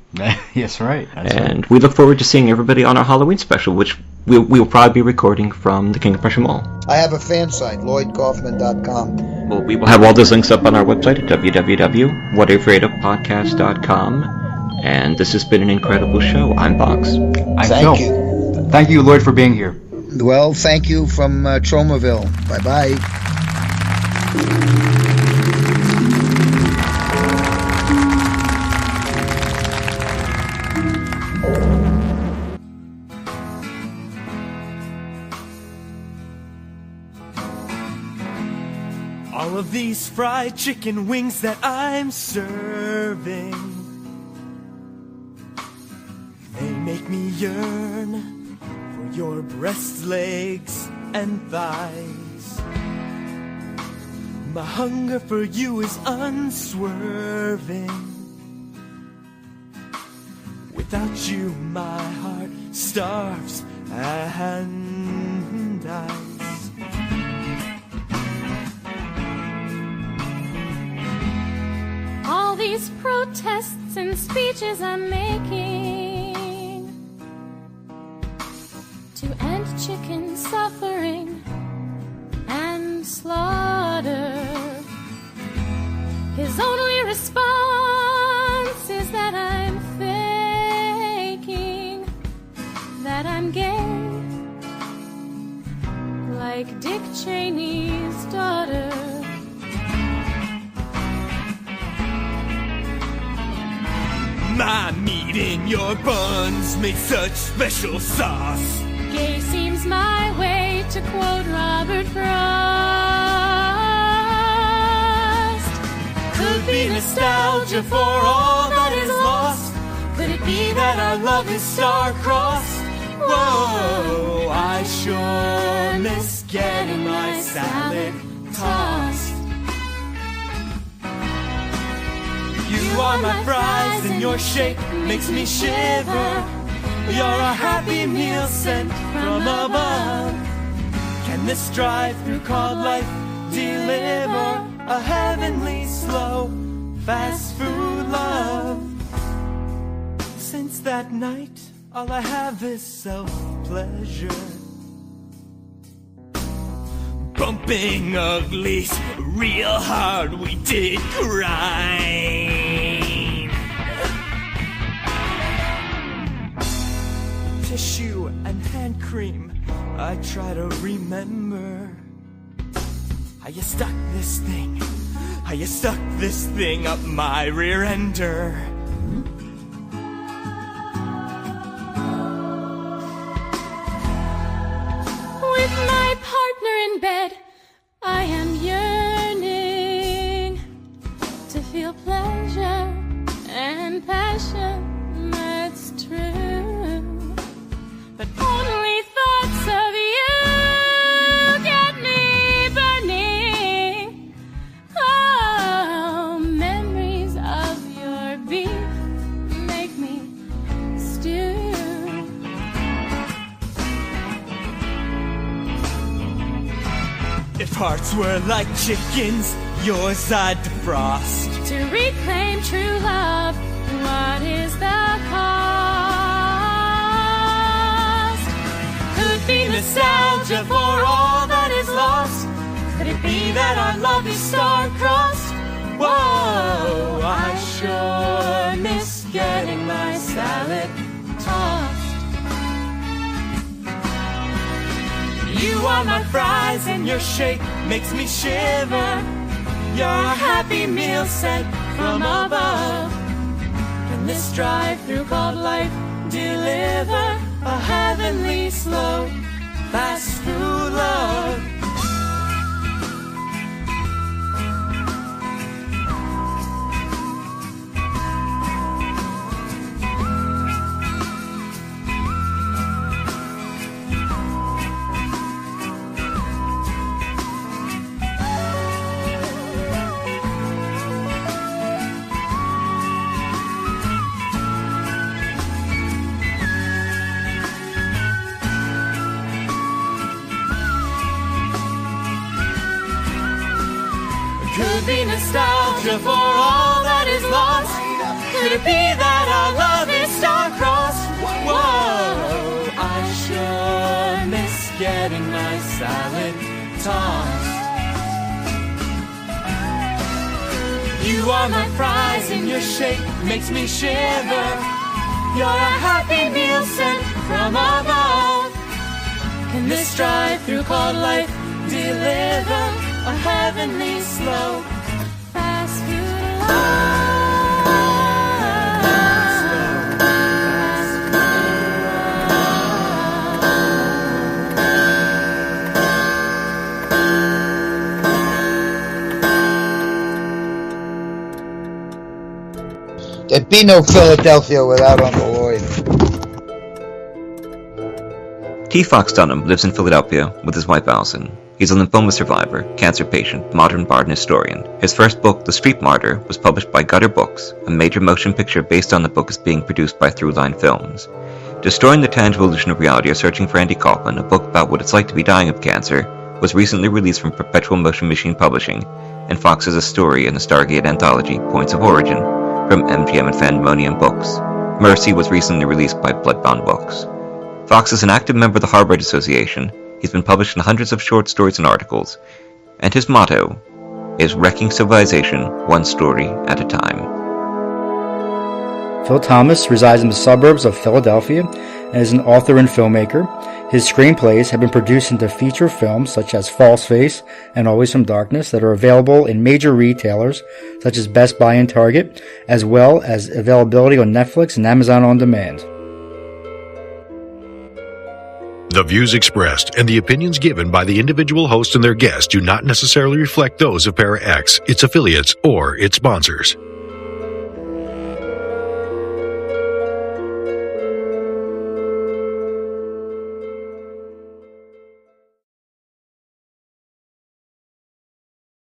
Speaker 3: Yes, right.
Speaker 6: And we look forward to seeing everybody on our Halloween special, which we'll probably be recording from the King of Prussia Mall.
Speaker 5: I have a fan site, lloydkaufman.com.
Speaker 6: Well, we will have all those links up on our website at www.whatafraidofpodcast.com. And this has been an incredible show. I'm Box.
Speaker 5: Thank you.
Speaker 3: Thank you, Lloyd, for being here.
Speaker 5: Well, thank you from Tromaville. Bye-bye.
Speaker 17: All of these fried chicken wings that I'm serving, they make me yearn for your breasts, legs, and thighs. My hunger for you is unswerving. Without you, my heart starves and dies.
Speaker 19: All these protests and speeches I'm making to end chicken suffering and slaughter. His only response is that I'm faking, that I'm gay, like Dick Cheney's daughter.
Speaker 17: My meat in your buns made such special sauce.
Speaker 19: Gay seems my way, to quote Robert Frost.
Speaker 17: Could be nostalgia for all that is lost. Could it be that our love is star-crossed? Whoa, I sure miss getting my salad tossed. You are my fries and your shake makes me shiver. You're a happy meal sent from above. Can this drive-through called life deliver a heavenly slow fast food love? Since that night, all I have is self-pleasure. Bumping uglies real hard, we did grind. Tissue and hand cream, I try to remember. How you stuck this thing up my rear ender.
Speaker 19: With my partner in bed, I am yearning to feel pleasure and passion, that's true. But only thoughts of you get me burning. Oh, memories of your beef make me stew.
Speaker 17: If hearts were like chickens, yours I'd defrost.
Speaker 19: To reclaim true love, what is the cost?
Speaker 17: Could be nostalgia for all that is lost. Could it be that our love is star-crossed? Whoa, I sure miss getting my salad tossed. You are my fries and your shake makes me shiver. You're a happy meal sent from above. Can this drive-through called life deliver a heavenly slow fast food love? nostalgia for all that is lost? Could it be that our love is star-crossed? Whoa, I sure miss getting my salad tossed. You are my prize and your shape makes me shiver. You're a happy meal sent from above. Can this drive-through called life deliver a heavenly slow fast food love?
Speaker 5: There'd be no Philadelphia without Uncle Lloyd.
Speaker 15: T. Fox Dunham lives in Philadelphia with his wife Allison. He's a lymphoma survivor, cancer patient, modern bard and historian. His first book, The Street Martyr, was published by Gutter Books. A major motion picture based on the book is being produced by Throughline Films. Destroying the Tangible Illusion of Reality or Searching for Andy Kaufman, a book about what it's like to be dying of cancer, was recently released from Perpetual Motion Machine Publishing, and Fox has a story in the Stargate anthology, Points of Origin, from MGM and Fandemonium Books. Mercy was recently released by Bloodbound Books. Fox is an active member of the Harvard Association. He's been published in hundreds of short stories and articles, and his motto is Wrecking Civilization one story at a time.
Speaker 8: Phil Thomas resides in the suburbs of Philadelphia and is an author and filmmaker. His screenplays have been produced into feature films such as False Face and Always from Darkness that are available in major retailers such as Best Buy and Target, as well as availability on Netflix and Amazon On Demand.
Speaker 1: The views expressed and the opinions given by the individual host and their guests do not necessarily reflect those of Para X, its affiliates, or its sponsors.